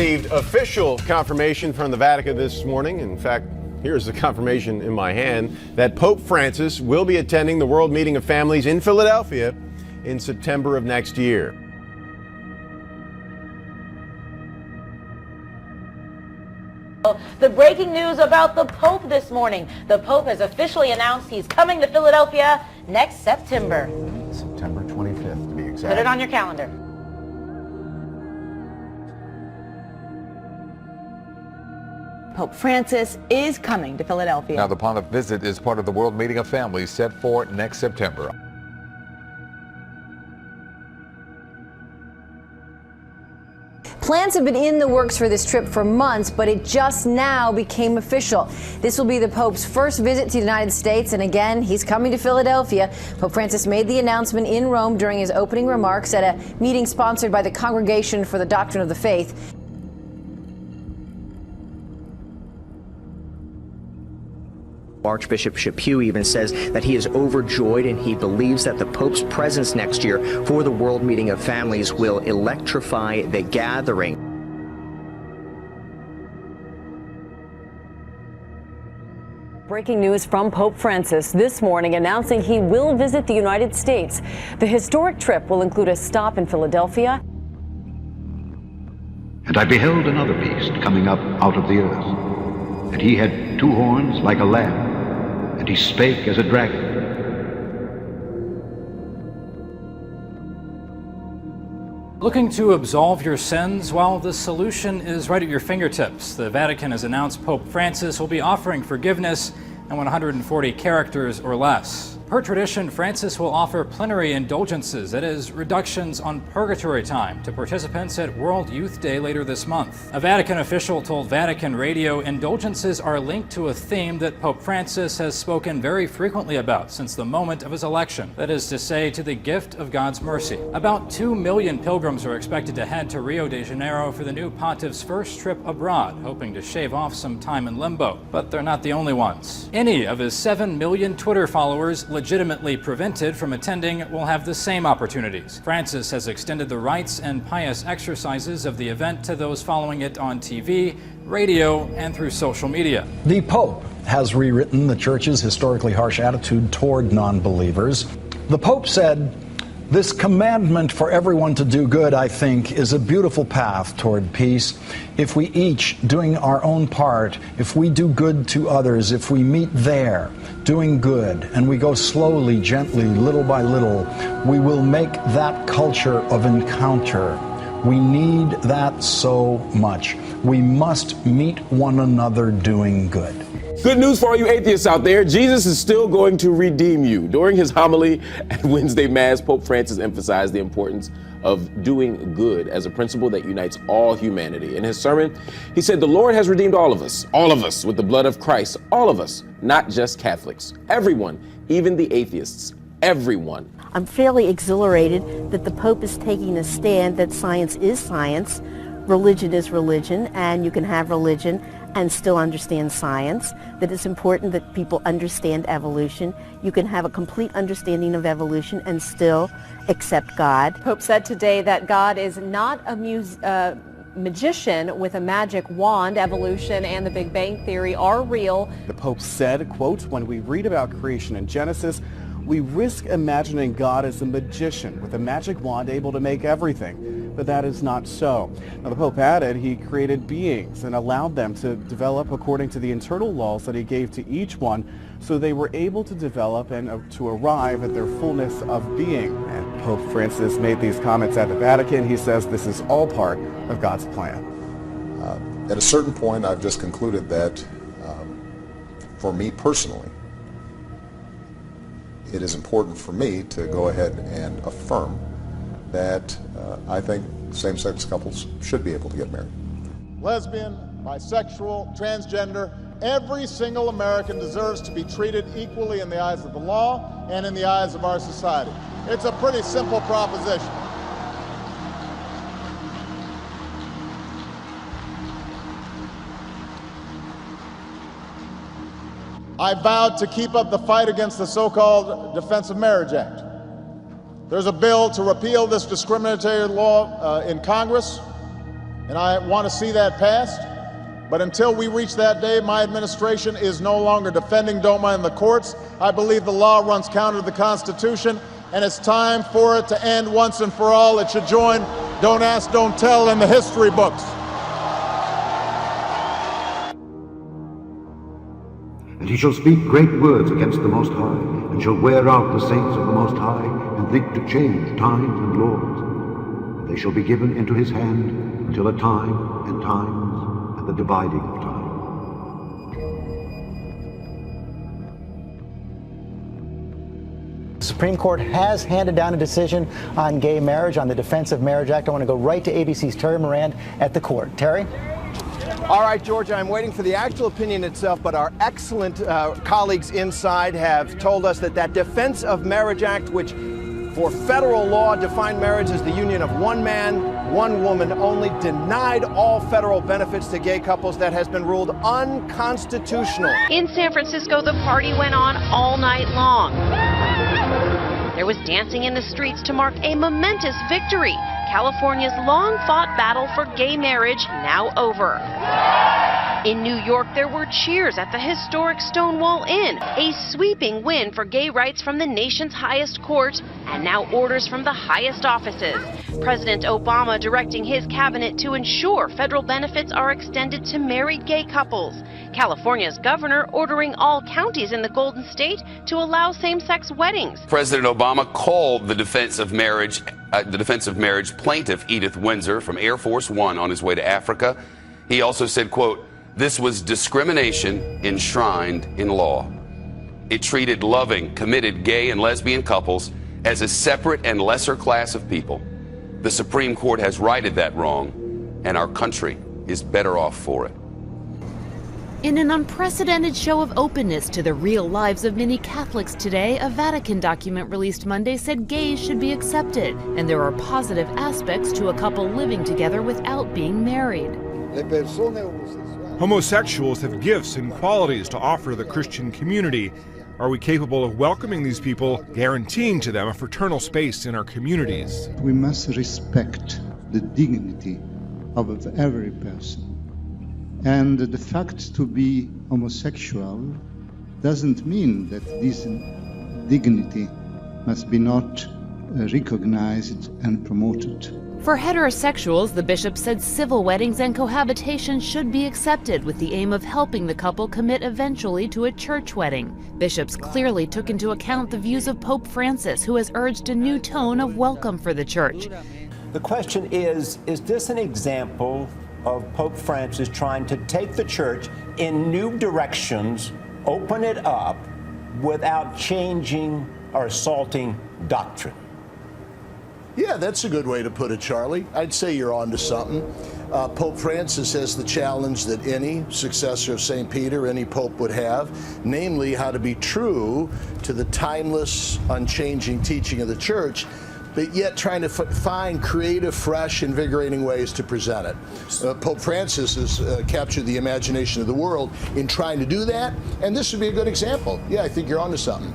received official confirmation from the Vatican this morning. In fact, here's the confirmation in my hand that Pope Francis will be attending the World Meeting of Families in Philadelphia in September of next year. The breaking news about the Pope this morning. The Pope has officially announced he's coming to Philadelphia next September. September 25th, to be exact. Put it on your calendar. Pope Francis is coming to Philadelphia. Now, the Pontiff visit is part of the World Meeting of Families set for next September. Plans have been in the works for this trip for months, but it just now became official. This will be the Pope's first visit to the United States, and again, he's coming to Philadelphia. Pope Francis made the announcement in Rome during his opening remarks at a meeting sponsored by the Congregation for the Doctrine of the Faith. Archbishop Chaput even says that he is overjoyed and he believes that the Pope's presence next year for the World Meeting of Families will electrify the gathering. Breaking news from Pope Francis this morning announcing he will visit the United States. The historic trip will include a stop in Philadelphia. And I beheld another beast coming up out of the earth, and he had two horns like a lamb, and he spake as a dragon. Looking to absolve your sins? Well, the solution is right at your fingertips. The Vatican has announced Pope Francis will be offering forgiveness in 140 characters or less. Per tradition, Francis will offer plenary indulgences, that is, reductions on purgatory time, to participants at World Youth Day later this month. A Vatican official told Vatican Radio indulgences are linked to a theme that Pope Francis has spoken very frequently about since the moment of his election, that is to say, to the gift of God's mercy. About 2 million pilgrims are expected to head to Rio de Janeiro for the new pontiff's first trip abroad, hoping to shave off some time in limbo. But they're not the only ones. Any of his 7 million Twitter followers legitimately prevented from attending will have the same opportunities. Francis has extended the rites and pious exercises of the event to those following it on TV, radio, and through social media. The Pope has rewritten the Church's historically harsh attitude toward non-believers. The Pope said, "This commandment for everyone to do good, I think, is a beautiful path toward peace. If we each, doing our own part, if we do good to others, if we meet there, doing good, and we go slowly, gently, little by little, we will make that culture of encounter. We need that so much. We must meet one another doing good." Good news for all you atheists out there. Jesus is still going to redeem you. During his homily at Wednesday Mass, Pope Francis emphasized the importance of doing good as a principle that unites all humanity. In his sermon, he said, "The Lord has redeemed all of us with the blood of Christ, all of us, not just Catholics, everyone, even the atheists, everyone." I'm fairly exhilarated that the Pope is taking a stand that science is science, religion is religion, and you can have religion and still understand science, that it's important that people understand evolution. You can have a complete understanding of evolution and still accept God. Pope said today that God is not a magician with a magic wand. Evolution and the Big Bang Theory are real. The Pope said, quote, "When we read about creation in Genesis, we risk imagining God as a magician with a magic wand able to make everything. But that is not so." Now, the Pope added he created beings and allowed them to develop according to the internal laws that he gave to each one, so they were able to develop and to arrive at their fullness of being. And Pope Francis made these comments at the Vatican. He says this is all part of God's plan. At a certain point, I've just concluded that for me personally, it is important for me to go ahead and affirm that I think same-sex couples should be able to get married. Lesbian, bisexual, transgender, every single American deserves to be treated equally in the eyes of the law and in the eyes of our society. It's a pretty simple proposition. I vowed to keep up the fight against the so-called Defense of Marriage Act. There's a bill to repeal this discriminatory law in Congress. And I want to see that passed. But until we reach that day, my administration is no longer defending DOMA in the courts. I believe the law runs counter to the Constitution, and it's time for it to end once and for all. It should join Don't Ask, Don't Tell in the history books. And he shall speak great words against the Most High, and shall wear out the saints of the Most High, and think to change times and laws. And they shall be given into his hand until a time and times and the dividing of time. The Supreme Court has handed down a decision on gay marriage, on the Defense of Marriage Act. I want to go right to ABC's Terry Moran at the court. Terry? All right, Georgia, I'm waiting for the actual opinion itself, but our excellent colleagues inside have told us that that Defense of Marriage Act, which for federal law defined marriage as the union of one man, one woman only, denied all federal benefits to gay couples, that has been ruled unconstitutional. In San Francisco, the party went on all night long. There was dancing in the streets to mark a momentous victory. California's long-fought battle for gay marriage now over. In New York, there were cheers at the historic Stonewall Inn, a sweeping win for gay rights from the nation's highest court, and now orders from the highest offices. President Obama directing his cabinet to ensure federal benefits are extended to married gay couples. California's governor ordering all counties in the Golden State to allow same-sex weddings. President Obama called the Defense of Marriage plaintiff Edith Windsor from Air Force One on his way to Africa. He also said, quote, "This was discrimination enshrined in law. It treated loving, committed gay and lesbian couples as a separate and lesser class of people. The Supreme Court has righted that wrong, and our country is better off for it." In an unprecedented show of openness to the real lives of many Catholics today, a Vatican document released Monday said gays should be accepted, and there are positive aspects to a couple living together without being married. Homosexuals have gifts and qualities to offer the Christian community. Are we capable of welcoming these people, guaranteeing to them a fraternal space in our communities? We must respect the dignity of every person. And the fact to be homosexual doesn't mean that this dignity must be not recognized and promoted. For heterosexuals, the bishop said civil weddings and cohabitation should be accepted with the aim of helping the couple commit eventually to a church wedding. Bishops clearly took into account the views of Pope Francis, who has urged a new tone of welcome for the church. The question is this an example of Pope Francis trying to take the church in new directions, open it up, without changing or assaulting doctrine? Yeah, that's a good way to put it, Charlie. I'd say you're on to something. Pope Francis has the challenge that any successor of St. Peter, any pope would have, namely how to be true to the timeless, unchanging teaching of the church, but yet trying to find creative, fresh, invigorating ways to present it. Pope Francis has captured the imagination of the world in trying to do that, and this would be a good example. Yeah, I think you're onto something.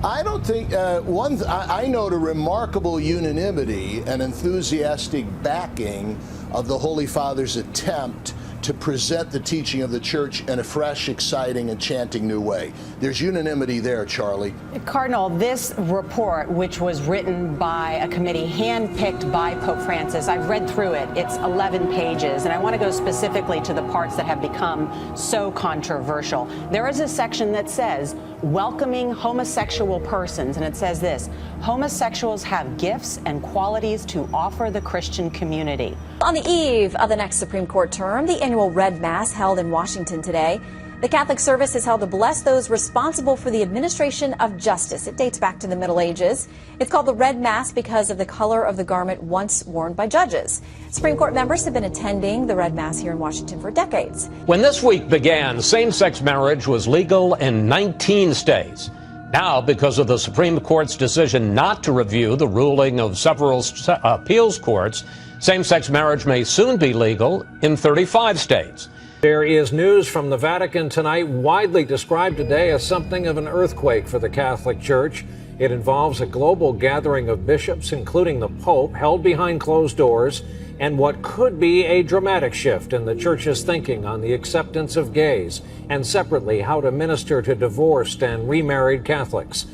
I don't think, I note a remarkable unanimity and enthusiastic backing of the Holy Father's attempt to present the teaching of the church in a fresh, exciting, enchanting new way. There's unanimity there, Charlie. Cardinal, this report, which was written by a committee handpicked by Pope Francis, I've read through it. It's 11 pages, and I want to go specifically to the parts that have become so controversial. There is a section that says, welcoming homosexual persons, and it says this: homosexuals have gifts and qualities to offer the Christian community. On the eve of the next Supreme Court term, the annual Red Mass held in Washington today. The Catholic service is held to bless those responsible for the administration of justice. It dates back to the Middle Ages. It's called the Red Mass because of the color of the garment once worn by judges. Supreme Court members have been attending the Red Mass here in Washington for decades. When this week began, same-sex marriage was legal in 19 states. Now, because of the Supreme Court's decision not to review the ruling of several appeals courts, same-sex marriage may soon be legal in 35 states. There is news from the Vatican tonight, widely described today as something of an earthquake for the Catholic Church. It involves a global gathering of bishops, including the Pope, held behind closed doors. and what could be a dramatic shift in the church's thinking on the acceptance of gays, and separately, how to minister to divorced and remarried Catholics.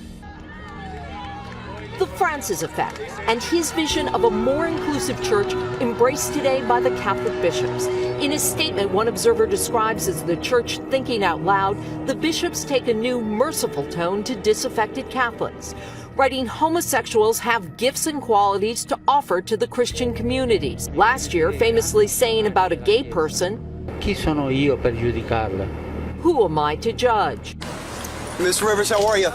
The Francis Effect and his vision of a more inclusive church embraced today by the Catholic bishops. In a statement one observer describes as the church thinking out loud, the bishops take a new merciful tone to disaffected Catholics, writing homosexuals have gifts and qualities to offer to the Christian communities. Last year, famously saying about a gay person, Chi sono io per giudicarla? Who am I to judge? Miss Rivers, how are you?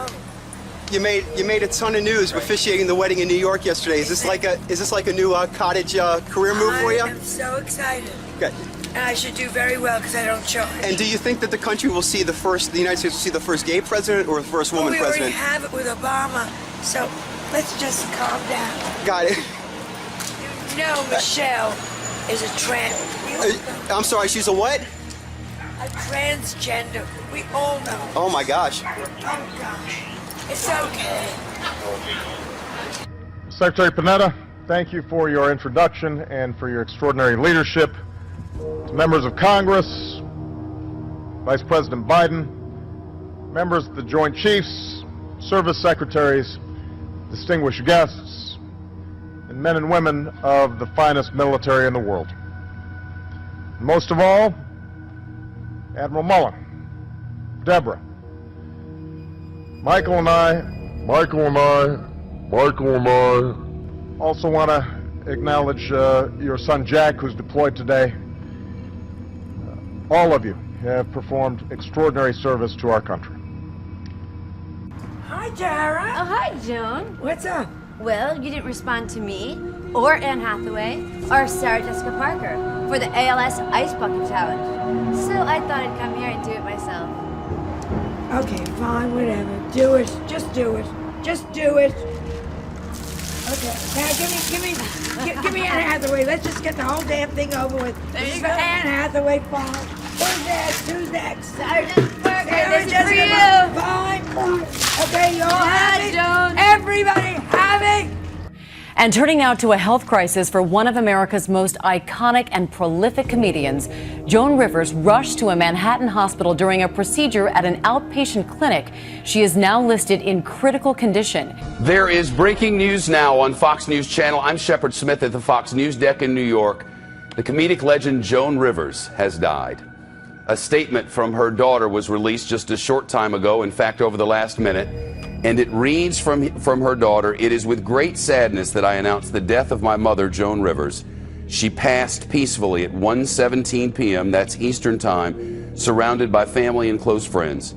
You made a ton of news officiating the wedding in New York yesterday. Is this like a new cottage career move for you? I'm so excited. Good. And I should do very well because I don't charge. And do you think that the country will see the United States will see the first gay president or the first woman president? We already have it with Obama, so let's just calm down. Got it. No, Michelle is a I'm sorry, she's a what? A transgender. We all know. Oh my gosh. Oh gosh. It's okay. Secretary Panetta, thank you for your introduction and for your extraordinary leadership. To members of Congress, Vice President Biden, members of the Joint Chiefs, service secretaries, distinguished guests, and men and women of the finest military in the world. And most of all, Admiral Mullen, Deborah, Michael and I also want to acknowledge your son Jack, who's deployed today. All of you have performed extraordinary service to our country. Hi, Tara. Oh, hi, Joan. What's up? Well, you didn't respond to me, or Anne Hathaway, or Sarah Jessica Parker for the ALS Ice Bucket Challenge. So I thought I'd come here and do it myself. Okay, fine, whatever. Do it. Just do it. Just do it. Okay, now give me Anne Hathaway. Let's just get the whole damn thing over with. There you go. Anne Hathaway, fine. Who's next? Sarah Jessica Parker, this is for you. Fine. Okay, you're having. Joan. Everybody having. And turning now to a health crisis for one of America's most iconic and prolific comedians, Joan Rivers rushed to a Manhattan hospital during a procedure at an outpatient clinic. She is now listed in critical condition. There is breaking news now on Fox News Channel. I'm Shepard Smith at the Fox News deck in New York. The comedic legend Joan Rivers has died. A statement from her daughter was released just a short time ago, in fact, over the last minute. And it reads from her daughter, "It is with great sadness that I announce the death of my mother, Joan Rivers. She passed peacefully at 1:17 p.m., that's Eastern Time, surrounded by family and close friends."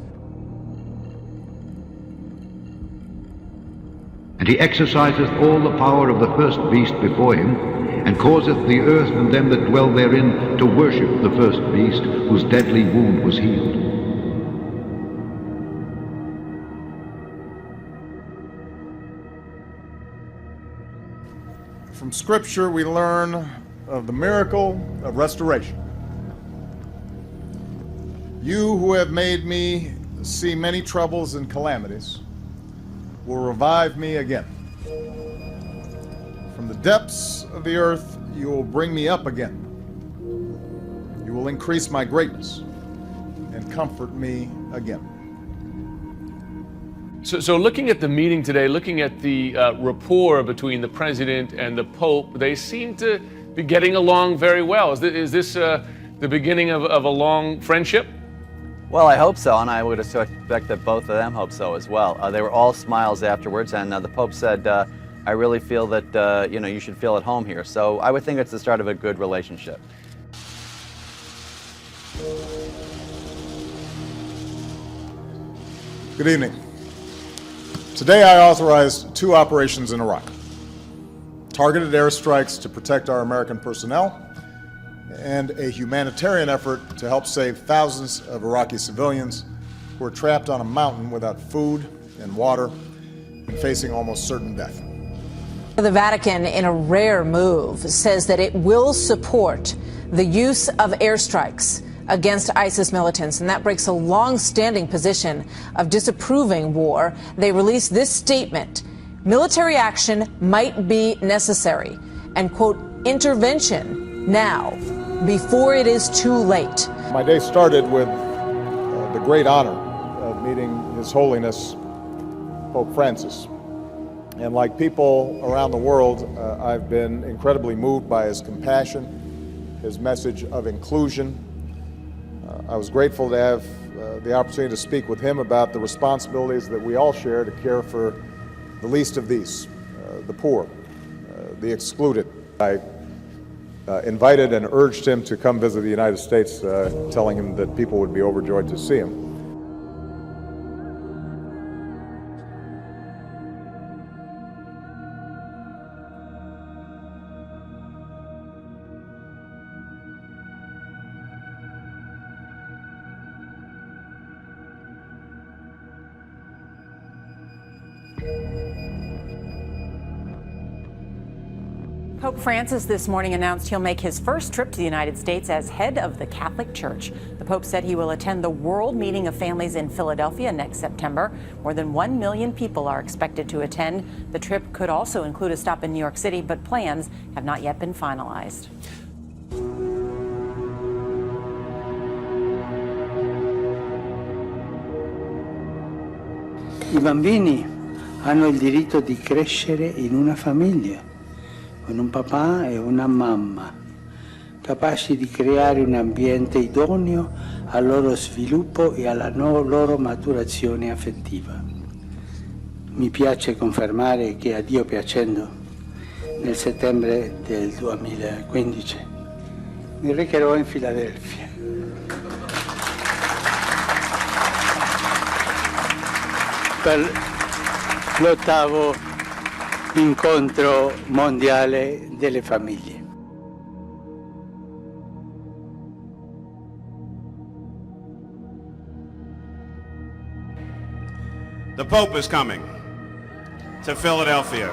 And he exerciseth all the power of the first beast before him, and causeth the earth and them that dwell therein to worship the first beast, whose deadly wound was healed. From Scripture, we learn of the miracle of restoration. You who have made me see many troubles and calamities will revive me again. From the depths of the earth, you will bring me up again. You will increase my greatness and comfort me again. So looking at the meeting today, looking at the rapport between the president and the Pope, they seem to be getting along very well. Is this the beginning of a long friendship? Well, I hope so, and I would expect that both of them hope so as well. They were all smiles afterwards, and the Pope said, I really feel that you should feel at home here. So I would think it's the start of a good relationship. Good evening. Today I authorized 2 operations in Iraq. Targeted airstrikes to protect our American personnel, and a humanitarian effort to help save thousands of Iraqi civilians who are trapped on a mountain without food and water and facing almost certain death. The Vatican, in a rare move, says that it will support the use of airstrikes against ISIS militants, and that breaks a long-standing position of disapproving war. They released this statement: military action might be necessary, and, quote, Intervention now, before it is too late. My day started with the great honor of meeting His Holiness Pope Francis. And like people around the world, I've been incredibly moved by his compassion, his message of inclusion. I was grateful to have the opportunity to speak with him about the responsibilities that we all share to care for the least of these, the poor, the excluded. I invited and urged him to come visit the United States, telling him that people would be overjoyed to see him. Pope Francis this morning announced he'll make his first trip to the United States as head of the Catholic Church. The Pope said he will attend the World Meeting of Families in Philadelphia next September. More than 1 million people are expected to attend. The trip could also include a stop in New York City, but plans have not yet been finalized. I bambini hanno il diritto di crescere in una famiglia, con un papà e una mamma, capaci di creare un ambiente idoneo al loro sviluppo e alla loro maturazione affettiva. Mi piace confermare che, a Dio piacendo, nel settembre del 2015 mi recherò in Filadelfia. Per l'8º incontro mondiale delle famiglie. The Pope is coming to Philadelphia.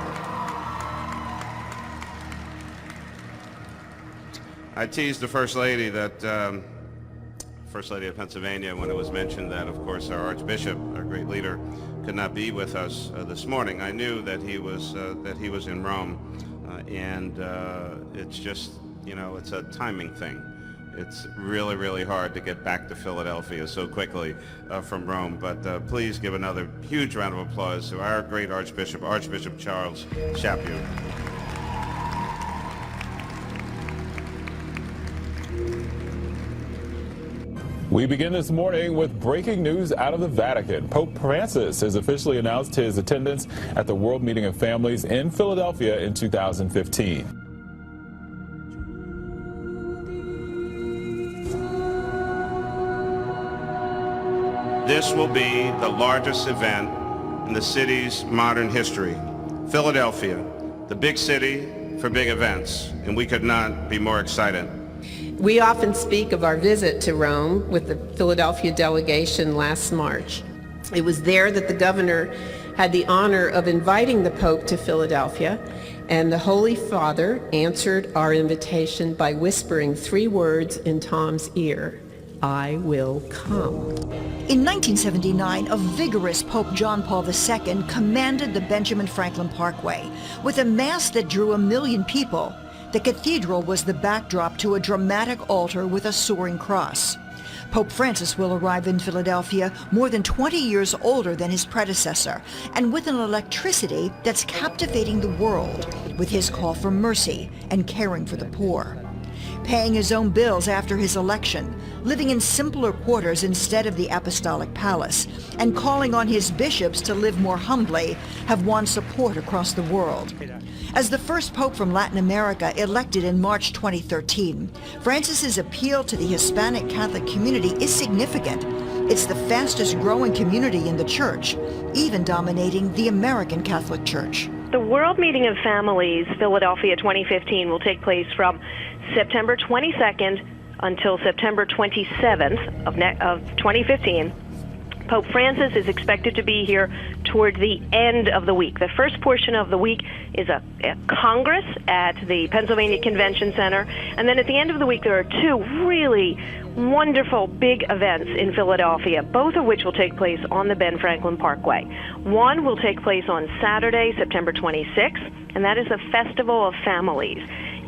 I teased the First Lady that First Lady of Pennsylvania when it was mentioned that, of course, our Archbishop, our great leader, could not be with us this morning. I knew that he was in Rome, and it's just, you know, it's a timing thing. It's really, really hard to get back to Philadelphia so quickly from Rome. But please give another huge round of applause to our great Archbishop, Archbishop Charles Chaput. We begin this morning with breaking news out of the Vatican. Pope Francis has officially announced his attendance at the World Meeting of Families in Philadelphia in 2015. This will be the largest event in the city's modern history. Philadelphia, the big city for big events, and we could not be more excited. We often speak of our visit to Rome with the Philadelphia delegation last March. It was there that the governor had the honor of inviting the Pope to Philadelphia, and the Holy Father answered our invitation by whispering 3 words in Tom's ear: I will come. In 1979, a vigorous Pope John Paul II commanded the Benjamin Franklin Parkway with a mass that drew 1 million people. The cathedral was the backdrop to a dramatic altar with a soaring cross. Pope Francis will arrive in Philadelphia more than 20 years older than his predecessor, and with an electricity that's captivating the world, with his call for mercy and caring for the poor. Paying his own bills after his election, living in simpler quarters instead of the apostolic palace, and calling on his bishops to live more humbly, have won support across the world. As the first pope from Latin America elected in March 2013, Francis's appeal to the Hispanic Catholic community is significant. It's the fastest growing community in the church, even dominating the American Catholic Church. The World Meeting of Families, Philadelphia 2015, will take place from September 22nd until September 27th of 2015. Pope Francis is expected to be here toward the end of the week. The first portion of the week is a Congress at the Pennsylvania Convention Center, and then at the end of the week there are 2 really wonderful big events in Philadelphia, both of which will take place on the Ben Franklin Parkway. One will take place on Saturday, September 26th, and that is the Festival of Families.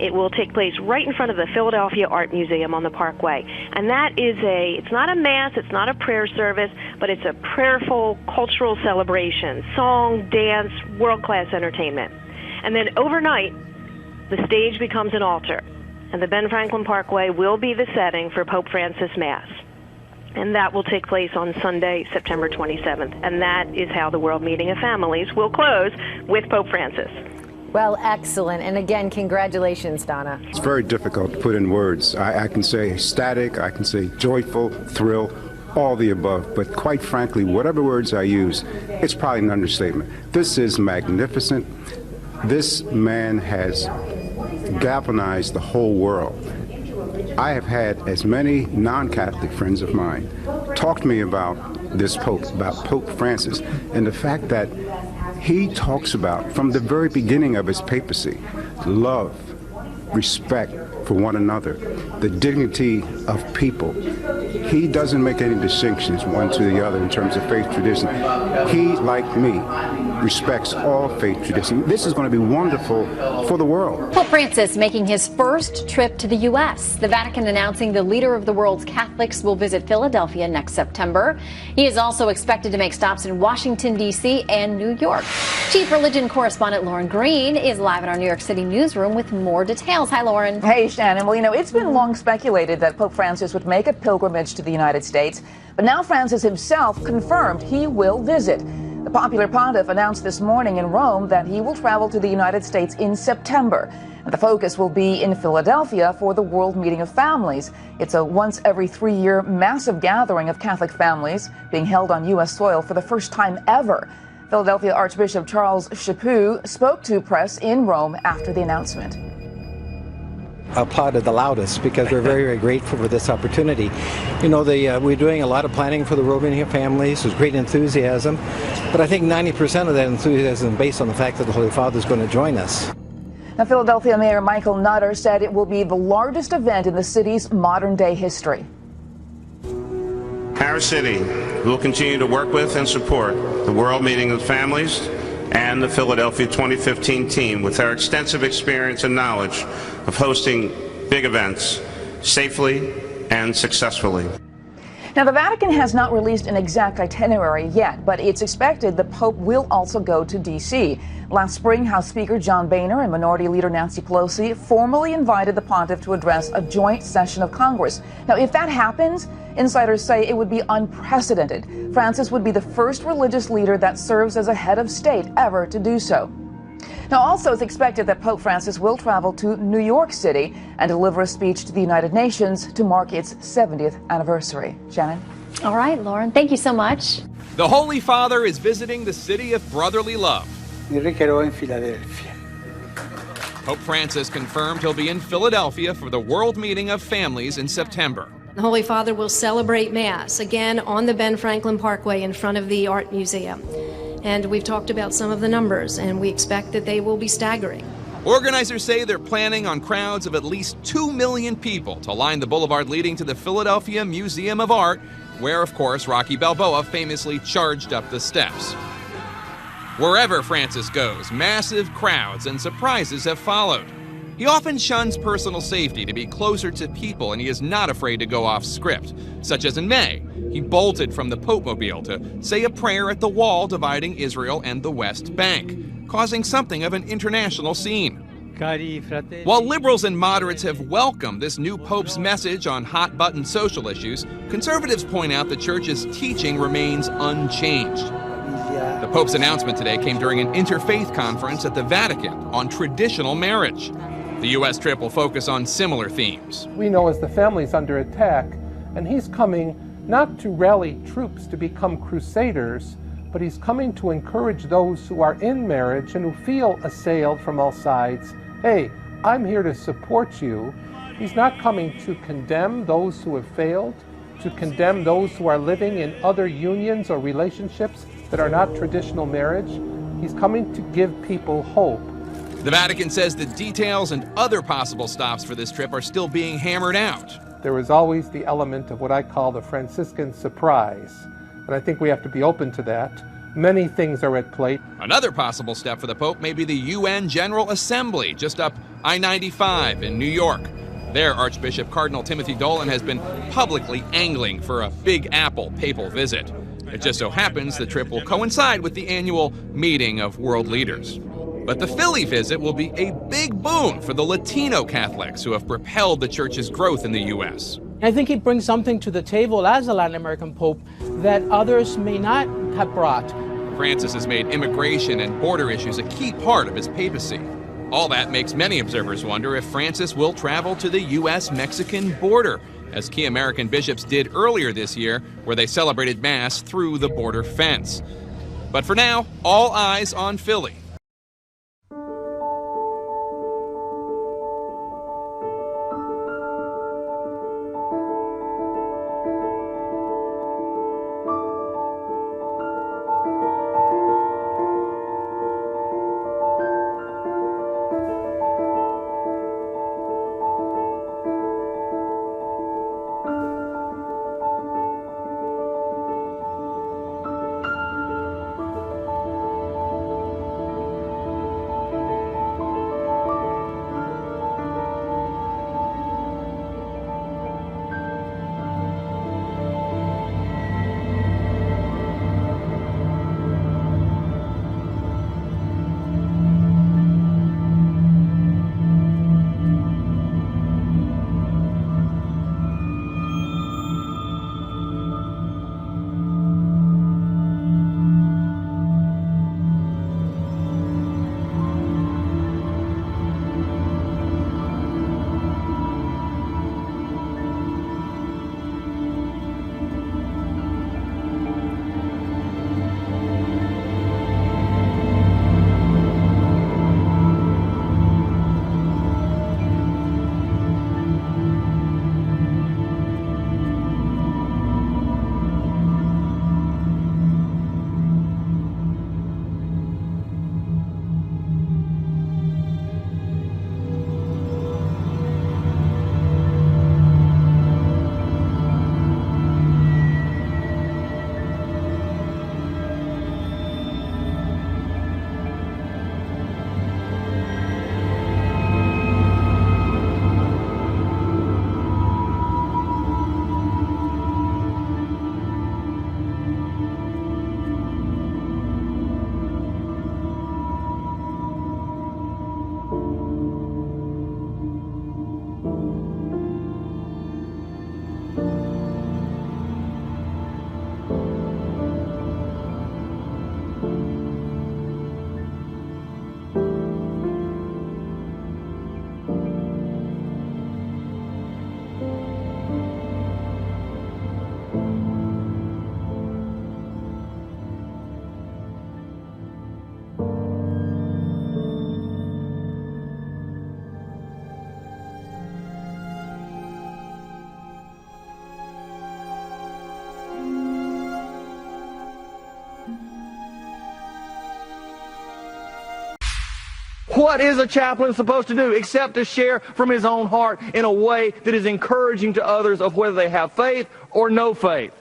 It will take place right in front of the Philadelphia Art Museum on the Parkway. And that is it's not a mass, it's not a prayer service, but it's a prayerful cultural celebration, song, dance, world-class entertainment. And then overnight, the stage becomes an altar, and the Ben Franklin Parkway will be the setting for Pope Francis Mass. And that will take place on Sunday, September 27th. And that is how the World Meeting of Families will close with Pope Francis. Well, excellent. And again, congratulations, Donna. It's very difficult to put in words. I can say ecstatic, I can say joyful, thrill, all the above. But quite frankly, whatever words I use, it's probably an understatement. This is magnificent. This man has galvanized the whole world. I have had as many non-Catholic friends of mine talk to me about this Pope, about Pope Francis, and the fact that he talks about, from the very beginning of his papacy, love, respect for one another, the dignity of people. He doesn't make any distinctions one to the other in terms of faith tradition. He, like me, respects all faith tradition. This is going to be wonderful for the world. Pope Francis making his first trip to the U.S. The Vatican announcing the leader of the world's Catholics will visit Philadelphia next September. He is also expected to make stops in Washington, D.C. and New York. Chief religion correspondent Lauren Green is live in our New York City newsroom with more details. Hi, Lauren. Hey, Shannon. Well, you know, it's been long speculated that Pope Francis would make a pilgrimage to the United States, but now Francis himself confirmed he will visit. The popular pontiff announced this morning in Rome that he will travel to the United States in September. And the focus will be in Philadelphia for the World Meeting of Families. It's a once every 3-year massive gathering of Catholic families being held on U.S. soil for the first time ever. Philadelphia Archbishop Charles Chaput spoke to press in Rome after the announcement. Applauded the loudest because we're very, very grateful for this opportunity. You know, we're doing a lot of planning for the World Meeting of Families. There's great enthusiasm, but I think 90% of that enthusiasm is based on the fact that the Holy Father is going to join us. Now, Philadelphia Mayor Michael Nutter said it will be the largest event in the city's modern-day history. Our city will continue to work with and support the World Meeting of Families and the Philadelphia 2015 team with our extensive experience and knowledge of hosting big events safely and successfully. Now, the Vatican has not released an exact itinerary yet, but it's expected the Pope will also go to D.C. Last spring, House Speaker John Boehner and Minority Leader Nancy Pelosi formally invited the pontiff to address a joint session of Congress. Now, if that happens, insiders say it would be unprecedented. Francis would be the first religious leader that serves as a head of state ever to do so. Now, also, it's expected that Pope Francis will travel to New York City and deliver a speech to the United Nations to mark its 70th anniversary. Shannon? All right, Lauren, thank you so much. The Holy Father is visiting the city of brotherly love. Mi recherò in Filadelfia. Pope Francis confirmed he'll be in Philadelphia for the World Meeting of Families in September. The Holy Father will celebrate Mass again on the Ben Franklin Parkway in front of the Art Museum. And we've talked about some of the numbers, and we expect that they will be staggering. Organizers say they're planning on crowds of at least 2 million people to line the boulevard leading to the Philadelphia Museum of Art, where, of course, Rocky Balboa famously charged up the steps. Wherever Francis goes, massive crowds and surprises have followed. He often shuns personal safety to be closer to people, and he is not afraid to go off script, such as in May. He bolted from the Pope-mobile to say a prayer at the wall dividing Israel and the West Bank, causing something of an international scene. While liberals and moderates have welcomed this new Pope's message on hot-button social issues, conservatives point out the Church's teaching remains unchanged. The Pope's announcement today came during an interfaith conference at the Vatican on traditional marriage. The U.S. trip will focus on similar themes. We know as the family's under attack, and he's coming not to rally troops to become crusaders, but he's coming to encourage those who are in marriage and who feel assailed from all sides. Hey, I'm here to support you. He's not coming to condemn those who have failed, to condemn those who are living in other unions or relationships that are not traditional marriage. He's coming to give people hope. The Vatican says the details and other possible stops for this trip are still being hammered out. There is always the element of what I call the Franciscan surprise, and I think we have to be open to that. Many things are at play. Another possible step for the Pope may be the UN General Assembly, just up I-95 in New York. There, Archbishop Cardinal Timothy Dolan has been publicly angling for a Big Apple papal visit. It just so happens the trip will coincide with the annual meeting of world leaders. But the Philly visit will be a big boon for the Latino Catholics who have propelled the Church's growth in the U.S. I think he brings something to the table as a Latin American Pope that others may not have brought. Francis has made immigration and border issues a key part of his papacy. All that makes many observers wonder if Francis will travel to the U.S.-Mexican border, as key American bishops did earlier this year, where they celebrated Mass through the border fence. But for now, all eyes on Philly. What is a chaplain supposed to do except to share from his own heart in a way that is encouraging to others of whether they have faith or no faith?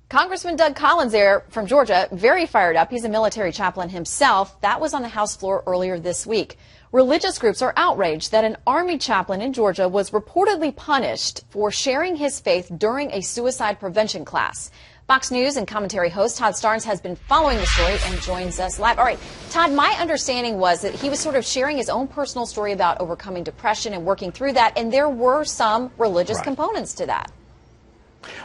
Congressman Doug Collins there from Georgia, very fired up. He's a military chaplain himself. That was on the House floor earlier this week. Religious groups are outraged that an Army chaplain in Georgia was reportedly punished for sharing his faith during a suicide prevention class. Fox News and commentary host Todd Starnes has been following the story and joins us live. All right, Todd, my understanding was that he was sort of sharing his own personal story about overcoming depression and working through that, and there were some religious components to that.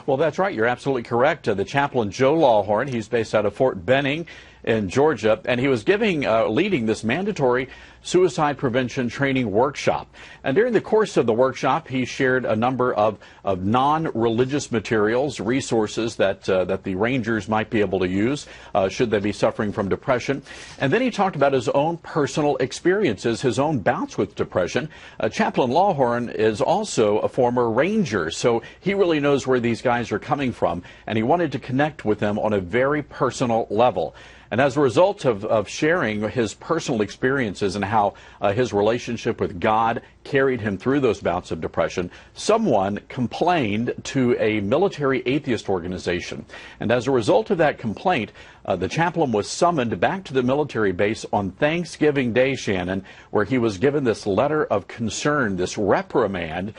Well, that's right. You're absolutely correct. The chaplain Joe Lawhorn, he's based out of Fort Benning in Georgia, and he was leading this mandatory suicide prevention training workshop. And during the course of the workshop, he shared a number of non-religious materials, resources that the Rangers might be able to use should they be suffering from depression. And then he talked about his own personal experiences, his own bouts with depression. Chaplain Lawhorn is also a former Ranger, so he really knows where these guys are coming from, and he wanted to connect with them on a very personal level. And as a result of sharing his personal experiences and how his relationship with God carried him through those bouts of depression, someone complained to a military atheist organization. And as a result of that complaint, the chaplain was summoned back to the military base on Thanksgiving Day, Shannon, where he was given this letter of concern, this reprimand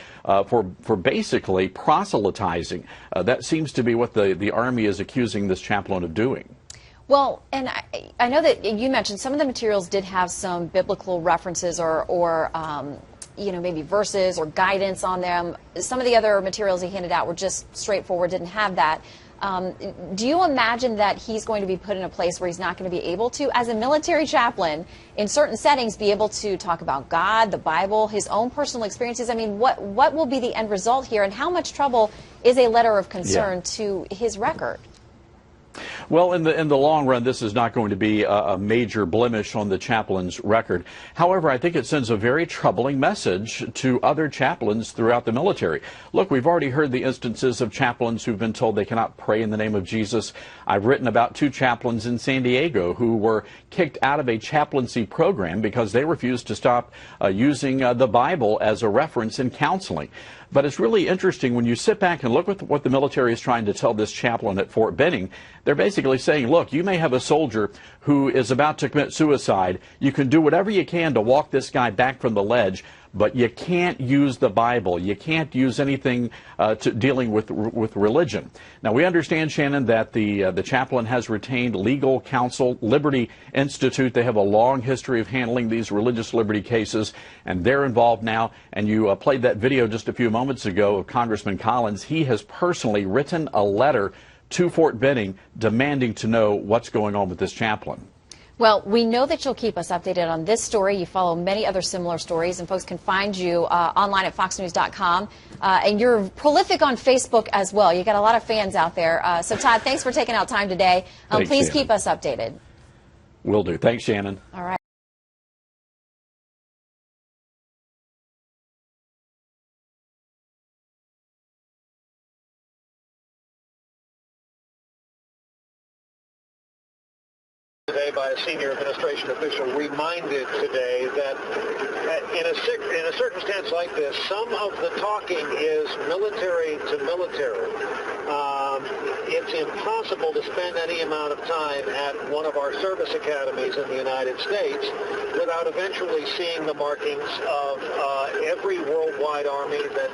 for basically proselytizing. That seems to be what the Army is accusing this chaplain of doing. Well, and I know that you mentioned some of the materials did have some biblical references or maybe verses or guidance on them. Some of the other materials he handed out were just straightforward, didn't have that. Do you imagine that he's going to be put in a place where he's not going to be able to, as a military chaplain, in certain settings, be able to talk about God, the Bible, his own personal experiences? I mean, what will be the end result here, and how much trouble is a letter of concern to his record? Well, in the long run, this is not going to be a major blemish on the chaplain's record. However, I think it sends a very troubling message to other chaplains throughout the military. Look, we've already heard the instances of chaplains who've been told they cannot pray in the name of Jesus. I've written about 2 chaplains in San Diego who were kicked out of a chaplaincy program because they refused to stop using the Bible as a reference in counseling. But it's really interesting when you sit back and look at what the military is trying to tell this chaplain at Fort Benning. They're basically saying, look, you may have a soldier who is about to commit suicide. You can do whatever you can to walk this guy back from the ledge, but you can't use the Bible. You can't use anything dealing with religion. Now, we understand, Shannon, that the chaplain has retained legal counsel, Liberty Institute. They have a long history of handling these religious liberty cases, and they're involved now. And you played that video just a few moments ago of Congressman Collins. He has personally written a letter to Fort Benning demanding to know what's going on with this chaplain. Well, we know that you'll keep us updated on this story. You follow many other similar stories, and folks can find you online at foxnews.com. And you're prolific on Facebook as well. You got a lot of fans out there. So, Todd, thanks for taking out time today. Thanks, please Shannon. keep us updated. Will do. Thanks, Shannon. All right. Today by a senior administration official reminded today that in a circumstance like this, some of the talking is military to military. It's impossible to spend any amount of time at one of our service academies in the United States without eventually seeing the markings of every worldwide army that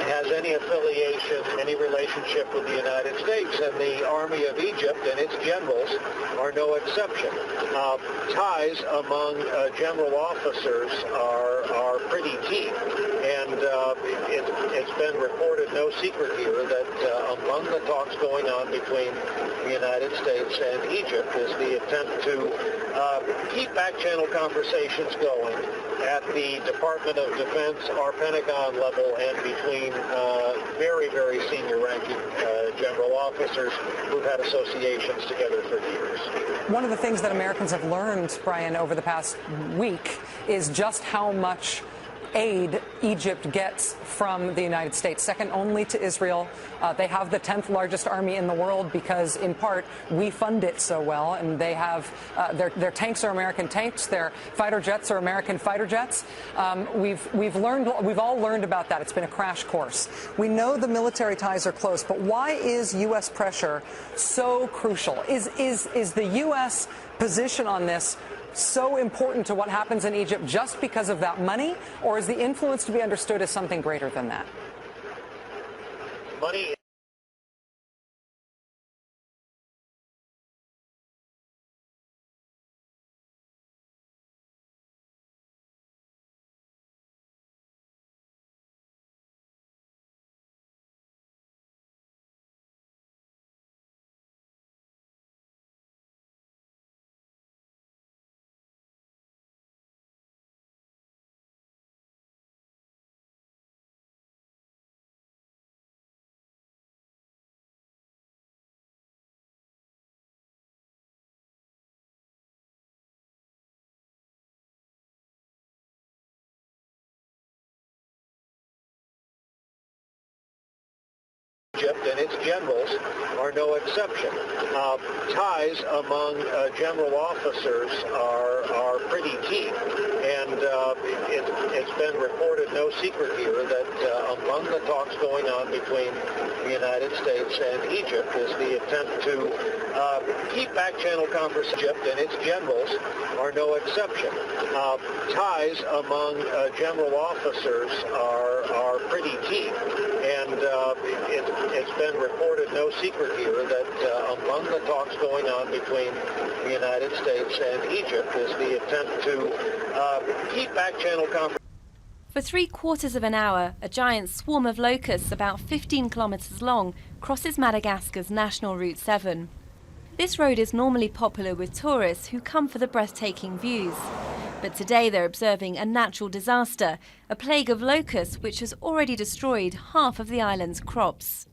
has any affiliation, any relationship with the United States, and the Army of Egypt and its generals are no exception. Ties among general officers are pretty deep, and it's been reported, no secret here, that among the talks going on between the United States and Egypt is the attempt to keep back-channel conversations going at the Department of Defense, our Pentagon level, and between very, very senior-ranking general officers who've had associations together for years. One of the things that Americans have learned, Brian, over the past week is just how much aid Egypt gets from the United States, second only to Israel. They have the 10th largest army in the world because, in part, we fund it so well, and they have their tanks are American tanks, their fighter jets are American fighter jets. We've all learned about that. It's been a crash course. We know the military ties are close, but why is U.S. pressure so crucial? Is the U.S. position on this so important to what happens in Egypt just because of that money, or is the influence to be understood as something greater than that? Money Egypt and its generals are no exception. Ties among general officers are pretty deep, and it's been reported, no secret here, that among the talks going on between the United States and Egypt is the attempt to keep back-channel conversation. Egypt and its generals are no exception. Ties among general officers are pretty deep, and it's been reported, no secret here, that among the talks going on between the United States and Egypt is the attempt to keep back-channel conversation. For 3/4 of an hour, a giant swarm of locusts about 15 kilometres long crosses Madagascar's National Route 7. This road is normally popular with tourists who come for the breathtaking views. But today they're observing a natural disaster, a plague of locusts which has already destroyed half of the island's crops.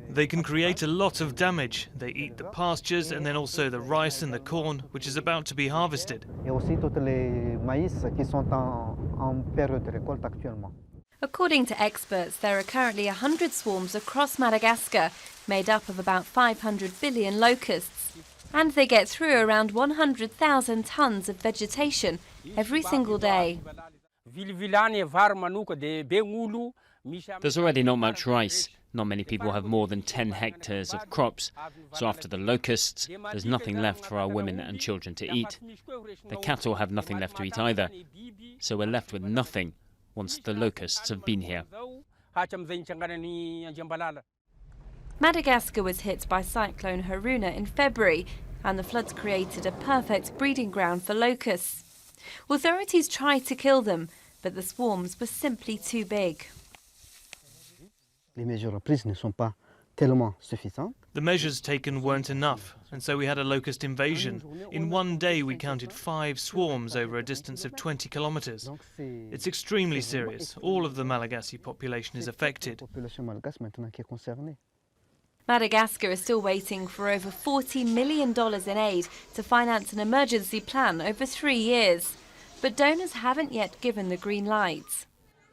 They can create a lot of damage. They eat the pastures and then also the rice and the corn, which is about to be harvested. According to experts, there are currently 100 swarms across Madagascar, made up of about 500 billion locusts. And they get through around 100,000 tons of vegetation every single day. There's already not much rice. Not many people have more than 10 hectares of crops. So after the locusts, there's nothing left for our women and children to eat. The cattle have nothing left to eat either. So we're left with nothing once the locusts have been here. Madagascar was hit by Cyclone Haruna in February, and the floods created a perfect breeding ground for locusts. Authorities tried to kill them, but the swarms were simply too big. The measures taken weren't enough, and so we had a locust invasion. In one day we counted 5 swarms over a distance of 20 kilometers. It's extremely serious. All of the Malagasy population is affected. Madagascar is still waiting for over $40 million in aid to finance an emergency plan over 3 years. But donors haven't yet given the green light.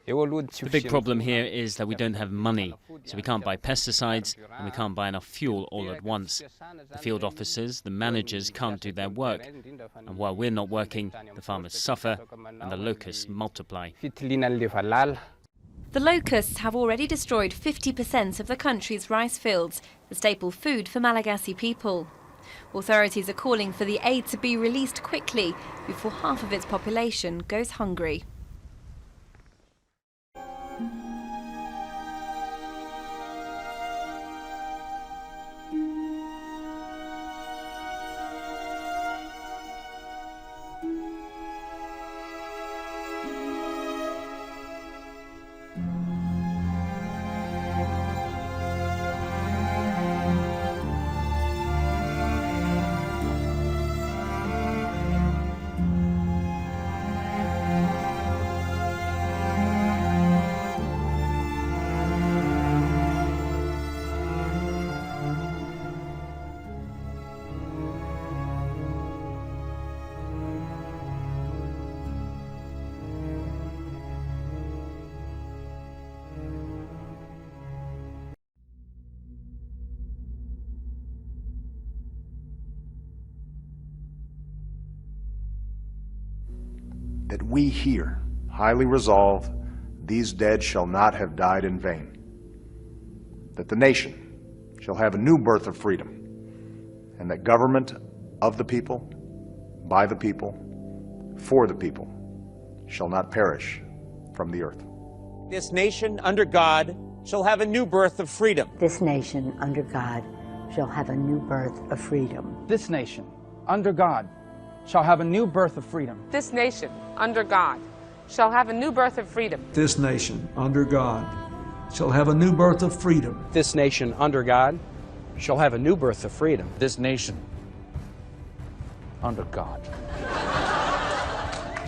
The big problem here is that we don't have money, so we can't buy pesticides and we can't buy enough fuel all at once. The field officers, the managers can't do their work, and while we're not working, the farmers suffer and the locusts multiply. The locusts have already destroyed 50% of the country's rice fields, the staple food for Malagasy people. Authorities are calling for the aid to be released quickly before half of its population goes hungry. That we here highly resolve these dead shall not have died in vain, that the nation shall have a new birth of freedom, and that government of the people, by the people, for the people, shall not perish from the earth. This nation under God shall have a new birth of freedom. This nation under God shall have a new birth of freedom. This nation under God shall have a new birth of freedom. This nation, under God, shall have a new birth of freedom. This nation, under God, shall have a new birth of freedom. This nation, under God, shall have a new birth of freedom. This nation, under God,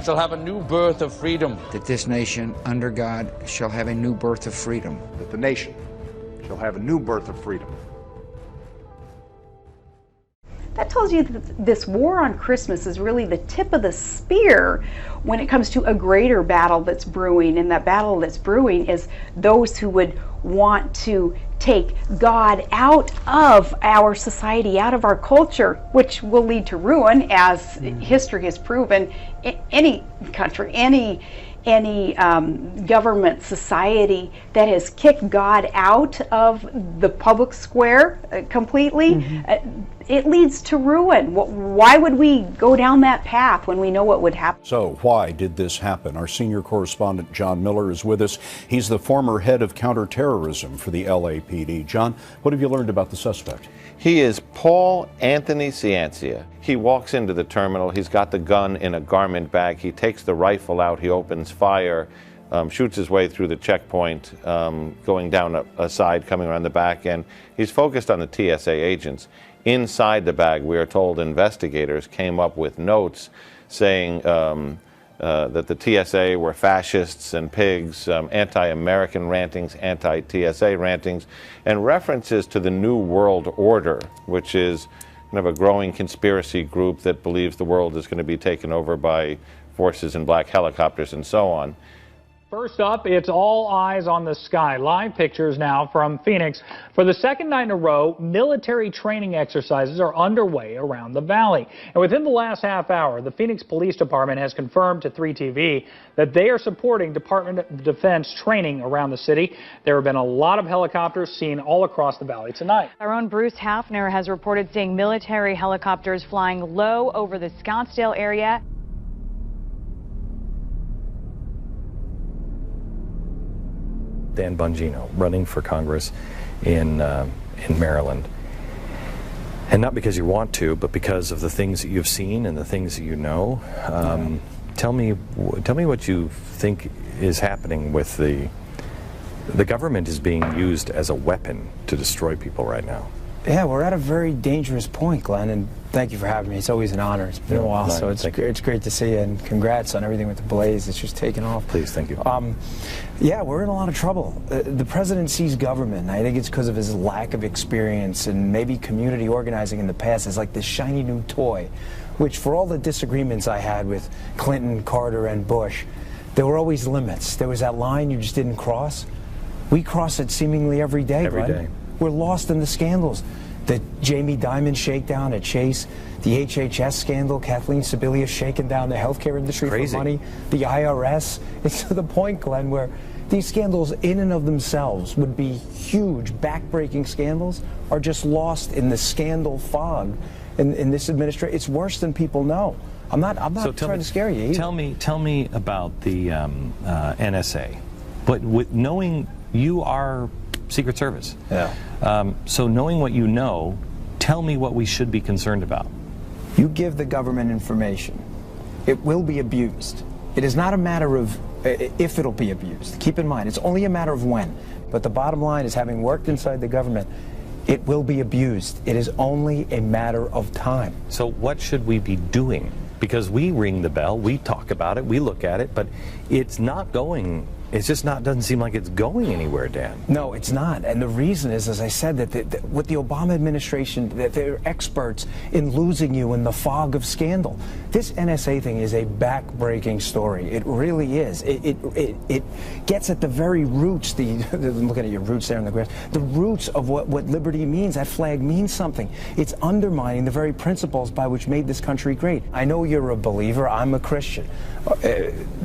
shall have a new birth of freedom. That this nation, under God, shall have a new birth of freedom. That the nation shall have a new birth of freedom. That tells you that this war on Christmas is really the tip of the spear when it comes to a greater battle that's brewing. And that battle that's brewing is those who would want to take God out of our society, out of our culture, which will lead to ruin, as history has proven. Any country, any government, society that has kicked God out of the public square completely, it leads to ruin. Why would we go down that path when we know what would happen? So why did this happen? Our senior correspondent John Miller is with us. He's the former head of counterterrorism for the LAPD. John, what have you learned about the suspect? He is Paul Anthony Ciancia. He walks into the terminal. He's got the gun in a garment bag. He takes the rifle out. He opens fire, shoots his way through the checkpoint, going down a side, coming around the back end. He's focused on the TSA agents. Inside the bag, we are told investigators came up with notes saying that the TSA were fascists and pigs, anti-American rantings, anti-TSA rantings, and references to the New World Order, which is kind of a growing conspiracy group that believes the world is going to be taken over by forces in black helicopters and so on. First up, it's all eyes on the sky. Live pictures now from Phoenix. For the second night in a row, military training exercises are underway around the valley. And within the last half hour, the Phoenix Police Department has confirmed to 3TV that they are supporting Department of Defense training around the city. There have been a lot of helicopters seen all across the valley tonight. Our own Bruce Hafner has reported seeing military helicopters flying low over the Scottsdale area. Dan Bongino, running for Congress in Maryland. And not because you want to, but because of the things that you've seen and the things that you know. Tell me what you think is happening with the government is being used as a weapon to destroy people right now. Yeah, we're at a very dangerous point, Glenn, and thank you for having me. It's always an honor. It's been a while, so it's great to see you, and congrats on everything with the Blaze. It's just taken off. Please, thank you. Yeah, we're in a lot of trouble. The president sees government, and I think it's because of his lack of experience and maybe community organizing in the past as like this shiny new toy, which for all the disagreements I had with Clinton, Carter, and Bush, there were always limits. There was that line you just didn't cross. We cross it seemingly every day, Glenn. Every day. We're lost in the scandals. The Jamie Dimon shakedown at Chase, the HHS scandal, Kathleen Sebelius shaking down the healthcare industry for money, the IRS. It's to the point, Glenn, where these scandals in and of themselves would be huge, backbreaking scandals, are just lost in the scandal fog in this administration. It's worse than people know. I'm not trying to scare you either. Tell me about the NSA. But with knowing you are Secret Service. Yeah. So knowing what you know, tell me what we should be concerned about. You give the government information, it will be abused. It is not a matter of if it'll be abused. Keep in mind, it's only a matter of when. But the bottom line is, having worked inside the government, it will be abused. It is only a matter of time. So what should we be doing? Because we ring the bell, we talk about it, we look at it, but it's not going. It's just doesn't seem like it's going anywhere, Dan. No, it's not. And the reason is, as I said, that with the Obama administration, that they're experts in losing you in the fog of scandal. This NSA thing is a back-breaking story. It really is. It gets at the very roots, I'm looking at your roots there in the grass, the roots of what liberty means. That flag means something. It's undermining the very principles by which made this country great. I know you're a believer. I'm a Christian.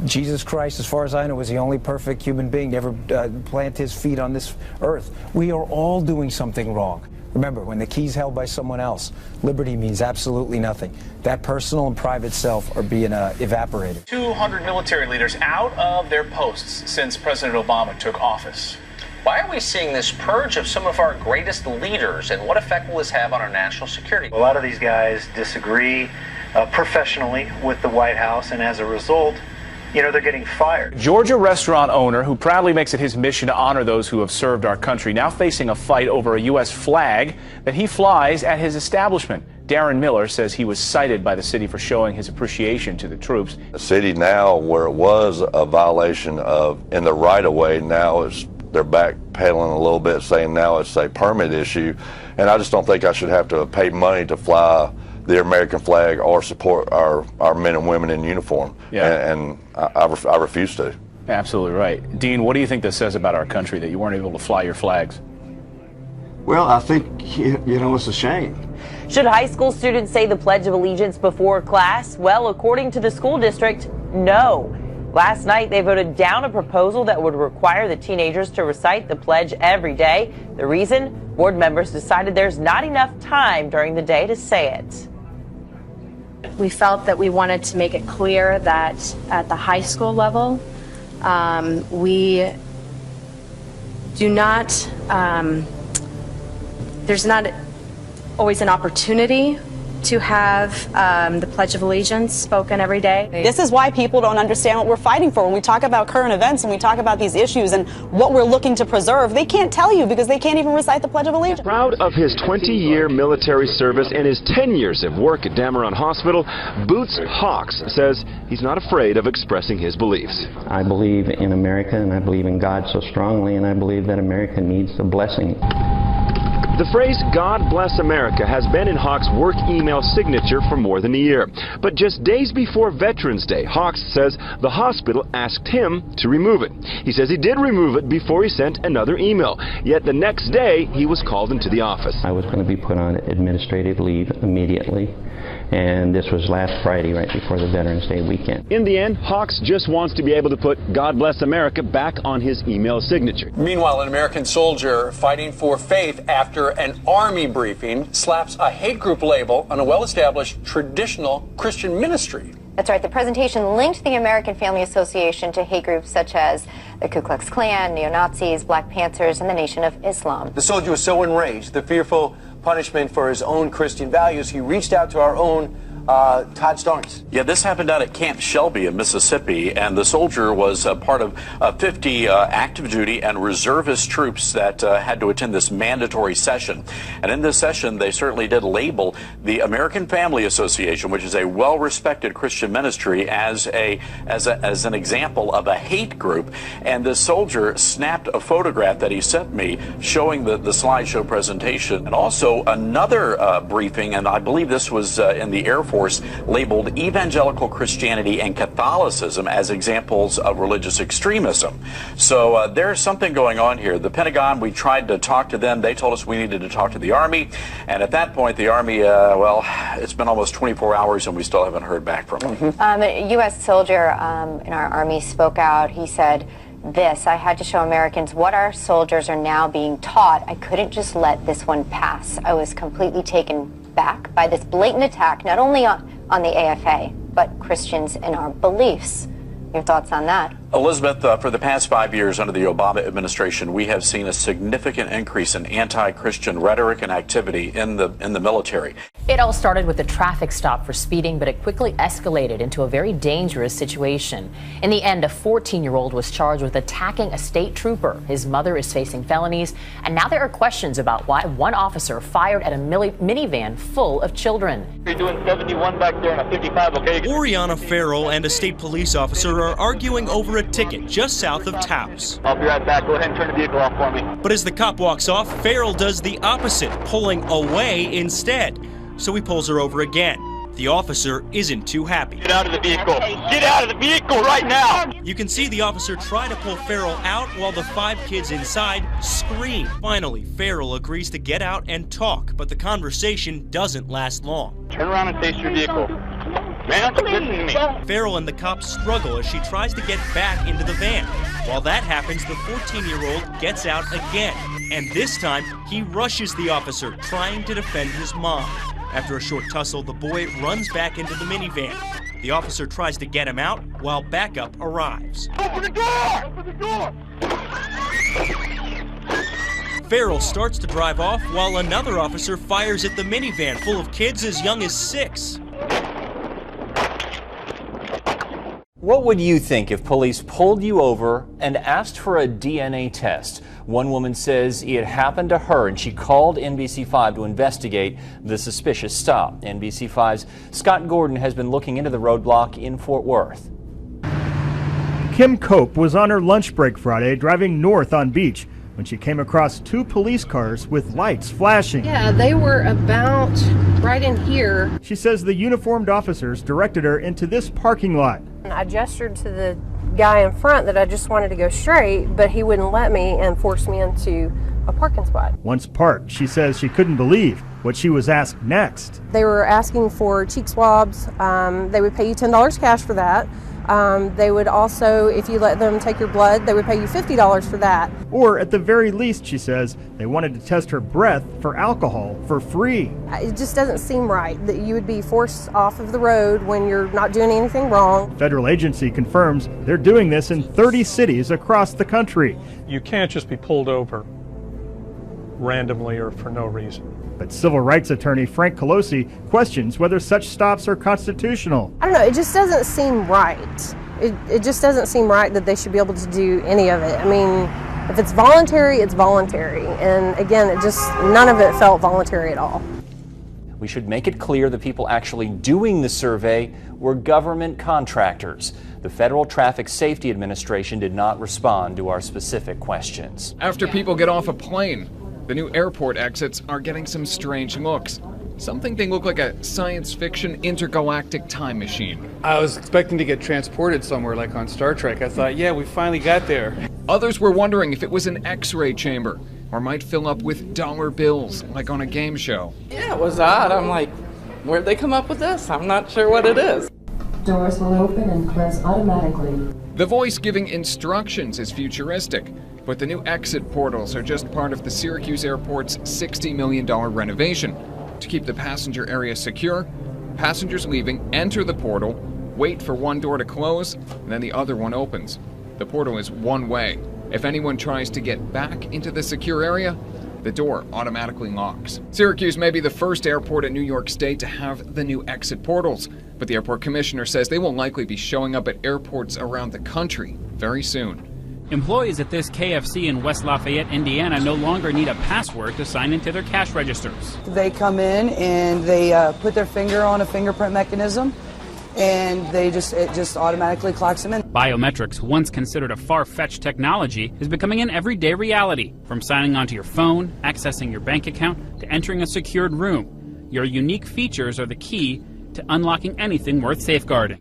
Jesus Christ, as far as I know, was the only perfect human being to ever plant his feet on this earth. We are all doing something wrong. Remember, when the key's held by someone else, liberty means absolutely nothing. That personal and private self are being evaporated. 200 military leaders out of their posts since President Obama took office. Why are we seeing this purge of some of our greatest leaders, and what effect will this have on our national security? A lot of these guys disagree professionally with the White House, and as a result, they're getting fired. Georgia restaurant owner who proudly makes it his mission to honor those who have served our country, now facing a fight over a U.S. flag that he flies at his establishment. Darren Miller says he was cited by the city for showing his appreciation to the troops. The city now, where it was a violation of in the right-of-way, now they're backpedaling a little bit, saying now it's a permit issue. And I just don't think I should have to pay money to fly the American flag or support our men and women in uniform. Yeah. And I refuse to. Absolutely right. Dean, what do you think this says about our country that you weren't able to fly your flags? Well, I think, you know, it's a shame. Should high school students say the Pledge of Allegiance before class? Well, according to the school district, no. Last night, they voted down a proposal that would require the teenagers to recite the pledge every day. The reason? Board members decided there's not enough time during the day to say it. We felt that we wanted to make it clear that at the high school level, we do not, there's not always an opportunity to have the Pledge of Allegiance spoken every day. This is why people don't understand what we're fighting for. When we talk about current events and we talk about these issues and what we're looking to preserve, they can't tell you because they can't even recite the Pledge of Allegiance. Proud of his 20-year military service and his 10 years of work at Dameron Hospital, Boots Hawks says he's not afraid of expressing his beliefs. I believe in America and I believe in God so strongly, and I believe that America needs a blessing. The phrase, "God bless America," has been in Hawks' work email signature for more than a year. But just days before Veterans Day, Hawks says the hospital asked him to remove it. He says he did remove it before he sent another email. Yet the next day, he was called into the office. I was going to be put on administrative leave immediately, and this was last Friday, right before the Veterans Day weekend. In the end, Hawks just wants to be able to put "God bless America" back on his email signature. Meanwhile, an American soldier fighting for faith after an army briefing slaps a hate group label on a well-established traditional Christian ministry. That's right. The presentation linked the American Family Association to hate groups such as the Ku Klux Klan, neo-Nazis, Black Panthers, and the Nation of Islam. The soldier was so enraged, the fearful punishment for his own Christian values, he reached out to our own Todd Starnes. Yeah, this happened out at Camp Shelby in Mississippi, and the soldier was part of 50 active duty and reservist troops that had to attend this mandatory session. And in this session, they certainly did label the American Family Association, which is a well-respected Christian ministry, as an example of a hate group. And this soldier snapped a photograph that he sent me showing the slideshow presentation, and also another briefing, and I believe this was in the Air Force, labeled evangelical Christianity and Catholicism as examples of religious extremism. So there's something going on here. The Pentagon, we tried to talk to them. They told us we needed to talk to the Army. And at that point, the Army, well, it's been almost 24 hours and we still haven't heard back from them. A U.S. soldier in our Army spoke out. He said this: "I had to show Americans what our soldiers are now being taught. I couldn't just let this one pass. I was completely taken back by this blatant attack, not only on the AFA, but Christians in our beliefs." Your thoughts on that? Elizabeth, for the past 5 years under the Obama administration, we have seen a significant increase in anti-Christian rhetoric and activity in the military. It all started with a traffic stop for speeding, but it quickly escalated into a very dangerous situation. In the end, a 14-year-old was charged with attacking a state trooper. His mother is facing felonies, and now there are questions about why one officer fired at a minivan full of children. You're doing 71 back there on a 55, okay? Oriana Farrell and a state police officer are arguing over a ticket just south of Taos. I'll be right back. Go ahead and turn the vehicle off for me. But as the cop walks off, Farrell does the opposite, pulling away instead. So he pulls her over again. The officer isn't too happy. Get out of the vehicle. Get out of the vehicle right now. You can see the officer try to pull Farrell out while the 5 kids inside scream. Finally, Farrell agrees to get out and talk, but the conversation doesn't last long. Turn around and face your vehicle. Man, listen to me. Farrell and the cops struggle as she tries to get back into the van. While that happens, the 14-year-old gets out again. And this time, he rushes the officer, trying to defend his mom. After a short tussle, the boy runs back into the minivan. The officer tries to get him out while backup arrives. Open the door! Open the door! Farrell starts to drive off while another officer fires at the minivan full of kids as young as 6. What would you think if police pulled you over and asked for a DNA test? One woman says it happened to her and she called NBC5 to investigate the suspicious stop. NBC5's Scott Gordon has been looking into the roadblock in Fort Worth. Kim Cope was on her lunch break Friday driving north on Beach when she came across 2 police cars with lights flashing. Yeah, they were about right in here. She says the uniformed officers directed her into this parking lot. I gestured to the guy in front that I just wanted to go straight, but he wouldn't let me and forced me into a parking spot. Once parked, she says she couldn't believe what she was asked next. They were asking for cheek swabs. They would pay you $10 cash for that. They would also, if you let them take your blood, they would pay you $50 for that. Or at the very least, she says, they wanted to test her breath for alcohol for free. It just doesn't seem right that you would be forced off of the road when you're not doing anything wrong. Federal agency confirms they're doing this in 30 cities across the country. You can't just be pulled over randomly or for no reason. But civil rights attorney Frank Colosi questions whether such stops are constitutional. I don't know, it just doesn't seem right. It just doesn't seem right that they should be able to do any of it. I mean, if it's voluntary, it's voluntary. And again, none of it felt voluntary at all. We should make it clear the people actually doing the survey were government contractors. The Federal Traffic Safety Administration did not respond to our specific questions. After people get off a plane, the new airport exits are getting some strange looks. Some think they look like a science fiction intergalactic time machine. I was expecting to get transported somewhere like on Star Trek. I thought, yeah, we finally got there. Others were wondering if it was an X-ray chamber or might fill up with dollar bills like on a game show. Yeah, it was odd. I'm like, where'd they come up with this? I'm not sure what it is. Doors will open and close automatically. The voice giving instructions is futuristic, but the new exit portals are just part of the Syracuse Airport's $60 million renovation. To keep the passenger area secure, passengers leaving enter the portal, wait for one door to close, and then the other one opens. The portal is one way. If anyone tries to get back into the secure area, the door automatically locks. Syracuse may be the first airport in New York State to have the new exit portals, but the airport commissioner says they will likely be showing up at airports around the country very soon. Employees at this KFC in West Lafayette, Indiana, no longer need a password to sign into their cash registers. They come in and they put their finger on a fingerprint mechanism, and it just automatically clocks them in. Biometrics, once considered a far-fetched technology, is becoming an everyday reality. From signing onto your phone, accessing your bank account, to entering a secured room, your unique features are the key to unlocking anything worth safeguarding.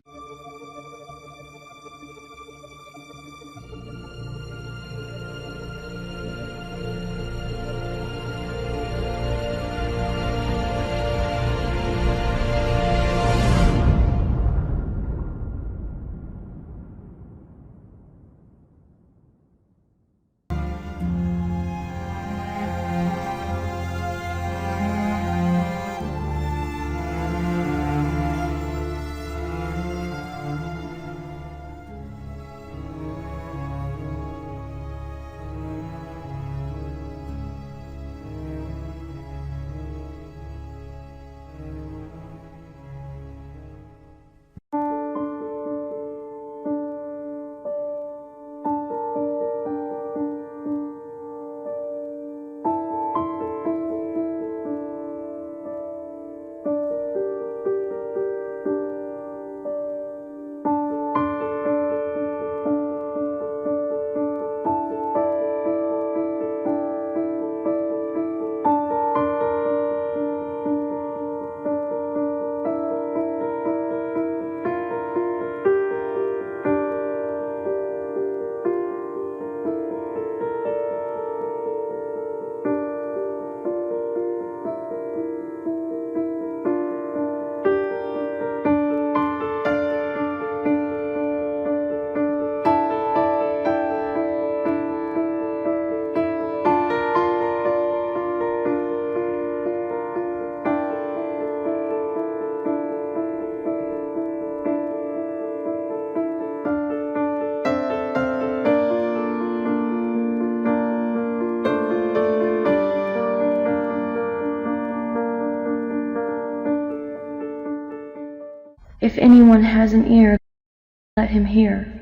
If anyone has an ear, let him hear.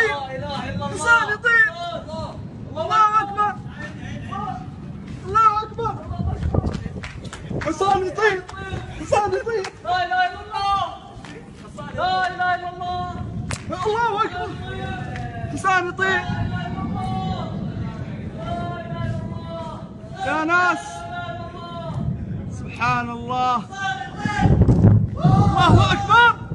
حسان يطير. الله أكبر. الله أكبر. حسان يطير. حسان يطير. لا إله إلا الله. لا إله إلا الله. الله أكبر. حسان يطير. يا ناس سبحان الله. الله أكبر.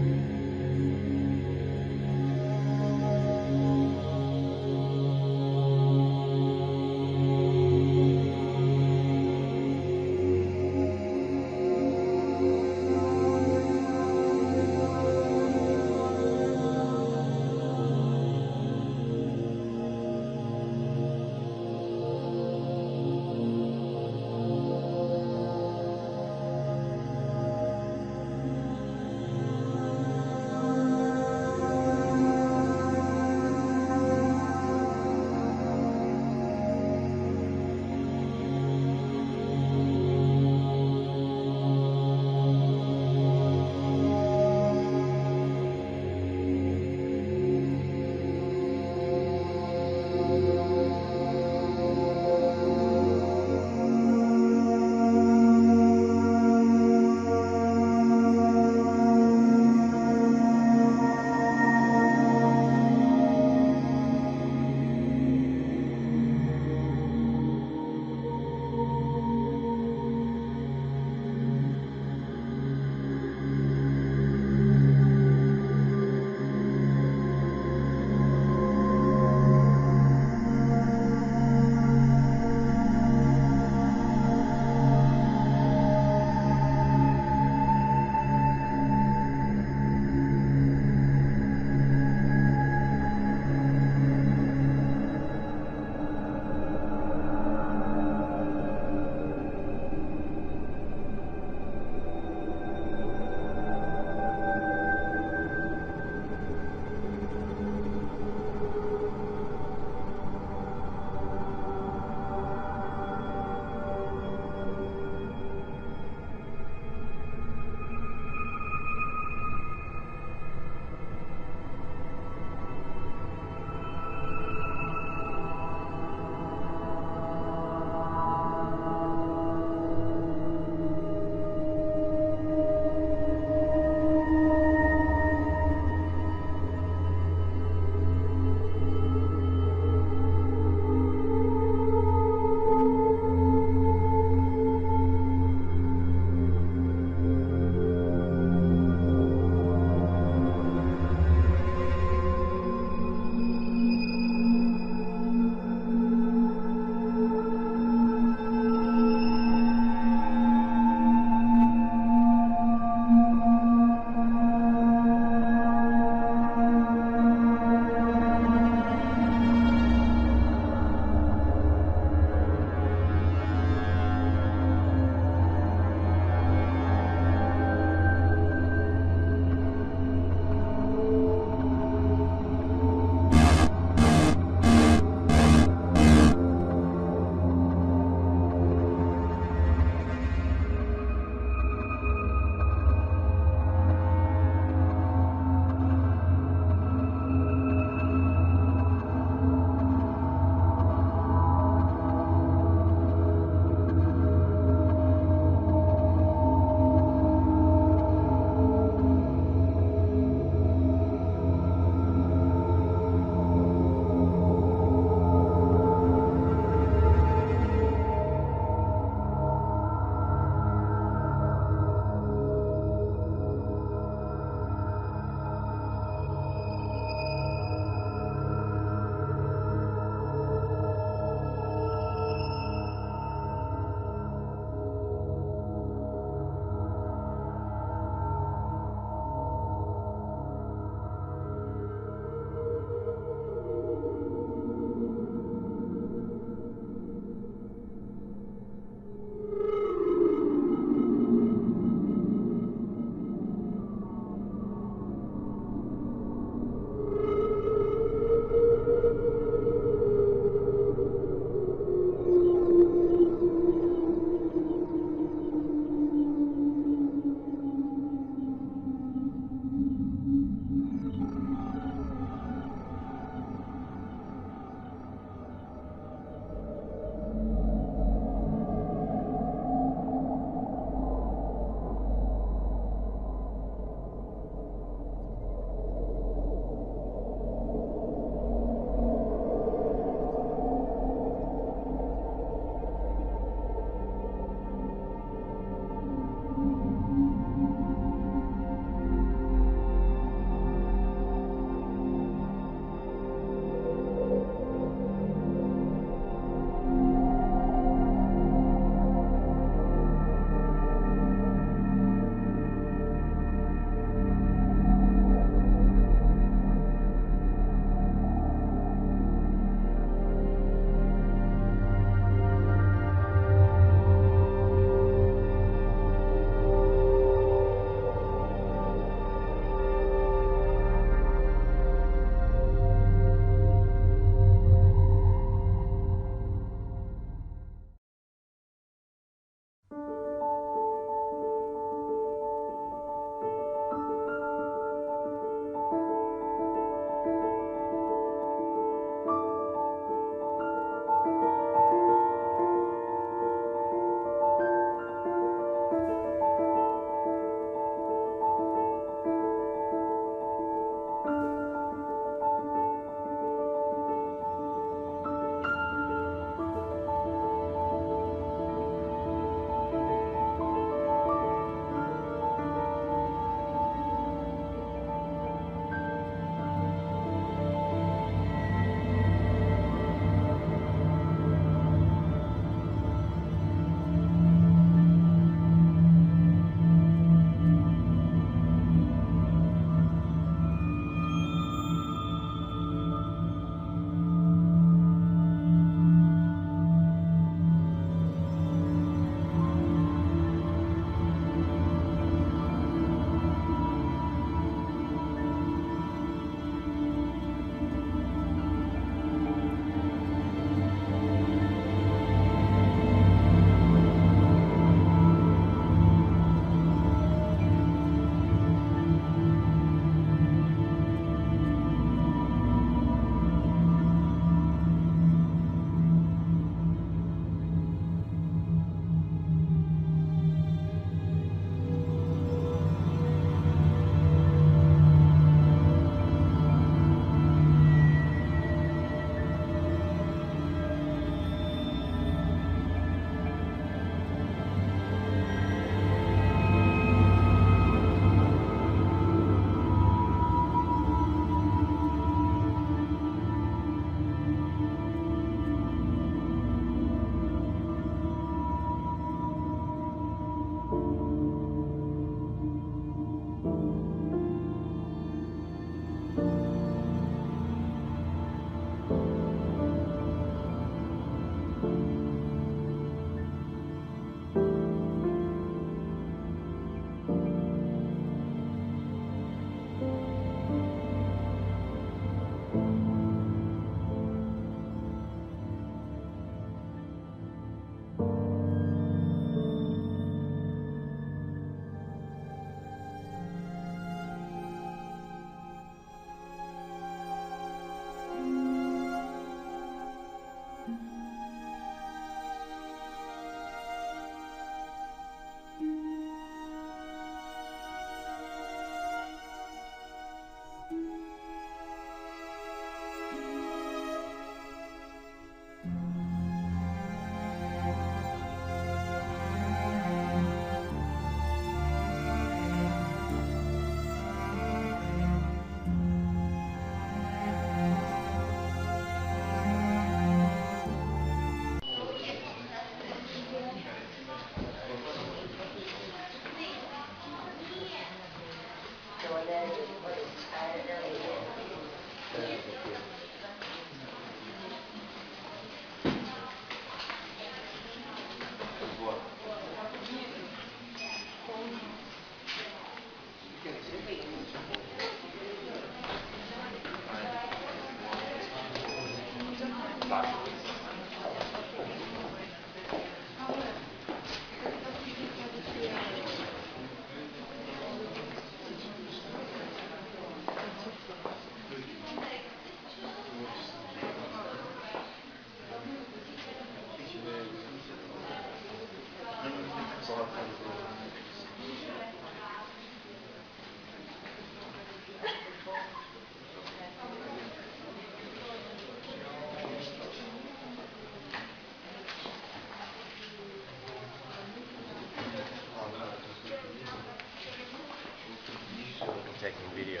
Taking video.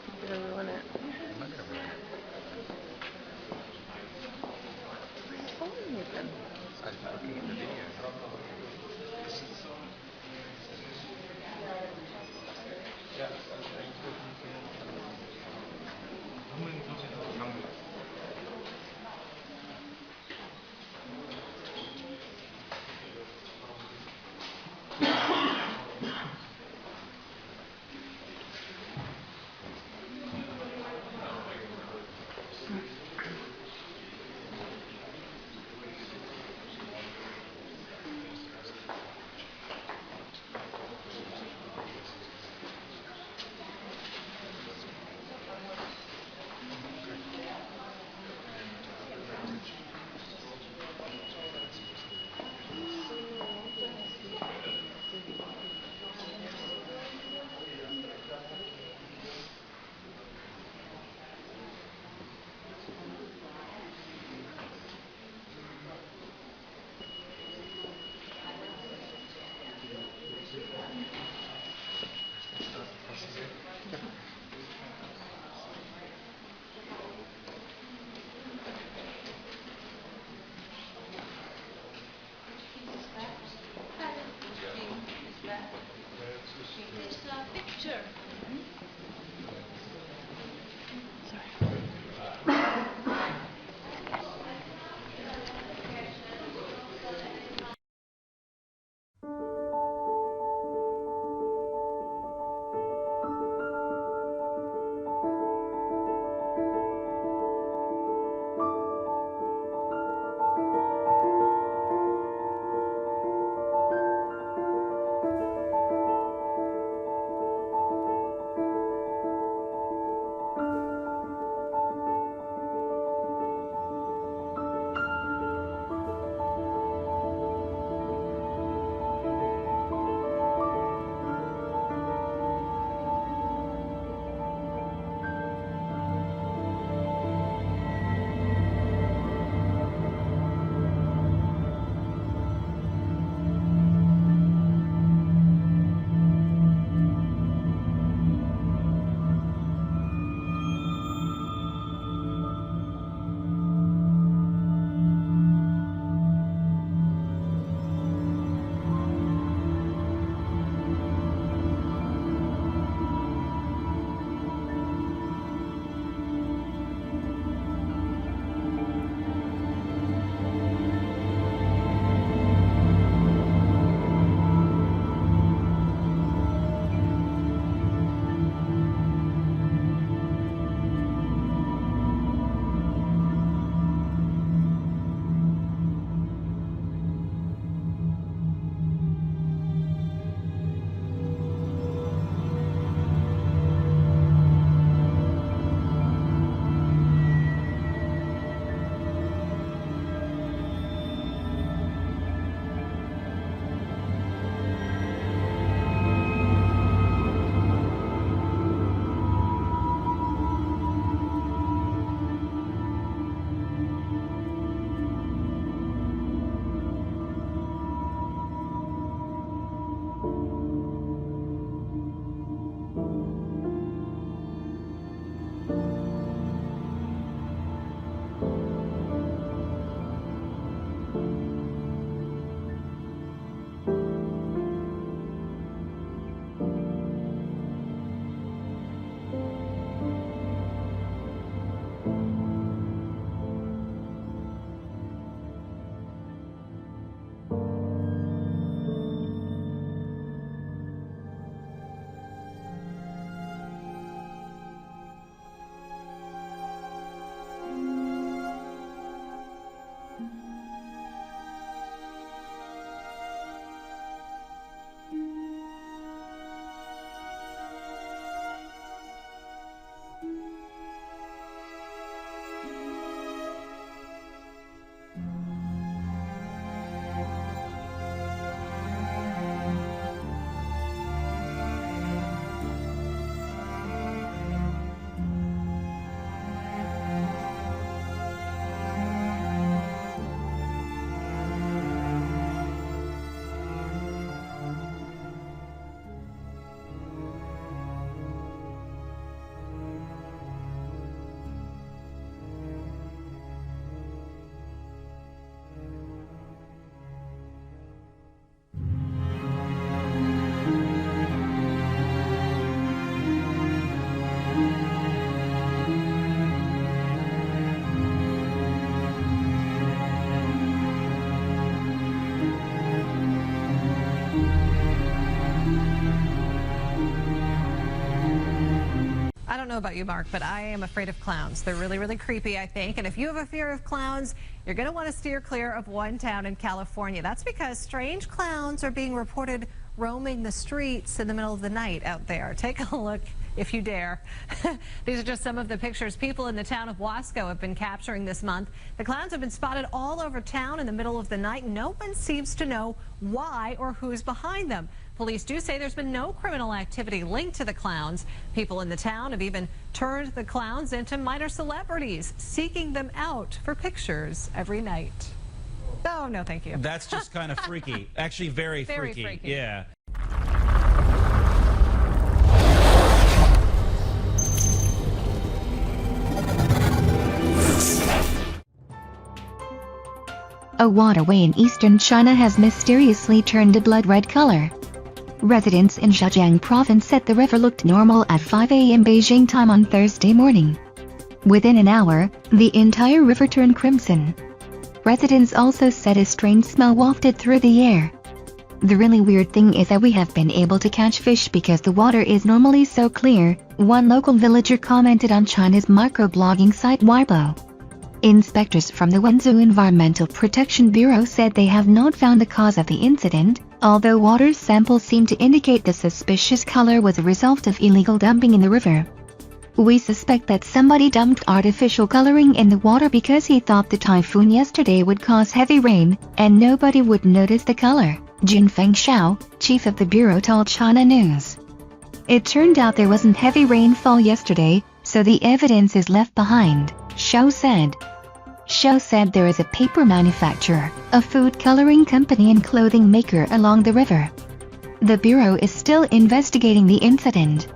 I'm gonna ruin it. I'm not gonna ruin it. I'm looking at the video. don't know about you, Mark, but I am afraid of clowns. They're really, really creepy, I think. And if you have a fear of clowns, you're going to want to steer clear of one town in California. That's because strange clowns are being reported roaming the streets in the middle of the night out there. Take a look if you dare. These are just some of the pictures people in the town of Wasco have been capturing this month. The clowns have been spotted all over town in the middle of the night. No one seems to know why or who's behind them. Police do say there's been no criminal activity linked to the clowns. People in the town have even turned the clowns into minor celebrities, seeking them out for pictures every night. Oh, no, thank you. That's just kind of freaky. Actually, very freaky. Yeah. A waterway in eastern China has mysteriously turned a blood red color. Residents in Zhejiang province said the river looked normal at 5 a.m. Beijing time on Thursday morning. Within an hour, the entire river turned crimson. Residents also said a strange smell wafted through the air. The really weird thing is that we have been able to catch fish because the water is normally so clear, one local villager commented on China's microblogging site Weibo. Inspectors from the Wenzhou Environmental Protection Bureau said they have not found the cause of the incident, although water samples seem to indicate the suspicious color was a result of illegal dumping in the river. We suspect that somebody dumped artificial coloring in the water because he thought the typhoon yesterday would cause heavy rain, and nobody would notice the color, Jinfeng Xiao, chief of the bureau told China News. It turned out there wasn't heavy rainfall yesterday, so the evidence is left behind, Xiao said. Xiao said there is a paper manufacturer, a food coloring company and clothing maker along the river. The bureau is still investigating the incident.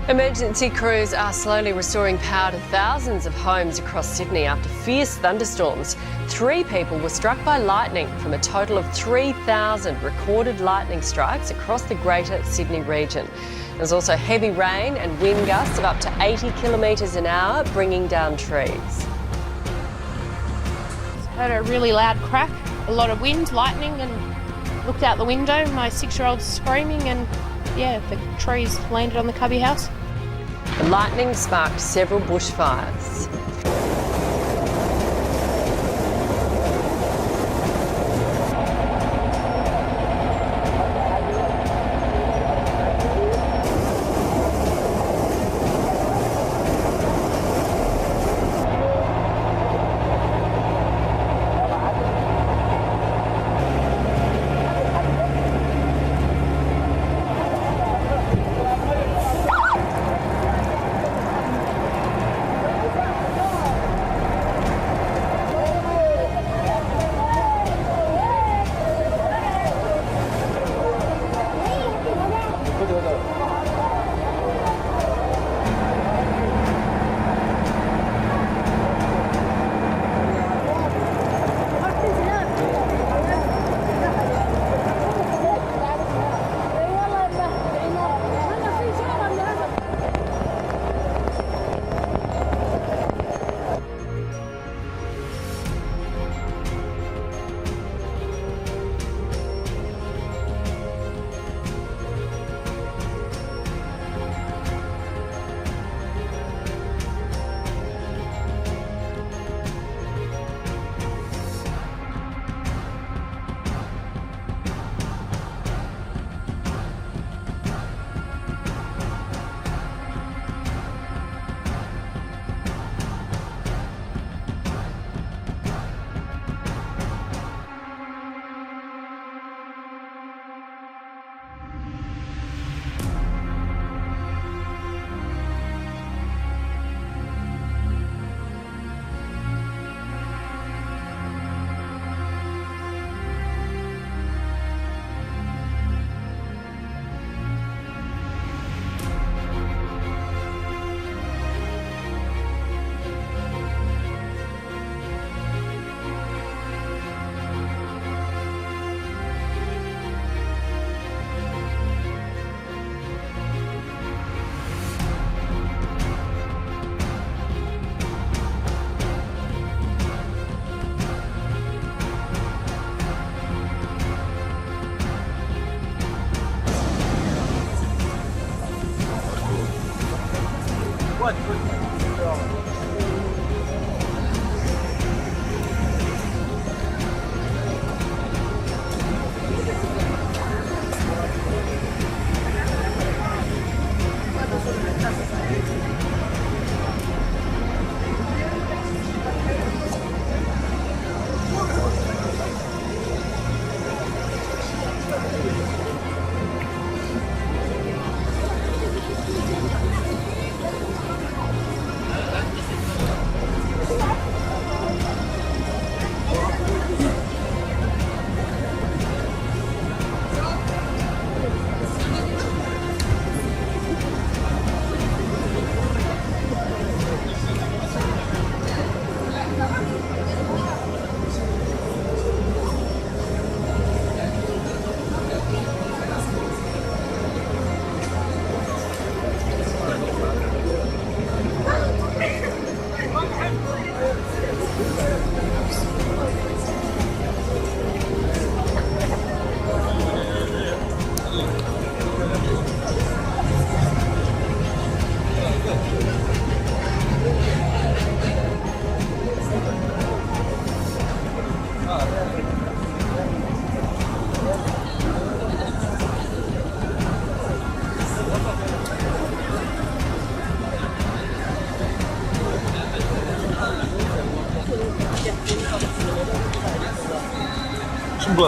Emergency crews are slowly restoring power to thousands of homes across Sydney after fierce thunderstorms. 3 people were struck by lightning from a total of 3,000 recorded lightning strikes across the greater Sydney region. There's also heavy rain and wind gusts of up to 80 kilometres an hour, bringing down trees. Heard a really loud crack, a lot of wind, lightning, and looked out the window. My 6-year-old's screaming and yeah, the trees landed on the cubby house. The lightning sparked several bushfires.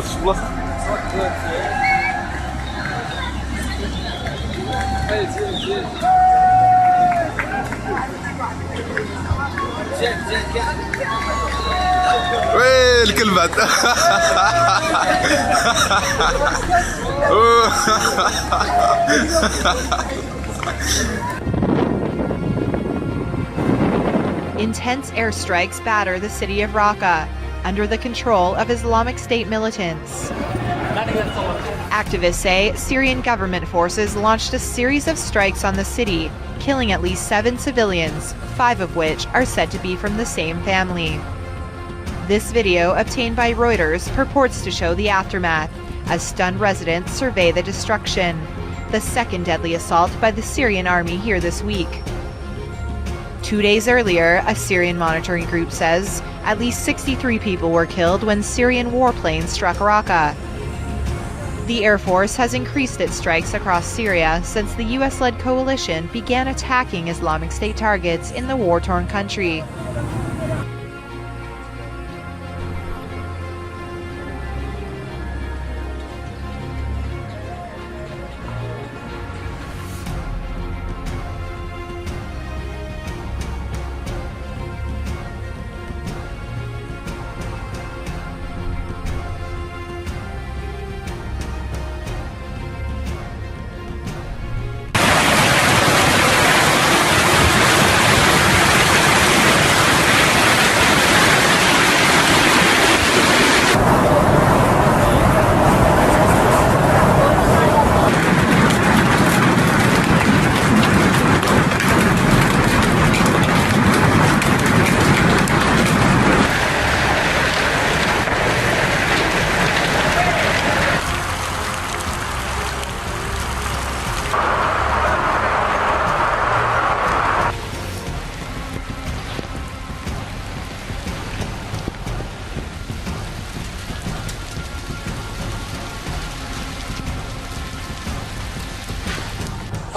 Sebelah. Weh, الكلبات. Intense airstrikes batter the city of Raqqa, under the control of Islamic State militants. Activists say Syrian government forces launched a series of strikes on the city, killing at least 7 civilians, 5 of which are said to be from the same family. This video, obtained by Reuters, purports to show the aftermath, as stunned residents survey the destruction, the second deadly assault by the Syrian army here this week. 2 days earlier, a Syrian monitoring group says at least 63 people were killed when Syrian warplanes struck Raqqa. The Air Force has increased its strikes across Syria since the U.S.-led coalition began attacking Islamic State targets in the war-torn country.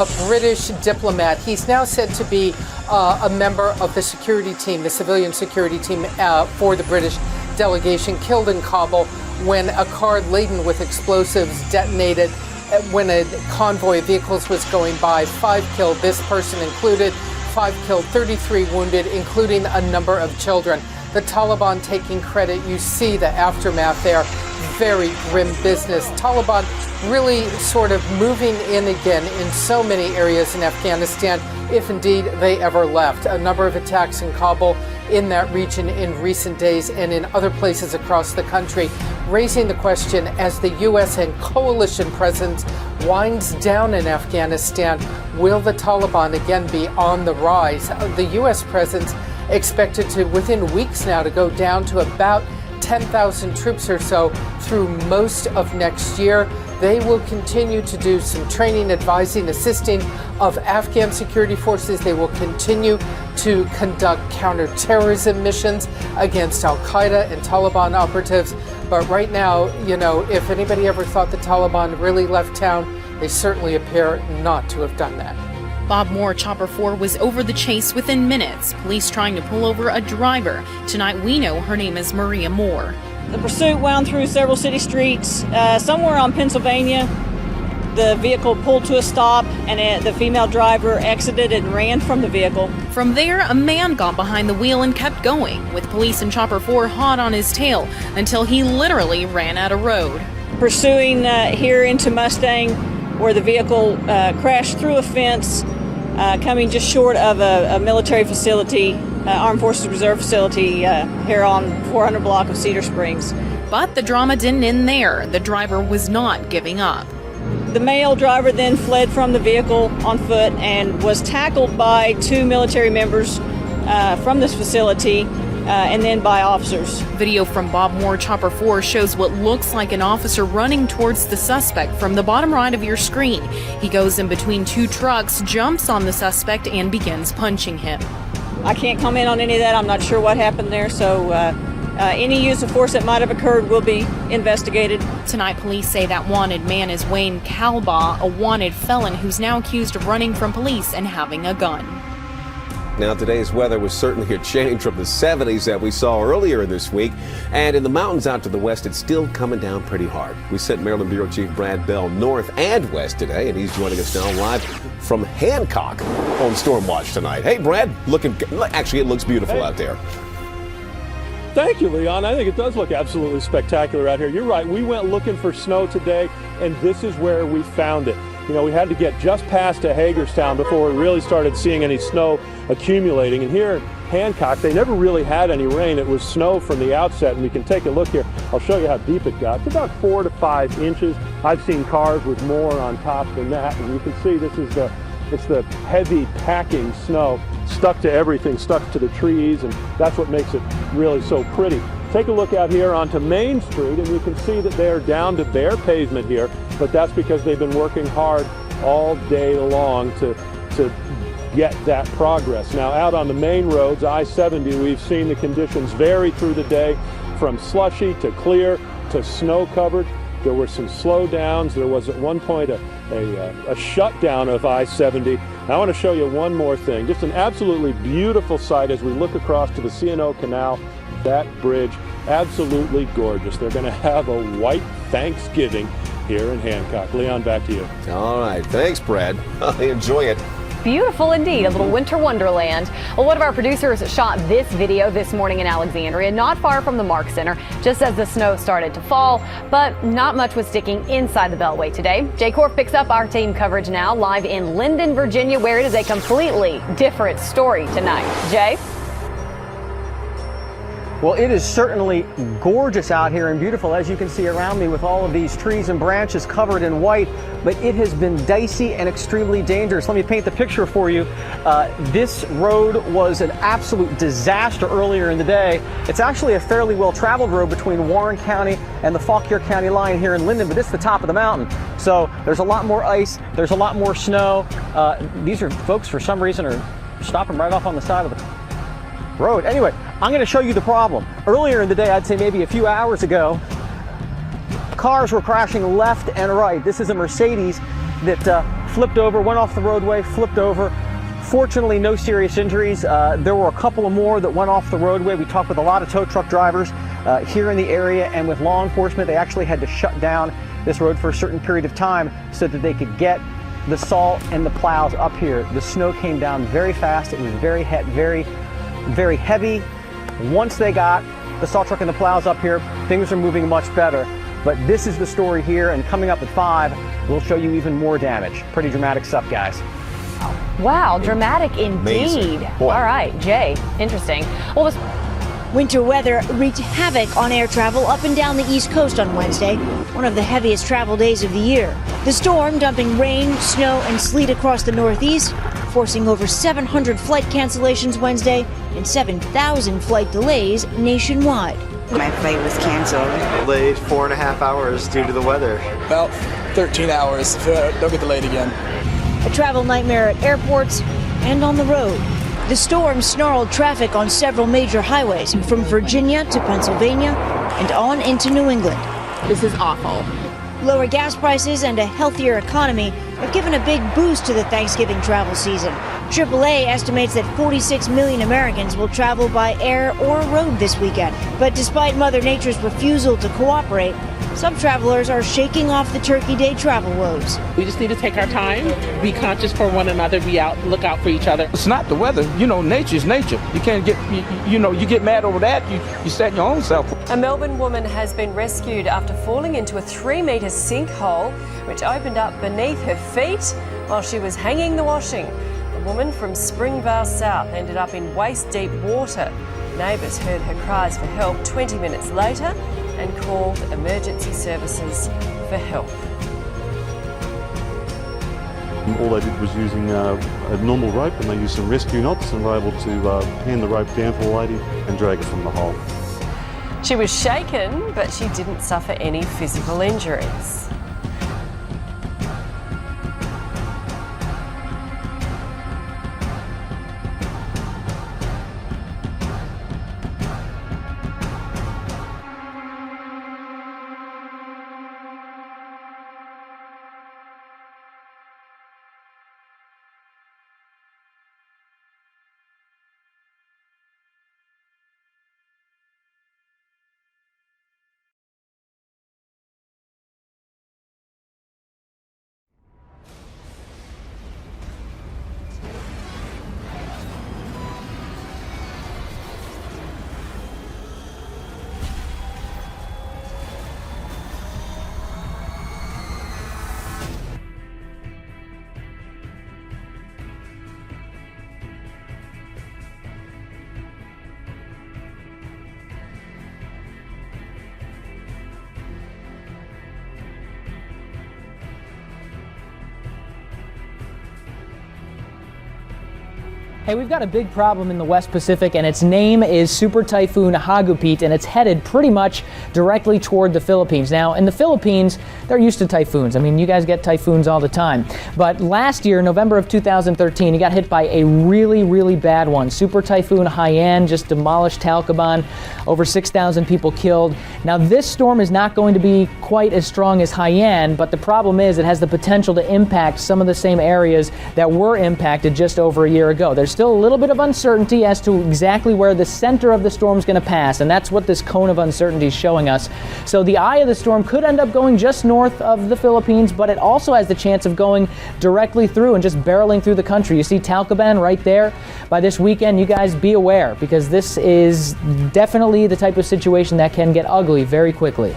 A British diplomat. He's now said to be a member of the security team, the civilian security team for the British delegation, killed in Kabul when a car laden with explosives detonated when a convoy of vehicles was going by. 5 killed, this person included. 5 killed, 33 wounded, including a number of children. The Taliban taking credit. You see the aftermath there. Very grim business. Taliban really sort of moving in again in so many areas in Afghanistan, if indeed they ever left. A number of attacks in Kabul, in that region in recent days, and in other places across the country, raising the question, as the U.S. and coalition presence winds down in Afghanistan, will the Taliban again be on the rise? The U.S. presence expected to, within weeks now, to go down to about 10,000 troops or so through most of next year. They will continue to do some training, advising, assisting of Afghan security forces. They will continue to conduct counterterrorism missions against al-Qaeda and Taliban operatives. But right now, you know, if anybody ever thought the Taliban really left town, they certainly appear not to have done that. Bob Moore Chopper 4 was over the chase within minutes, police trying to pull over a driver. Tonight we know her name is Maria Moore. The pursuit wound through several city streets. Somewhere on Pennsylvania, the vehicle pulled to a stop and the female driver exited and ran from the vehicle. From there, a man got behind the wheel and kept going, with police and Chopper 4 hot on his tail until he literally ran out of road. Pursuing here into Mustang, where the vehicle crashed through a fence, coming just short of a military facility, Armed Forces Reserve facility here on 400 block of Cedar Springs. But the drama didn't end there. The driver was not giving up. The male driver then fled from the vehicle on foot and was tackled by 2 military members from this facility and then by officers. Video from Bob Moore Chopper 4 shows what looks like an officer running towards the suspect from the bottom right of your screen. He goes in between 2 trucks, jumps on the suspect, and begins punching him. I can't comment on any of that. I'm not sure what happened there, so Any use of force that might have occurred will be investigated. Tonight, police say that wanted man is Wayne Calbaugh, a wanted felon who's now accused of running from police and having a gun. Now, today's weather was certainly a change from the 70s that we saw earlier this week. And in the mountains out to the west, it's still coming down pretty hard. We sent Maryland Bureau Chief Brad Bell north and west today, and he's joining us now live from Hancock on Storm Watch tonight. Hey, Brad, actually, it looks beautiful out there. Thank you, Leon. I think it does look absolutely spectacular out here. You're right. We went looking for snow today, and this is where we found it. You know, we had to get just past to Hagerstown before we really started seeing any snow accumulating. And here in Hancock, they never really had any rain. It was snow from the outset, and we can take a look here. I'll show you how deep it got. It's about 4 to 5 inches. I've seen cars with more on top than that, and you can see this is it's the heavy packing snow stuck to everything, stuck to the trees, and that's what makes it really so pretty. Take a look out here onto Main Street, and you can see that they're down to bare pavement here, but that's because they've been working hard all day long to get that progress. Now, out on the main roads, I-70, we've seen the conditions vary through the day, from slushy to clear to snow-covered. There were some slowdowns. There was at one point a shutdown of I-70. I want to show you one more thing. Just an absolutely beautiful sight as we look across to the C&O Canal. That bridge, absolutely gorgeous. They're going to have a white Thanksgiving here in Hancock. Leon, back to you. All right. Thanks, Brad. Enjoy it. Beautiful indeed, a little winter wonderland. Well, one of our producers shot this video this morning in Alexandria, not far from the Mark Center, just as the snow started to fall, but not much was sticking inside the Beltway today. Jay Korf picks up our team coverage now, live in Linden, Virginia, where it is a completely different story tonight. Jay? Well, it is certainly gorgeous out here and beautiful, as you can see around me, with all of these trees and branches covered in white, but it has been dicey and extremely dangerous. Let me paint the picture for you. This road was an absolute disaster earlier in the day. It's actually a fairly well-traveled road between Warren County and the Fauquier County line here in Linden, but it's the top of the mountain. So there's a lot more ice, there's a lot more snow. These are folks, for some reason, are stopping right off on the side of the road. Anyway, I'm going to show you the problem. Earlier in the day, I'd say maybe a few hours ago, cars were crashing left and right. This is a Mercedes that flipped over, went off the roadway, flipped over. Fortunately, no serious injuries. There were a couple of more that went off the roadway. We talked with a lot of tow truck drivers here in the area, and with law enforcement, they actually had to shut down this road for a certain period of time so that they could get the salt and the plows up here. The snow came down very fast. It was very heavy. Once they got the salt truck and the plows up here, things are moving much better. But this is the story here, and coming up at 5, we'll show you even more damage. Pretty dramatic stuff, guys. Wow, dramatic indeed. All right, Jay, interesting. Well, winter weather wreaked havoc on air travel up and down the East Coast on Wednesday, one of the heaviest travel days of the year. The storm dumping rain, snow, and sleet across the Northeast, forcing over 700 flight cancellations Wednesday and 7,000 flight delays nationwide. My flight was canceled. Delayed 4.5 hours due to the weather. About 13 hours. Don't get delayed again. A travel nightmare at airports and on the road. The storm snarled traffic on several major highways from Virginia to Pennsylvania and on into New England. This is awful. Lower gas prices and a healthier economy have given a big boost to the Thanksgiving travel season. AAA estimates that 46 million Americans will travel by air or road this weekend. But despite Mother Nature's refusal to cooperate, some travelers are shaking off the Turkey Day travel woes. We just need to take our time, be conscious for one another, look out for each other. It's not the weather. You know, nature's nature. You can't get, you get mad over that, you set your own self. A Melbourne woman has been rescued after falling into a 3-metre sinkhole, which opened up beneath her feet while she was hanging the washing. The woman from Springvale South ended up in waist-deep water. Neighbours heard her cries for help 20 minutes later and called emergency services for help. All they did was using a normal rope, and they used some rescue knots and were able to hand the rope down for the lady and drag her from the hole. She was shaken, but she didn't suffer any physical injuries. Hey, we've got a big problem in the West Pacific, and its name is Super Typhoon Hagupit, and it's headed pretty much directly toward the Philippines. Now, in the Philippines, they're used to typhoons. I mean, you guys get typhoons all the time. But last year, November of 2013, he got hit by a really, really bad one. Super Typhoon Haiyan just demolished Tacloban, over 6,000 people killed. Now, this storm is not going to be quite as strong as Haiyan, but the problem is it has the potential to impact some of the same areas that were impacted just over a year ago. There's still a little bit of uncertainty as to exactly where the center of the storm is going to pass, and that's what this cone of uncertainty is showing us. So the eye of the storm could end up going just north of the Philippines, but it also has the chance of going directly through and just barreling through the country. You see Tacloban right there. By this weekend, you guys be aware, because this is definitely the type of situation that can get ugly very quickly.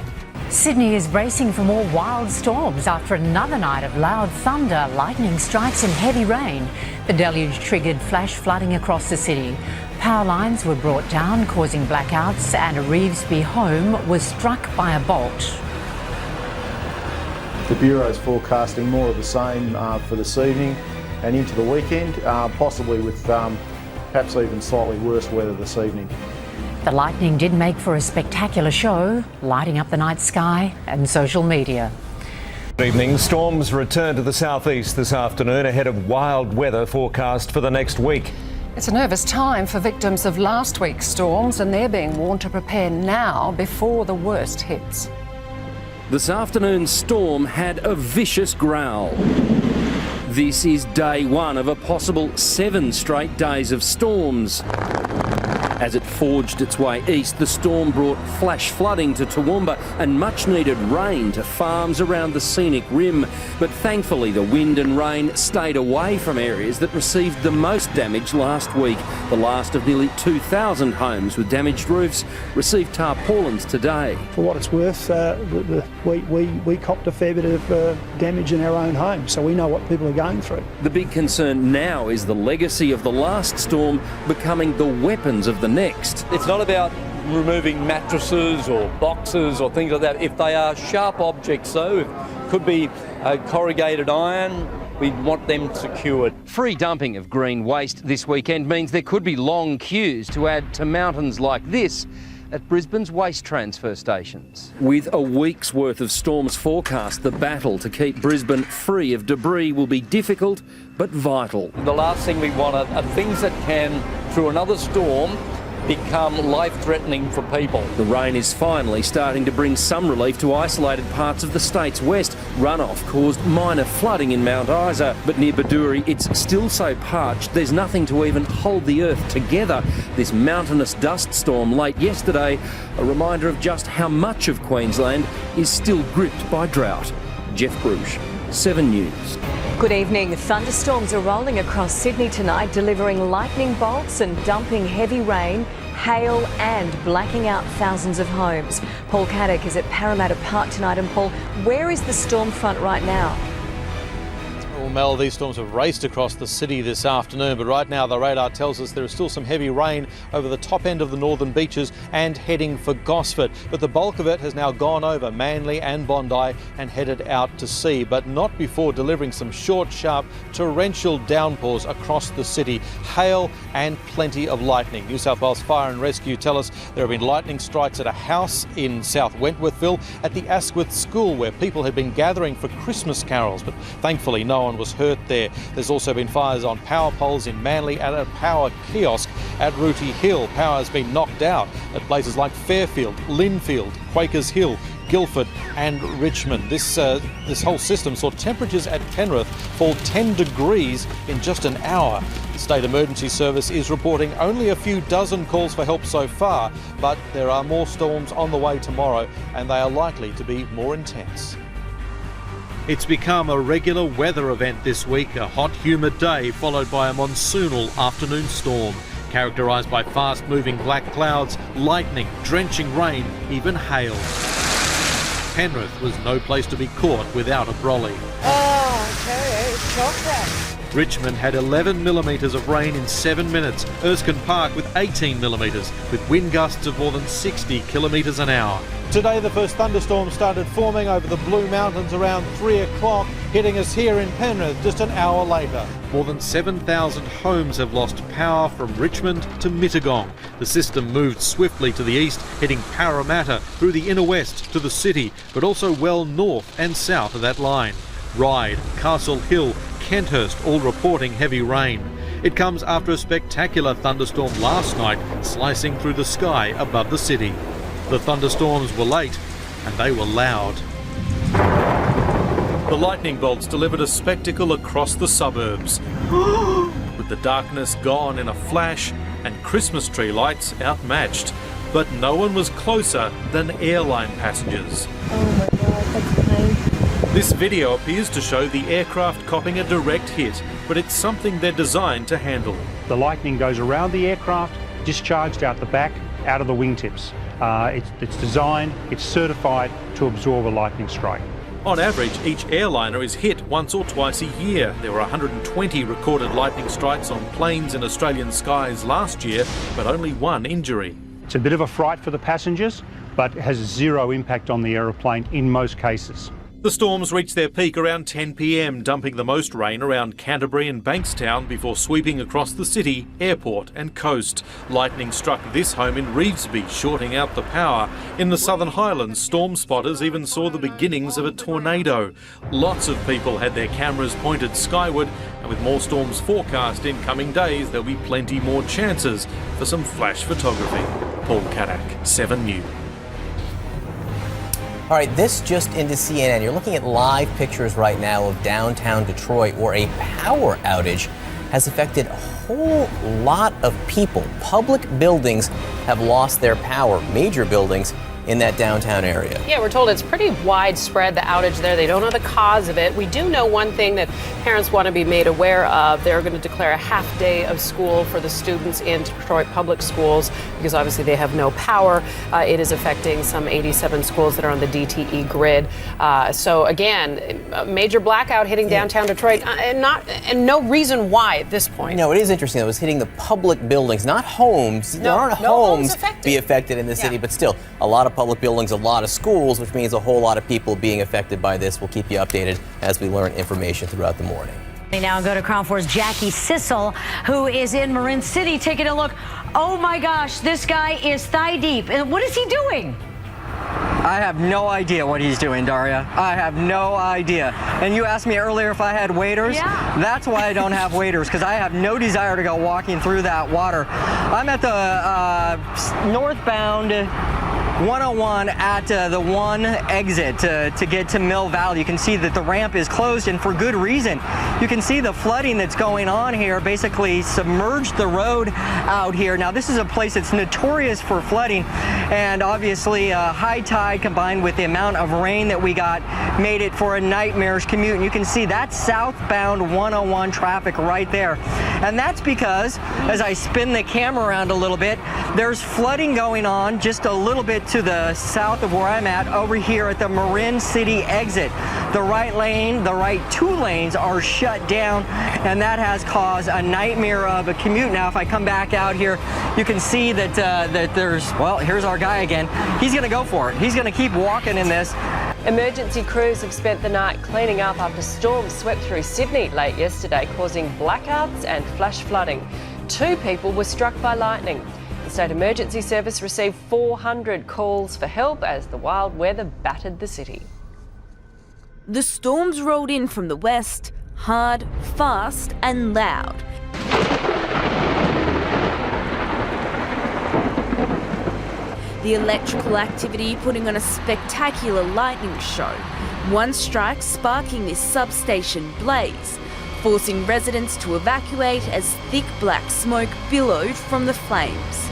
Sydney is bracing for more wild storms after another night of loud thunder, lightning strikes and heavy rain. The deluge triggered flash flooding across the city. Power lines were brought down, causing blackouts, and a Revesby home was struck by a bolt. The Bureau is forecasting more of the same for this evening and into the weekend, possibly with perhaps even slightly worse weather this evening. The lightning did make for a spectacular show, lighting up the night sky and social media. Good evening. Storms return to the southeast this afternoon ahead of wild weather forecast for the next week. It's a nervous time for victims of last week's storms, and they're being warned to prepare now before the worst hits. This afternoon's storm had a vicious growl. This is day one of a possible 7 straight days of storms. As it forged its way east, the storm brought flash flooding to Toowoomba and much-needed rain to farms around the scenic rim. But thankfully, the wind and rain stayed away from areas that received the most damage last week. The last of nearly 2,000 homes with damaged roofs received tarpaulins today. For what it's worth, we copped a fair bit of damage in our own home, so we know what people are going through. The big concern now is the legacy of the last storm becoming the weapons of the next. It's not about removing mattresses or boxes or things like that. If they are sharp objects, though, it could be corrugated iron, we want them secured. Free dumping of green waste this weekend means there could be long queues to add to mountains like this at Brisbane's waste transfer stations. With a week's worth of storms forecast, the battle to keep Brisbane free of debris will be difficult but vital. The last thing we want are things that can, through another storm, become life-threatening for people. The rain is finally starting to bring some relief to isolated parts of the state's west. Runoff caused minor flooding in Mount Isa, but near Baduri it's still so parched there's nothing to even hold the earth together. This mountainous dust storm late yesterday, a reminder of just how much of Queensland is still gripped by drought. Jeff Bruce, 7 News. Good evening. Thunderstorms are rolling across Sydney tonight, delivering lightning bolts and dumping heavy rain, hail and blacking out thousands of homes. Paul Caddick is at Parramatta Park tonight. And Paul, where is the storm front right now? Well, Mel, these storms have raced across the city this afternoon, but right now the radar tells us there is still some heavy rain over the top end of the northern beaches and heading for Gosford. But the bulk of it has now gone over Manly and Bondi and headed out to sea, but not before delivering some short, sharp, torrential downpours across the city. Hail and plenty of lightning. New South Wales Fire and Rescue tell us there have been lightning strikes at a house in South Wentworthville, at the Asquith School where people had been gathering for Christmas carols, but thankfully no one was hurt there. There's also been fires on power poles in Manly and a power kiosk at Rooty Hill. Power has been knocked out at places like Fairfield, Linfield, Quakers Hill, Guildford and Richmond. This whole system saw temperatures at Penrith fall 10 degrees in just an hour. The State Emergency Service is reporting only a few dozen calls for help so far, but there are more storms on the way tomorrow and they are likely to be more intense. It's become a regular weather event this week, a hot, humid day followed by a monsoonal afternoon storm, characterised by fast-moving black clouds, lightning, drenching rain, even hail. Penrith was no place to be caught without a brolly. Oh, okay, chocolate. Richmond had 11 millimetres of rain in 7 minutes. Erskine Park with 18 millimetres, with wind gusts of more than 60 kilometres an hour. Today the first thunderstorm started forming over the Blue Mountains around 3 o'clock, hitting us here in Penrith just an hour later. More than 7,000 homes have lost power from Richmond to Mittagong. The system moved swiftly to the east, hitting Parramatta through the inner west to the city, but also well north and south of that line. Ryde, Castle Hill, Kenthurst all reporting heavy rain. It comes after a spectacular thunderstorm last night slicing through the sky above the city. The thunderstorms were late and they were loud. The lightning bolts delivered a spectacle across the suburbs, with the darkness gone in a flash and Christmas tree lights outmatched. But no one was closer than airline passengers. Oh my God, that's pain. This video appears to show the aircraft copping a direct hit, but it's something they're designed to handle. The lightning goes around the aircraft, discharged out the back, out of the wingtips. It's designed, it's certified to absorb a lightning strike. On average, each airliner is hit once or twice a year. There were 120 recorded lightning strikes on planes in Australian skies last year, but only one injury. It's a bit of a fright for the passengers, but it has zero impact on the aeroplane in most cases. The storms reached their peak around 10 p.m, dumping the most rain around Canterbury and Bankstown before sweeping across the city, airport and coast. Lightning struck this home in Revesby, shorting out the power. In the Southern Highlands, storm spotters even saw the beginnings of a tornado. Lots of people had their cameras pointed skyward, and with more storms forecast in coming days, there'll be plenty more chances for some flash photography. Paul Kadak, 7 News. All right, this just into CNN. You're looking at live pictures right now of downtown Detroit, where a power outage has affected a whole lot of people. Public buildings have lost their power, major buildings in that downtown area. Yeah, we're told it's pretty widespread, the outage there. They don't know the cause of it. We do know one thing that parents want to be made aware of. They're going to declare a half day of school for the students in Detroit public schools because obviously they have no power. It is affecting some 87 schools that are on the DTE grid. So again, a major blackout hitting downtown Detroit and no reason why at this point. No, it is interesting though. It's hitting the public buildings, not homes. There aren't homes be affected in the city, but still a lot of public buildings, a lot of schools, which means a whole lot of people being affected by this. We'll keep you updated as we learn information throughout the morning. We now go to Crown 4's Jackie Sissel, who is in Marin City, taking a look. Oh my gosh, this guy is thigh deep. And what is he doing? I have no idea what he's doing, Daria. I have no idea. And you asked me earlier if I had waders. Yeah. That's why I don't have waders, because I have no desire to go walking through that water. I'm at the northbound 101 at the 1 exit to get to Mill Valley. You can see that the ramp is closed, and for good reason. You can see the flooding that's going on here basically submerged the road out here. Now this is a place that's notorious for flooding, and obviously high tide combined with the amount of rain that we got made it for a nightmarish commute. And you can see that southbound 101 traffic right there. And that's because, as I spin the camera around a little bit, there's flooding going on just a little bit to the south of where I'm at, over here at the Marin City exit. The right lane, the right 2 lanes are shut down, and that has caused a nightmare of a commute. Now, if I come back out here, you can see that that there's, well, here's our guy again. He's going to go for it. He's going to keep walking in this. Emergency crews have spent the night cleaning up after storms swept through Sydney late yesterday, causing blackouts and flash flooding. 2 people were struck by lightning. The State Emergency Service received 400 calls for help as the wild weather battered the city. The storms rolled in from the west, hard, fast and loud. The electrical activity putting on a spectacular lightning show. One strike sparking this substation blaze, forcing residents to evacuate as thick black smoke billowed from the flames.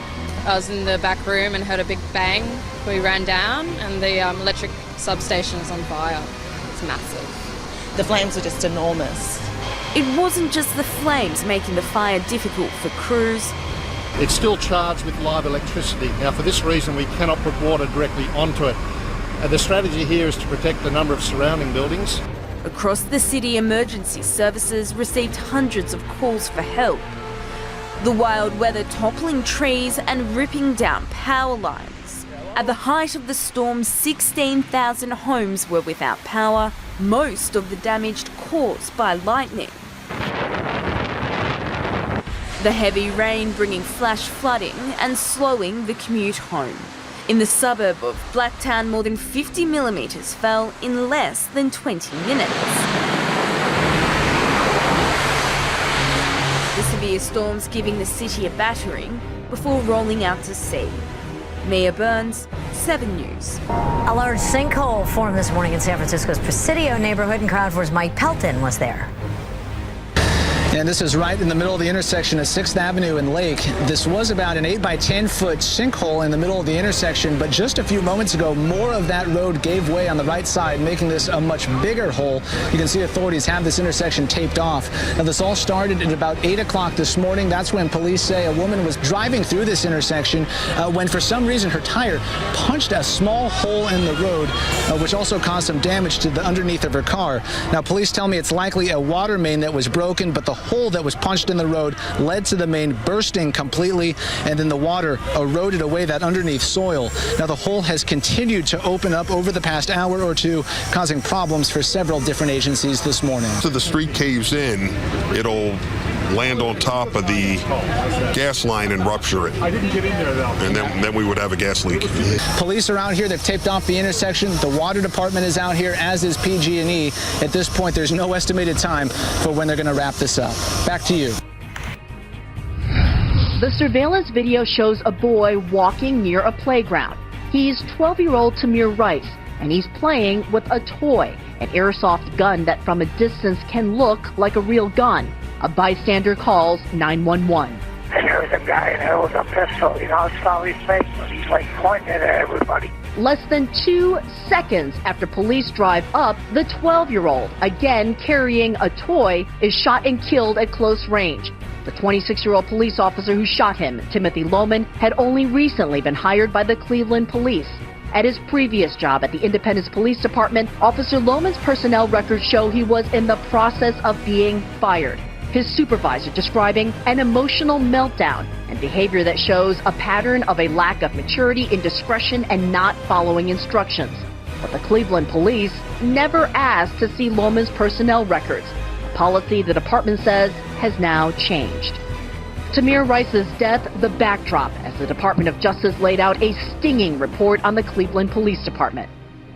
I was in the back room and heard a big bang. We ran down and the electric substation is on fire. It's massive. The flames were just enormous. It wasn't just the flames making the fire difficult for crews. It's still charged with live electricity. Now, for this reason, we cannot put water directly onto it. The strategy here is to protect the number of surrounding buildings. Across the city, emergency services received hundreds of calls for help. The wild weather toppling trees and ripping down power lines. At the height of the storm, 16,000 homes were without power, most of the damage caused by lightning. The heavy rain bringing flash flooding and slowing the commute home. In the suburb of Blacktown, more than 50 millimetres fell in less than 20 minutes. The severe storms giving the city a battering before rolling out to sea. Mia Burns, 7 News. A large sinkhole formed this morning in San Francisco's Presidio neighborhood, and Crowd 4's Mike Pelton was there. And this is right in the middle of the intersection of 6th Avenue and Lake. This was about an 8 by 10 foot sinkhole in the middle of the intersection, but just a few moments ago, more of that road gave way on the right side, making this a much bigger hole. You can see authorities have this intersection taped off. Now, this all started at about 8 o'clock this morning. That's when police say a woman was driving through this intersection when for some reason her tire punched a small hole in the road, which also caused some damage to the underneath of her car. Now, police tell me it's likely a water main that was broken, but the hole that was punched in the road led to the main bursting completely, and then the water eroded away that underneath soil. Now, the hole has continued to open up over the past hour or two, causing problems for several different agencies this morning. So the street caves in, it'll land on top of the gas line and rupture it. I didn't get in there, though. And then we would have a gas leak. Police are out here. They've taped off the intersection. The water department is out here, as is PG&E. At this point, there's no estimated time for when they're going to wrap this up. Back to you. The surveillance video shows a boy walking near a playground. He's 12-year-old Tamir Rice, and he's playing with a toy, an airsoft gun that from a distance can look like a real gun. A bystander calls 911. And there was a guy in there with a pistol, I saw his face, he's like pointing at everybody. Less than 2 seconds after police drive up, the 12-year-old, again carrying a toy, is shot and killed at close range. The 26-year-old police officer who shot him, Timothy Lohman, had only recently been hired by the Cleveland Police. At his previous job at the Independence Police Department, Officer Lohman's personnel records show he was in the process of being fired. His supervisor describing an emotional meltdown and behavior that shows a pattern of a lack of maturity, indiscretion, and not following instructions. But the Cleveland Police never asked to see Lohman's personnel records, a policy the department says has now changed. Tamir Rice's death, the backdrop as the Department of Justice laid out a stinging report on the Cleveland Police Department.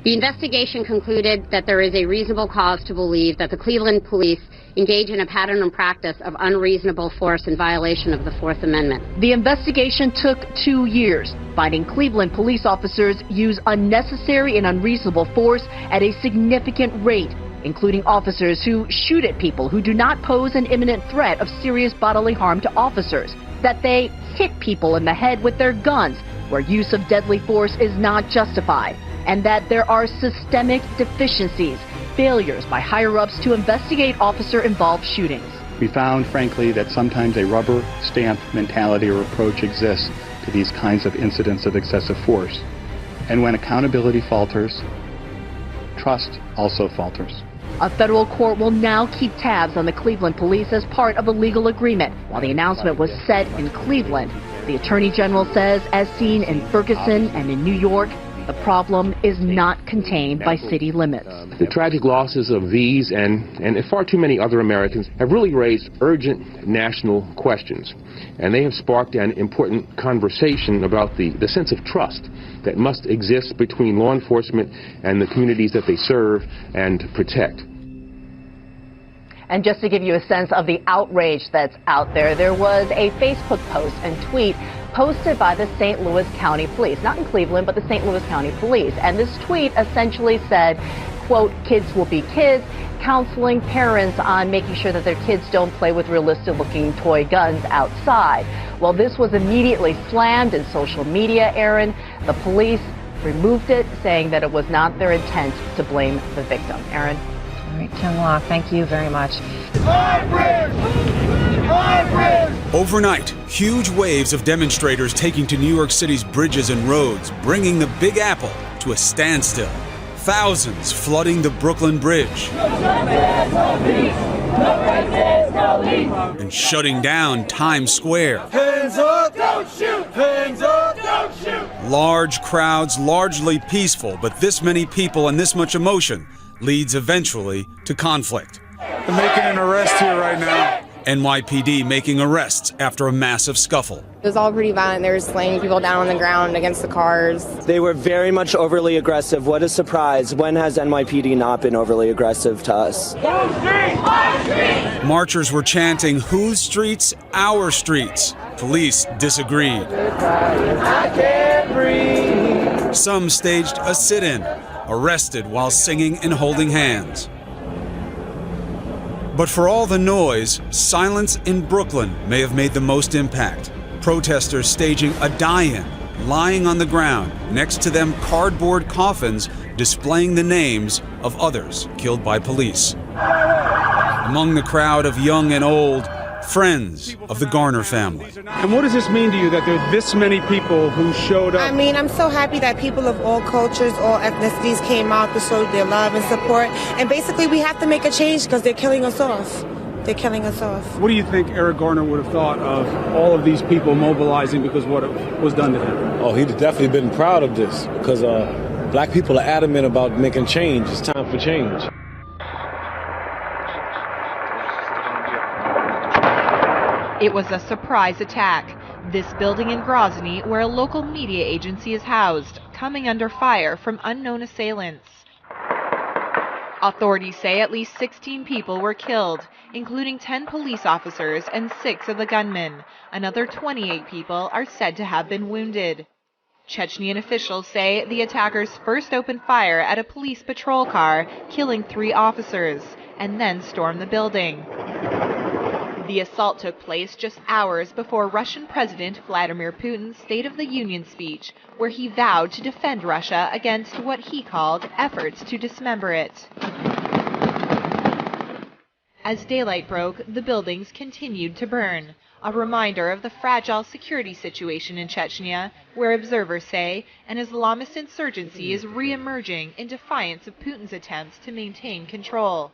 The investigation concluded that there is a reasonable cause to believe that the Cleveland Police engage in a pattern and practice of unreasonable force in violation of the Fourth Amendment. The investigation took 2 years, finding Cleveland police officers use unnecessary and unreasonable force at a significant rate, including officers who shoot at people who do not pose an imminent threat of serious bodily harm to officers, that they hit people in the head with their guns where use of deadly force is not justified, and that there are systemic deficiencies, failures by higher-ups to investigate officer-involved shootings. We found, frankly, that sometimes a rubber stamp mentality or approach exists to these kinds of incidents of excessive force. And when accountability falters, trust also falters. A federal court will now keep tabs on the Cleveland Police as part of a legal agreement. While the announcement was set in Cleveland, the Attorney General says, as seen in Ferguson and in New York, the problem is not contained by city limits. The tragic losses of these and far too many other Americans have really raised urgent national questions. And they have sparked an important conversation about the sense of trust that must exist between law enforcement and the communities that they serve and protect. And just to give you a sense of the outrage that's out there, there was a Facebook post and tweet posted by the St. Louis County Police, not in Cleveland, but the St. Louis County Police. And this tweet essentially said, quote, kids will be kids, counseling parents on making sure that their kids don't play with realistic-looking toy guns outside. Well, this was immediately slammed in social media, Aaron. The police removed it, saying that it was not their intent to blame the victim. Aaron? All right, Kim Law, thank you very much. Overnight, huge waves of demonstrators taking to New York City's bridges and roads, bringing the Big Apple to a standstill. thousands flooding the Brooklyn Bridge and shutting down Times Square. Hands up, don't shoot! Hands up, don't shoot! Large crowds, largely peaceful, but this many people and this much emotion leads eventually to conflict. They're making an arrest here right now. NYPD making arrests after a massive scuffle. It was all pretty violent. They were slaying people down on the ground against the cars. They were very much overly aggressive. What a surprise. When has NYPD not been overly aggressive to us? Marchers were chanting, "Whose streets? Our streets." Police disagreed. Some staged a sit-in, arrested while singing and holding hands. But for all the noise, silence in Brooklyn may have made the most impact. Protesters staging a die-in, lying on the ground, next to them cardboard coffins displaying the names of others killed by police. Among the crowd of young and old, friends of the Garner family. And what does this mean to you that there are this many people who showed up? I mean, I'm so happy that people of all cultures, all ethnicities came out to show their love and support. And basically, we have to make a change because they're killing us off. They're killing us off. What do you think Eric Garner would have thought of all of these people mobilizing because what was done to him? Oh, he'd definitely been proud of this because black people are adamant about making change. It's time for change. It was a surprise attack. This building in Grozny, where a local media agency is housed, coming under fire from unknown assailants. Authorities say at least 16 people were killed, including 10 police officers and 6 of the gunmen. Another 28 people are said to have been wounded. Chechnyan officials say the attackers first opened fire at a police patrol car, killing 3 officers, and then stormed the building. The assault took place just hours before Russian President Vladimir Putin's State of the Union speech, where he vowed to defend Russia against what he called efforts to dismember it. As daylight broke, the buildings continued to burn, a reminder of the fragile security situation in Chechnya, where observers say an Islamist insurgency is re-emerging in defiance of Putin's attempts to maintain control.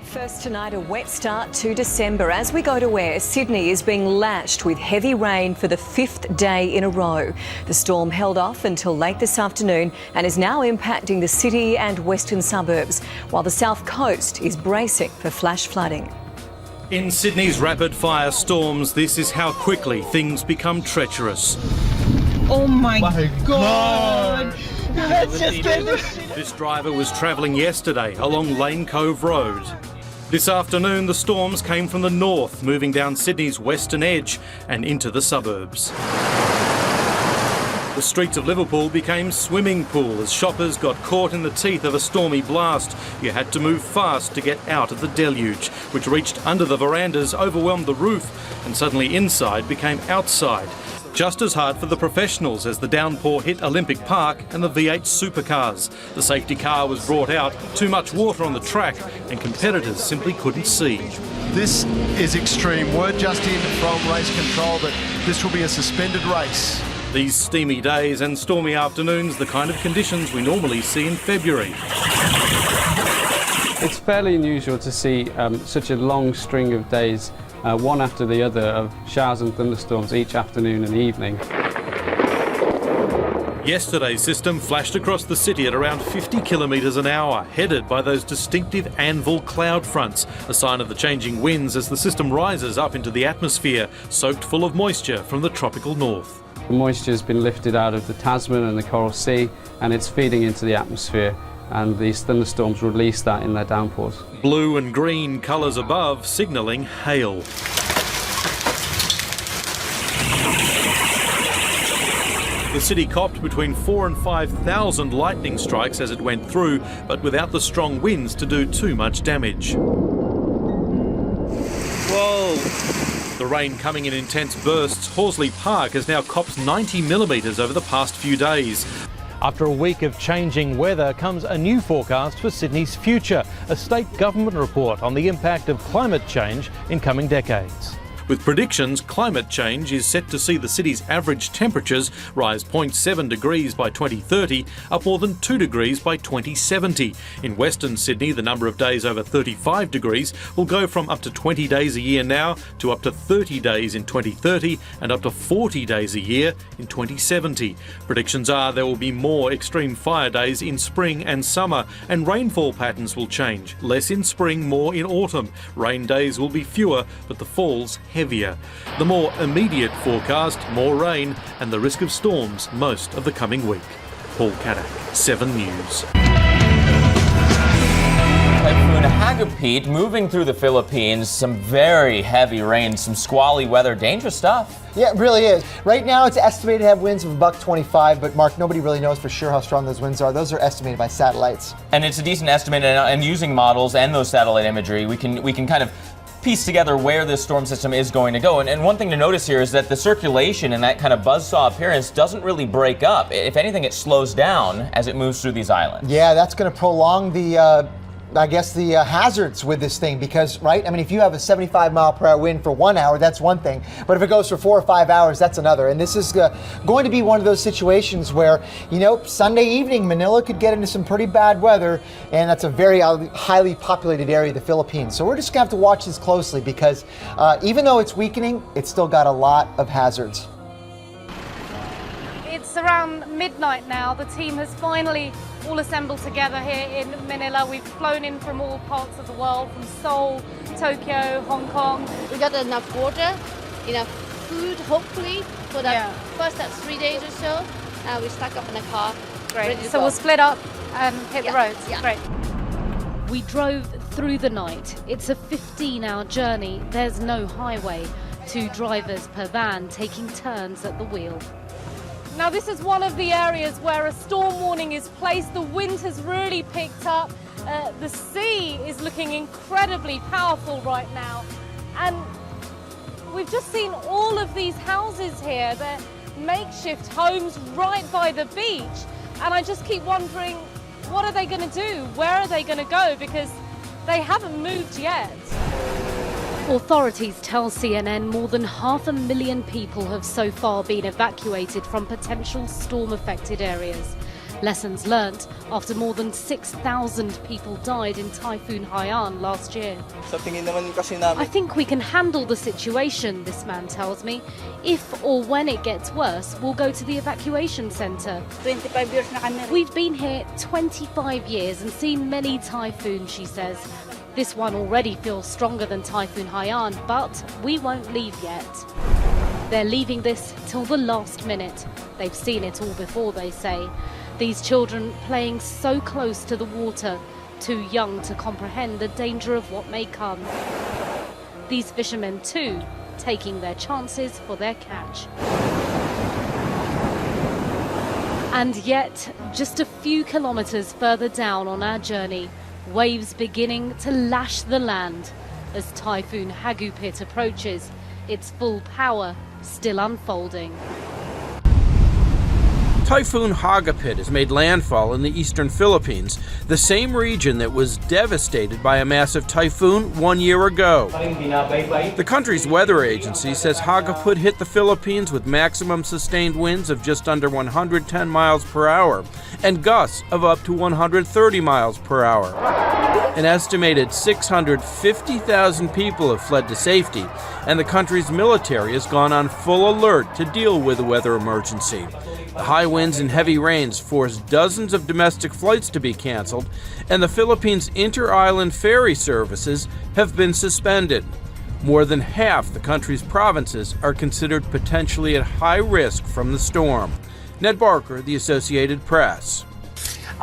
First tonight, a wet start to December. As we go to air, Sydney is being lashed with heavy rain for the 5th day in a row. The storm held off until late this afternoon and is now impacting the city and western suburbs, while the south coast is bracing for flash flooding. In Sydney's rapid-fire storms, this is how quickly things become treacherous. Oh my God! That's just This driver was travelling yesterday along Lane Cove Road. This afternoon, the storms came from the north, moving down Sydney's western edge and into the suburbs. The streets of Liverpool became swimming pool as shoppers got caught in the teeth of a stormy blast. You had to move fast to get out of the deluge, which reached under the verandas, overwhelmed the roof, and suddenly inside became outside. Just as hard for the professionals as the downpour hit Olympic Park and the V8 supercars. The safety car was brought out, too much water on the track, and competitors simply couldn't see. This is extreme. Word just in from race control that this will be a suspended race. These steamy days and stormy afternoons, the kind of conditions we normally see in February. It's fairly unusual to see such a long string of days, one after the other, of showers and thunderstorms each afternoon and evening. Yesterday's system flashed across the city at around 50 kilometres an hour, headed by those distinctive anvil cloud fronts, a sign of the changing winds as the system rises up into the atmosphere, soaked full of moisture from the tropical north. The moisture has been lifted out of the Tasman and the Coral Sea, and it's feeding into the atmosphere, and these thunderstorms release that in their downpours. Blue and green colours above signalling hail. The city copped between 4,000 and 5,000 lightning strikes as it went through, but without the strong winds to do too much damage. Whoa! The rain coming in intense bursts, Horsley Park has now copped 90 millimetres over the past few days. After a week of changing weather comes a new forecast for Sydney's future, a state government report on the impact of climate change in coming decades. With predictions, climate change is set to see the city's average temperatures rise 0.7 degrees by 2030, up more than 2 degrees by 2070. In Western Sydney, the number of days over 35 degrees will go from up to 20 days a year now to up to 30 days in 2030 and up to 40 days a year in 2070. Predictions are there will be more extreme fire days in spring and summer, and rainfall patterns will change. Less in spring, more in autumn. Rain days will be fewer, but the falls heavier. The more immediate forecast, more rain and the risk of storms most of the coming week. Paul Kanak, 7 News. Typhoon Hagupit moving through the Philippines. Some very heavy rain, some squally weather, dangerous stuff. Yeah, it really is. Right now it's estimated to have winds of about 125, but Mark, nobody really knows for sure how strong those winds are. Those are estimated by satellites. And it's a decent estimate, and using models and those satellite imagery, we can kind of piece together where this storm system is going to go. And one thing to notice here is that the circulation and that kind of buzzsaw appearance doesn't really break up. If anything, it slows down as it moves through these islands. Yeah, that's going to prolong the hazards with this thing because, right? I mean, if you have a 75-mile-per-hour wind for 1 hour, that's one thing. But if it goes for 4 or 5 hours, that's another. And this is going to be one of those situations where, Sunday evening, Manila could get into some pretty bad weather, and that's a very highly populated area of the Philippines. So we're just going to have to watch this closely because even though it's weakening, it's still got a lot of hazards. It's around midnight now. The team has finally all assembled together here in Manila. We've flown in from all parts of the world, from Seoul, Tokyo, Hong Kong. We got enough water, enough food, hopefully, for the first 3 days or so. We stuck up in a car. Great. So we'll split up and hit the roads. Yeah. Great. We drove through the night. It's a 15-hour journey. There's no highway. 2 drivers per van taking turns at the wheel. Now this is one of the areas where a storm warning is placed. The wind has really picked up. The sea is looking incredibly powerful right now. And we've just seen all of these houses here. They're makeshift homes right by the beach. And I just keep wondering, what are they going to do? Where are they going to go? Because they haven't moved yet. Authorities tell CNN more than 500,000 people have so far been evacuated from potential storm-affected areas. Lessons learnt after more than 6,000 people died in Typhoon Haiyan last year. I think we can handle the situation, this man tells me. If or when it gets worse, we'll go to the evacuation centre. 25 years na kami. We've been here 25 years and seen many typhoons, she says. This one already feels stronger than Typhoon Haiyan, but we won't leave yet. They're leaving this till the last minute. They've seen it all before, they say. These children playing so close to the water, too young to comprehend the danger of what may come. These fishermen too, taking their chances for their catch. And yet, just a few kilometers further down on our journey, waves beginning to lash the land as Typhoon Hagupit approaches, its full power still unfolding. Typhoon Hagupit has made landfall in the eastern Philippines, the same region that was devastated by a massive typhoon 1 year ago. The country's weather agency says Hagupit hit the Philippines with maximum sustained winds of just under 110 miles per hour and gusts of up to 130 miles per hour. An estimated 650,000 people have fled to safety, and the country's military has gone on full alert to deal with the weather emergency. The high winds and heavy rains forced dozens of domestic flights to be canceled, and the Philippines' inter-island ferry services have been suspended. More than half the country's provinces are considered potentially at high risk from the storm. Ned Barker, The Associated Press.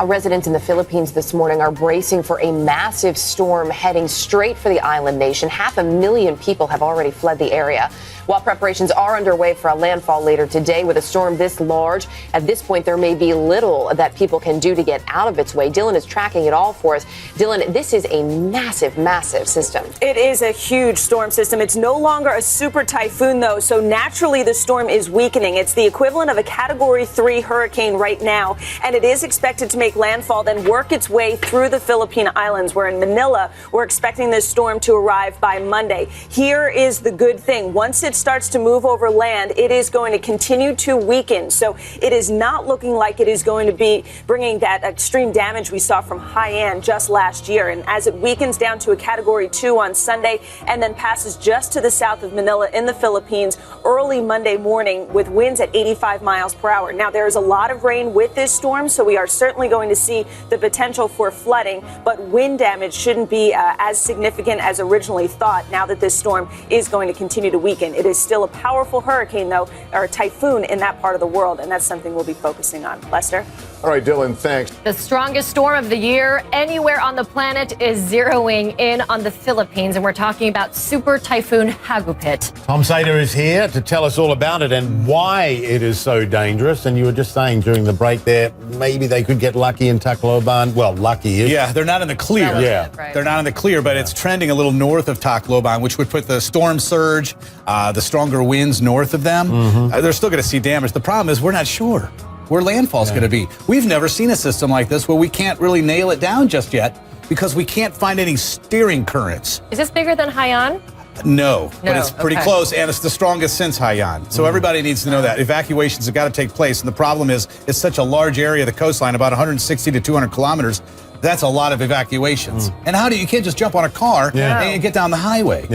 Residents in the Philippines this morning are bracing for a massive storm heading straight for the island nation. 500,000 people have already fled the area. While preparations are underway for a landfall later today with a storm this large, at this point there may be little that people can do to get out of its way. Dylan is tracking it all for us. Dylan, this is a massive, massive system. It is a huge storm system. It's no longer a super typhoon, though, so naturally the storm is weakening. It's the equivalent of a Category 3 hurricane right now, and it is expected to make landfall, then work its way through the Philippine Islands. We're in Manila. We're expecting this storm to arrive by Monday. Here is the good thing. Once it starts to move over land, it is going to continue to weaken. So it is not looking like it is going to be bringing that extreme damage we saw from Haiyan just last year. And as it weakens down to a Category 2 on Sunday and then passes just to the south of Manila in the Philippines early Monday morning with winds at 85 miles per hour. Now, there is a lot of rain with this storm, so we are certainly going to see the potential for flooding, but wind damage shouldn't be as significant as originally thought now that this storm is going to continue to weaken. It is still a powerful hurricane, though, or a typhoon in that part of the world, and that's something we'll be focusing on. Lester? All right, Dylan, thanks. The strongest storm of the year anywhere on the planet is zeroing in on the Philippines, and we're talking about Super Typhoon Hagupit. Tom Sater is here to tell us all about it and why it is so dangerous. And you were just saying during the break there, maybe they could get lucky in Tacloban. Well, lucky is. Yeah, they're not in the clear. Right. They're not in the clear, but it's trending a little north of Tacloban, which would put the storm surge, the stronger winds north of them. They're still going to see damage. The problem is we're not sure where landfall's going to be. We've never seen a system like this where we can't really nail it down just yet because we can't find any steering currents. Is this bigger than Haiyan? No, but it's pretty okay. close, and it's the strongest since Haiyan. So everybody needs to know that. Evacuations have got to take place, and the problem is it's such a large area of the coastline, about 160 to 200 kilometers. That's a lot of evacuations. And you can't just jump on a car and get down the highway.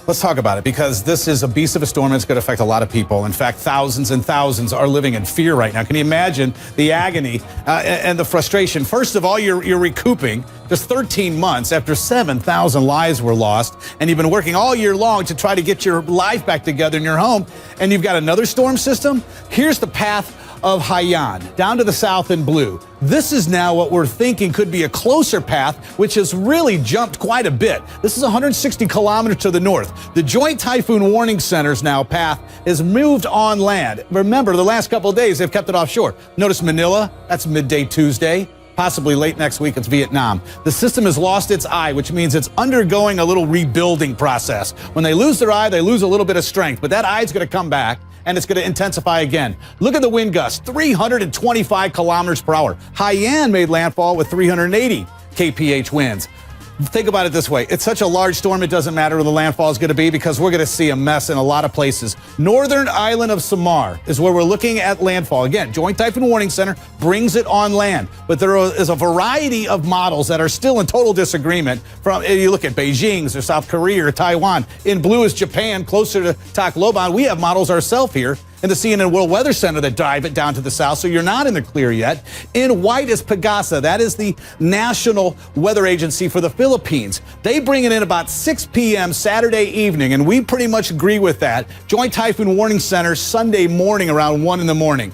Let's talk about it, because this is a beast of a storm and it's going to affect a lot of people. In fact, thousands and thousands are living in fear right now. Can you imagine the agony and the frustration? First of all, you're recouping just 13 months after 7,000 lives were lost, and you've been working all year long to try to get your life back together in your home, and you've got another storm system. Here's the path of Haiyan, down to the south in blue. This is now what we're thinking could be a closer path, which has really jumped quite a bit. This is 160 kilometers to the north. The Joint Typhoon Warning Center's now path is moved on land. Remember, the last couple of days, they've kept it offshore. Notice Manila, that's midday Tuesday. Possibly late next week, it's Vietnam. The system has lost its eye, which means it's undergoing a little rebuilding process. When they lose their eye, they lose a little bit of strength, but that eye's going to come back, and it's going to intensify again. Look at the wind gusts, 325 kilometers per hour. Haiyan made landfall with 380 kph winds. Think about it this way. It's such a large storm, it doesn't matter where the landfall is going to be, because we're going to see a mess in a lot of places. Northern island of Samar is where we're looking at landfall. Again, Joint Typhoon Warning Center brings it on land, but there is a variety of models that are still in total disagreement. From you look at Beijing's or South Korea or Taiwan. In blue is Japan, closer to Tacloban. We have models ourselves here in the CNN World Weather Center that dive it down to the south, so you're not in the clear yet. In white is Pagasa. That is the National Weather Agency for the Philippines. They bring it in about 6 p.m. Saturday evening, and we pretty much agree with that. Joint Typhoon Warning Center Sunday morning around 1 in the morning.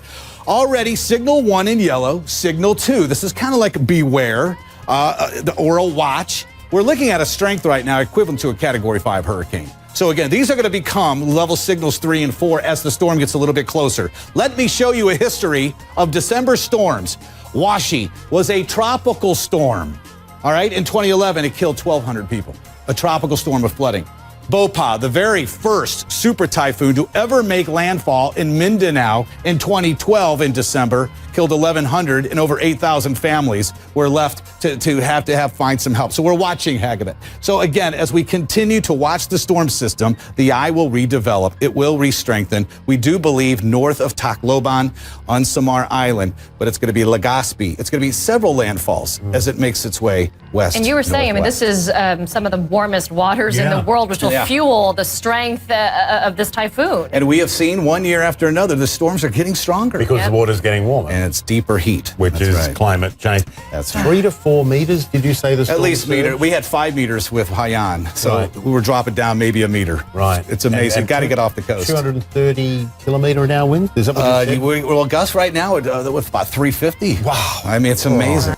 Already signal 1 in yellow, signal 2. This is kind of like beware. or a watch. We're looking at a strength right now equivalent to a Category 5 hurricane. So again, these are going to become level signals 3 and 4 as the storm gets a little bit closer. Let me show you a history of December storms. Washi was a tropical storm. All right, in 2011, it killed 1,200 people. A tropical storm of flooding. Bhopal, the very first super typhoon to ever make landfall in Mindanao in 2012 in December, killed 1,100 and over 8,000 families were left to find some help. So we're watching Hagibit. So again, as we continue to watch the storm system, the eye will redevelop. It will re-strengthen. We do believe north of Tacloban on Samar Island, but it's going to be Legazpi. It's going to be several landfalls as it makes its way west. And you were saying, I mean, this is some of the warmest waters in the world, which will fuel the strength of this typhoon. And we have seen one year after another, the storms are getting stronger. Because the water's getting warmer. And it's deeper heat. Which is climate change. That's 3 to 4 meters, did you say the storm? At least meter. We had 5 meters with Haiyan, so we were dropping down maybe a meter. Right. It's amazing. Got to get off the coast. 230 kilometer an hour winds? Is that what you said? Well, Gus right now, with about 350. Wow. I mean, it's amazing.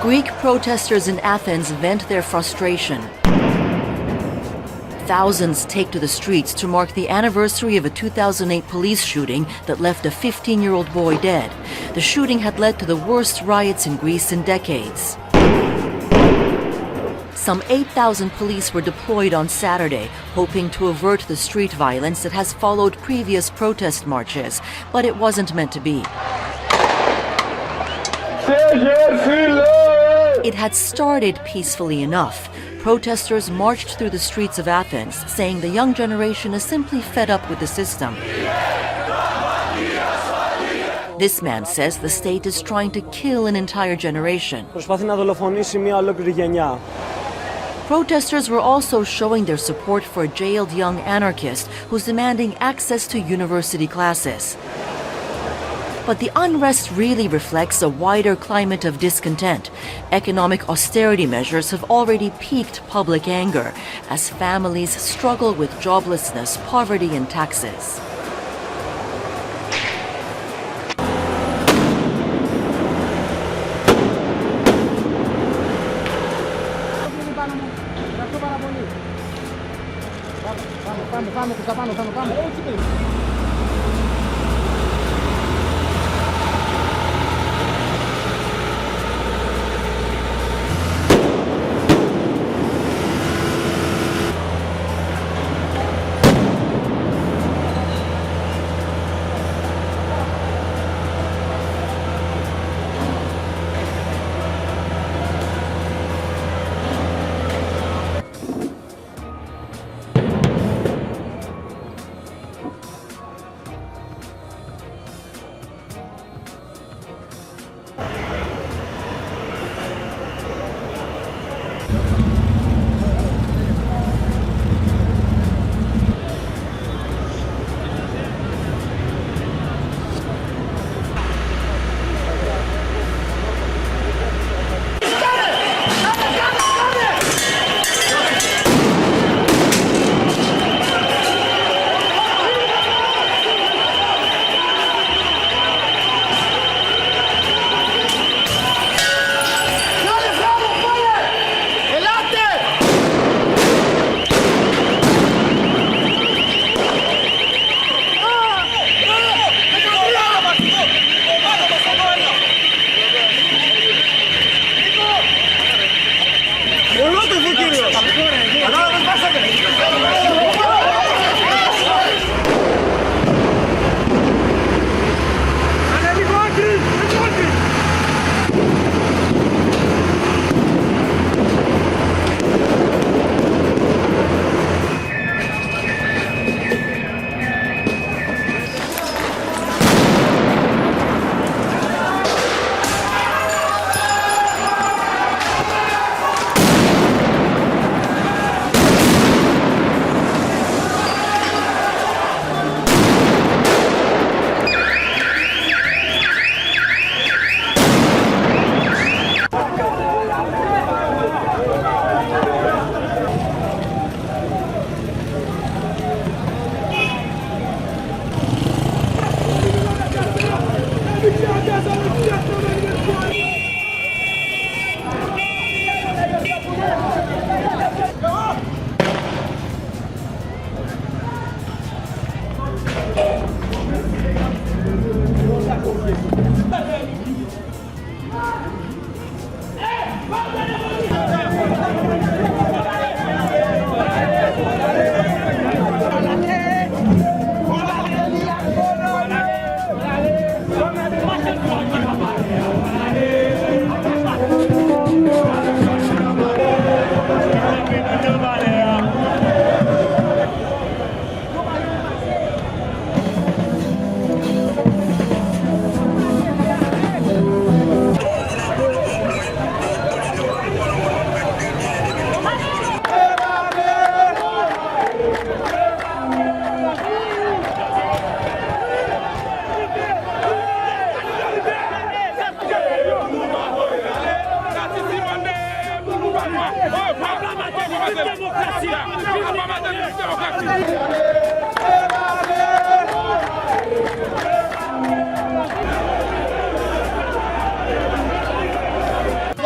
Greek protesters in Athens vent their frustration. Thousands take to the streets to mark the anniversary of a 2008 police shooting that left a 15-year-old boy dead. The shooting had led to the worst riots in Greece in decades. Some 8,000 police were deployed on Saturday, hoping to avert the street violence that has followed previous protest marches, but it wasn't meant to be. It had started peacefully enough. Protesters marched through the streets of Athens, saying the young generation is simply fed up with the system. This man says the state is trying to kill an entire generation. Protesters were also showing their support for a jailed young anarchist who's demanding access to university classes. But the unrest really reflects a wider climate of discontent. Economic austerity measures have already piqued public anger as families struggle with joblessness, poverty, and taxes.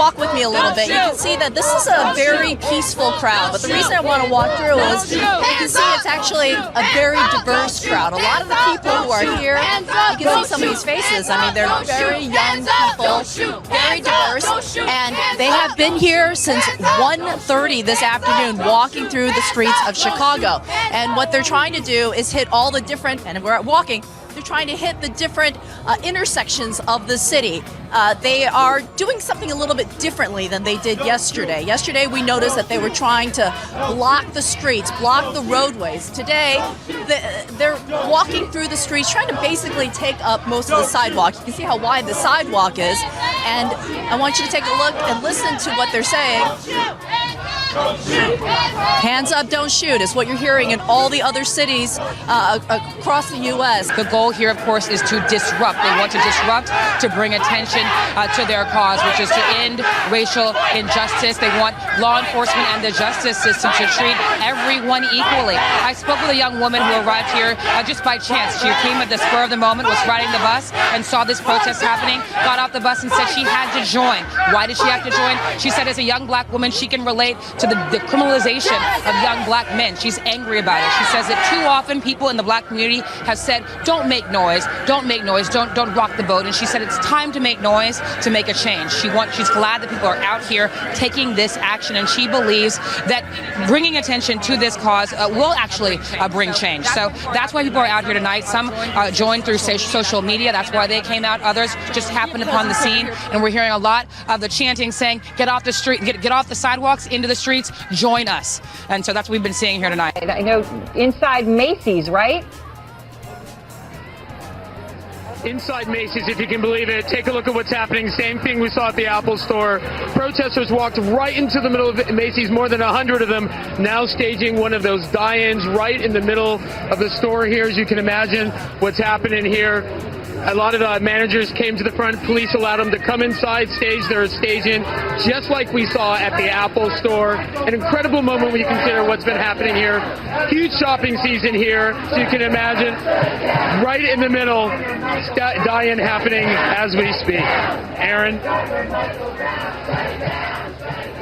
Walk with me a little bit. You can see that this is a very peaceful crowd, but the reason I want to walk through is you can see it's actually a very diverse crowd. A lot of the people who are here, you can see some of these faces. I mean, they're very young people, very diverse, and they have been here since 1:30 this afternoon walking through the streets of Chicago. And what they're trying to do is hit all the different, and we're walking, they're trying to hit the different intersections of the city. They are doing something a little bit differently than they did yesterday. Yesterday, we noticed that they were trying to block the streets, block the roadways. Today, they're walking through the streets, trying to basically take up most of the sidewalk. You can see how wide the sidewalk is, and I want you to take a look and listen to what they're saying. Hands up, don't shoot is what you're hearing in all the other cities across the U.S. The goal here, of course, is to disrupt. They want to disrupt to bring attention to their cause, which is to end racial injustice. They want law enforcement and the justice system to treat everyone equally. I spoke with a young woman who arrived here just by chance. She came at the spur of the moment, was riding the bus, and saw this protest happening, got off the bus and said she had to join. Why did she have to join? She said as a young black woman, she can relate to the criminalization of young black men. She's angry about it. She says that too often people in the black community have said, don't make noise, don't make noise, don't rock the boat. And she said it's time to make noise to make a change. She's glad that people are out here taking this action, and she believes that bringing attention to this cause will actually bring change. So that's why people are out here tonight. Some joined through social media. That's why they came out. Others just happened upon the scene, and we're hearing a lot of the chanting saying, get off the street, get off the sidewalks, into the streets, join us. And so that's what we've been seeing here tonight. I know inside Macy's, right? Inside Macy's, if you can believe it. Take a look at what's happening. Same thing we saw at the Apple Store. Protesters walked right into the middle of Macy's, more than 100 of them, now staging one of those die-ins right in the middle of the store here. As you can imagine what's happening here. A lot of managers came to the front. Police allowed them to come inside, stage their staging, just like we saw at the Apple Store. An incredible moment when you consider what's been happening here. Huge shopping season here, so you can imagine. Right in the middle, die-in happening as we speak. Aaron?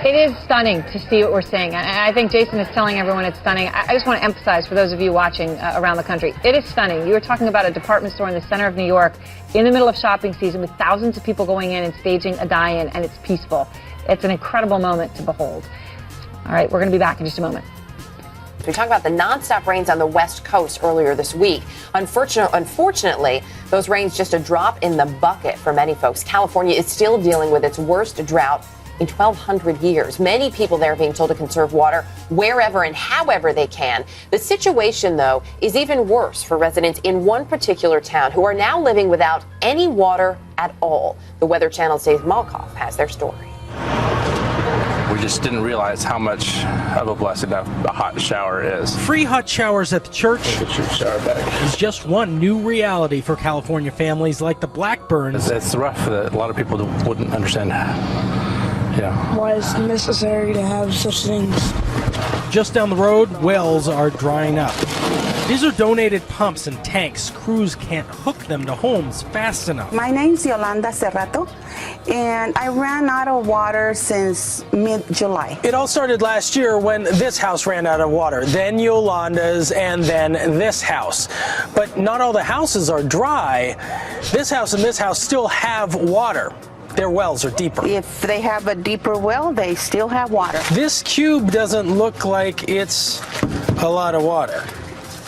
It is stunning to see what we're seeing. And I think Jason is telling everyone it's stunning. I just want to emphasize for those of you watching around the country, it is stunning. You were talking about a department store in the center of New York in the middle of shopping season with thousands of people going in and staging a die-in, and it's peaceful. It's an incredible moment to behold. All right, we're going to be back in just a moment. We talked about the nonstop rains on the West Coast earlier this week. Unfortunately, those rains just a drop in the bucket for many folks. California is still dealing with its worst drought in 1,200 years. Many people there are being told to conserve water wherever and however they can. The situation, though, is even worse for residents in one particular town who are now living without any water at all. The Weather Channel's Dave Malkoff has their story. We just didn't realize how much of a blessing a hot shower is. Free hot showers at the church is just one new reality for California families like the Blackburns. It's rough that a lot of people wouldn't understand. Yeah. Why it's necessary to have such things. Just down the road, wells are drying up. These are donated pumps and tanks. Crews can't hook them to homes fast enough. My name's Yolanda Serrato, and I ran out of water since mid-July. It all started last year when this house ran out of water, then Yolanda's, and then this house. But not all the houses are dry. This house and this house still have water. Their wells are deeper. If they have a deeper well, they still have water. This cube doesn't look like it's a lot of water.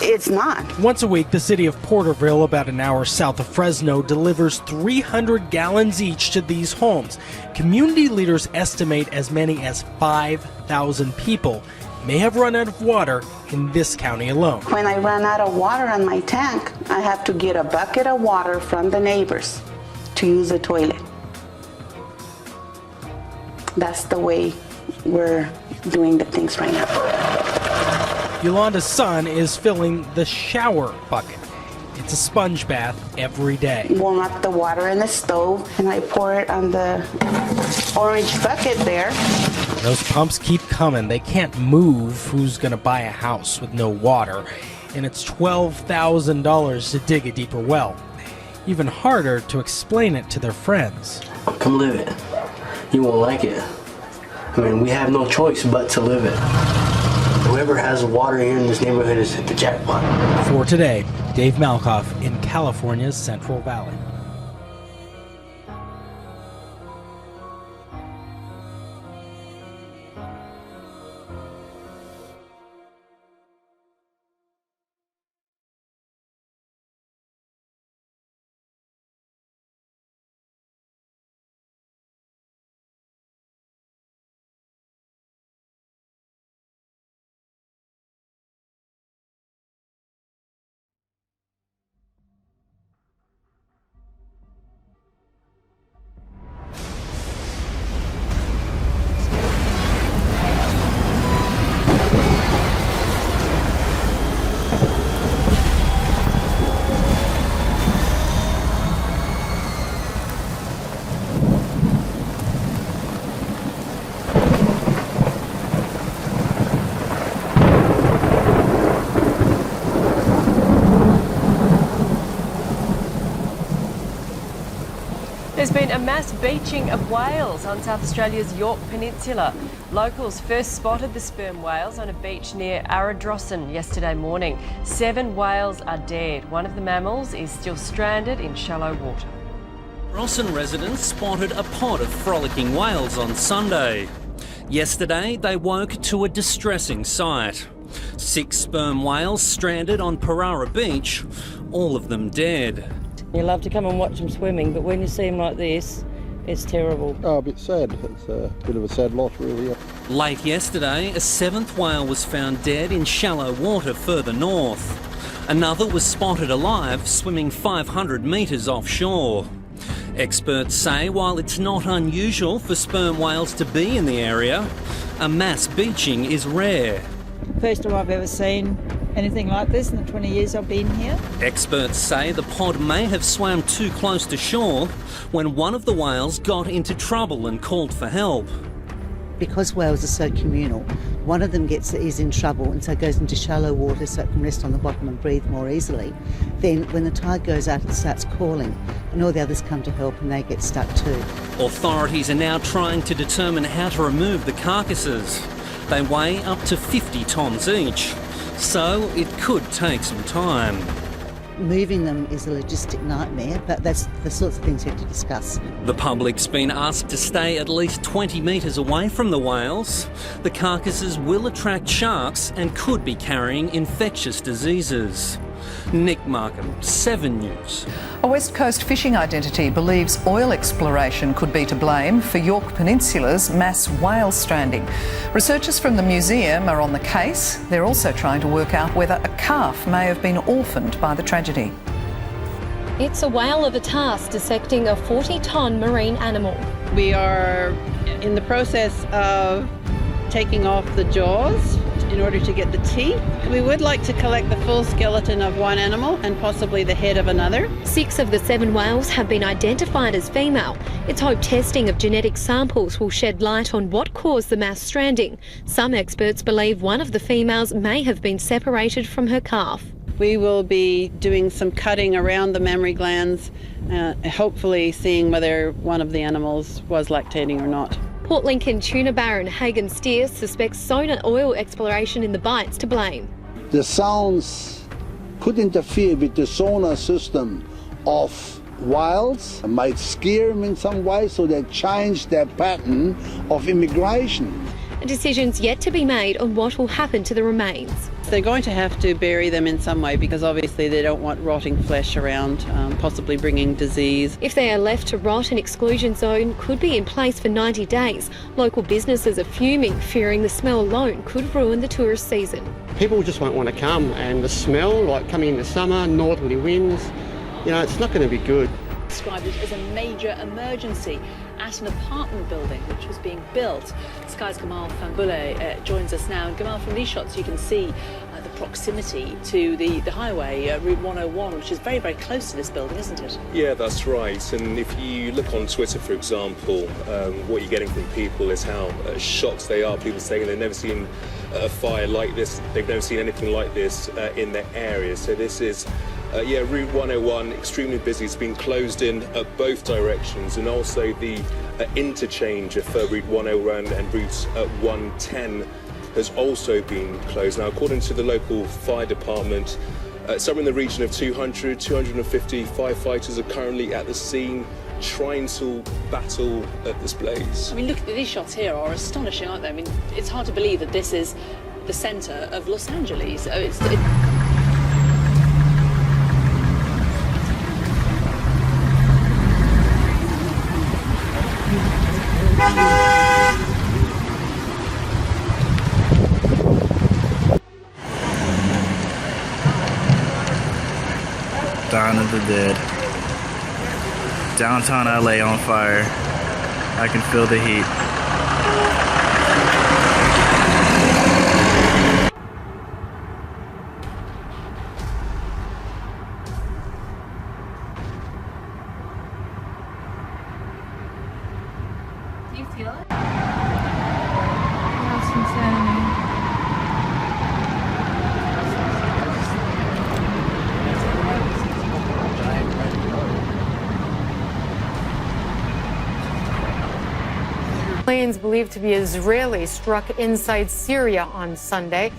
it's not. Once a week, the city of Porterville, about an hour south of Fresno, delivers 300 gallons each to these homes. Community leaders estimate as many as 5,000 people may have run out of water in this county alone. When I run out of water on my tank, I have to get a bucket of water from the neighbors to use the toilet. That's the way we're doing the things right now. Yolanda's son is filling the shower bucket. It's a sponge bath every day. Warm up the water in the stove, and I pour it on the orange bucket there. Those pumps keep coming. They can't move. Who's going to buy a house with no water? And it's $12,000 to dig a deeper well. Even harder to explain it to their friends. Come live it. You won't like it. I mean, we have no choice but to live it. Whoever has water here in this neighborhood has hit the jackpot. For today, Dave Malkoff in California's Central Valley. There's been a mass beaching of whales on South Australia's Yorke Peninsula. Locals first spotted the sperm whales on a beach near Aradrossan yesterday morning. 7 whales are dead. One of the mammals is still stranded in shallow water. Rossan residents spotted a pod of frolicking whales on Sunday. Yesterday, they woke to a distressing sight. 6 sperm whales stranded on Parara Beach, all of them dead. You love to come and watch them swimming, but when you see them like this, it's terrible. Oh, a bit sad. It's a bit of a sad loss, really. Yeah. Late yesterday, a 7th whale was found dead in shallow water further north. Another was spotted alive, swimming 500 metres offshore. Experts say while it's not unusual for sperm whales to be in the area, a mass beaching is rare. First time I've ever seen anything like this in the 20 years I've been here. Experts say the pod may have swam too close to shore when one of the whales got into trouble and called for help. Because whales are so communal, one of them is in trouble and so goes into shallow water so it can rest on the bottom and breathe more easily. Then when the tide goes out, it starts calling and all the others come to help and they get stuck too. Authorities are now trying to determine how to remove the carcasses. They weigh up to 50 tonnes each, so it could take some time. Moving them is a logistic nightmare, but that's the sorts of things we have to discuss. The public's been asked to stay at least 20 metres away from the whales. The carcasses will attract sharks and could be carrying infectious diseases. Nick Markham, 7 News. A West Coast fishing identity believes oil exploration could be to blame for Yorke Peninsula's mass whale stranding. Researchers from the museum are on the case. They're also trying to work out whether a calf may have been orphaned by the tragedy. It's a whale of a task dissecting a 40-tonne marine animal. We are in the process of taking off the jaws in order to get the teeth. We would like to collect the full skeleton of one animal and possibly the head of another. 6 of the 7 whales have been identified as female. It's hoped testing of genetic samples will shed light on what caused the mass stranding. Some experts believe one of the females may have been separated from her calf. We will be doing some cutting around the mammary glands, hopefully seeing whether one of the animals was lactating or not. Port Lincoln tuna baron Hagen Steers suspects sonar oil exploration in the bites to blame. The sounds could interfere with the sonar system of whales, might scare them in some way, so they change their pattern of immigration. A decision's yet to be made on what will happen to the remains. They're going to have to bury them in some way because obviously they don't want rotting flesh around, possibly bringing disease. If they are left to rot, an exclusion zone could be in place for 90 days. Local businesses are fuming, fearing the smell alone could ruin the tourist season. People just won't want to come, and the smell, like coming in the summer, northerly winds, it's not going to be good. Described it as a major emergency at an apartment building which was being built. Sky's Gamal Fanbule joins us now. And Gamal, from these shots you can see the proximity to the highway, Route 101, which is very, very close to this building, isn't it? Yeah, that's right. And if you look on Twitter, for example, what you're getting from people is how shocked they are. People saying they've never seen a fire like this. They've never seen anything like this in their area. So this is Route 101, extremely busy. It's been closed in both directions, and also the interchange for Route 101 and Route 110 has also been closed. Now, according to the local fire department, somewhere in the region of 200, 250 firefighters are currently at the scene trying to battle this blaze. I mean, look, these shots here are astonishing, aren't they? I mean, it's hard to believe that this is the centre of Los Angeles. Dawn of the Dead. Downtown LA on fire. I can feel the heat. Do you feel it? That's insanity. Planes believed to be Israeli struck inside Syria on Sunday.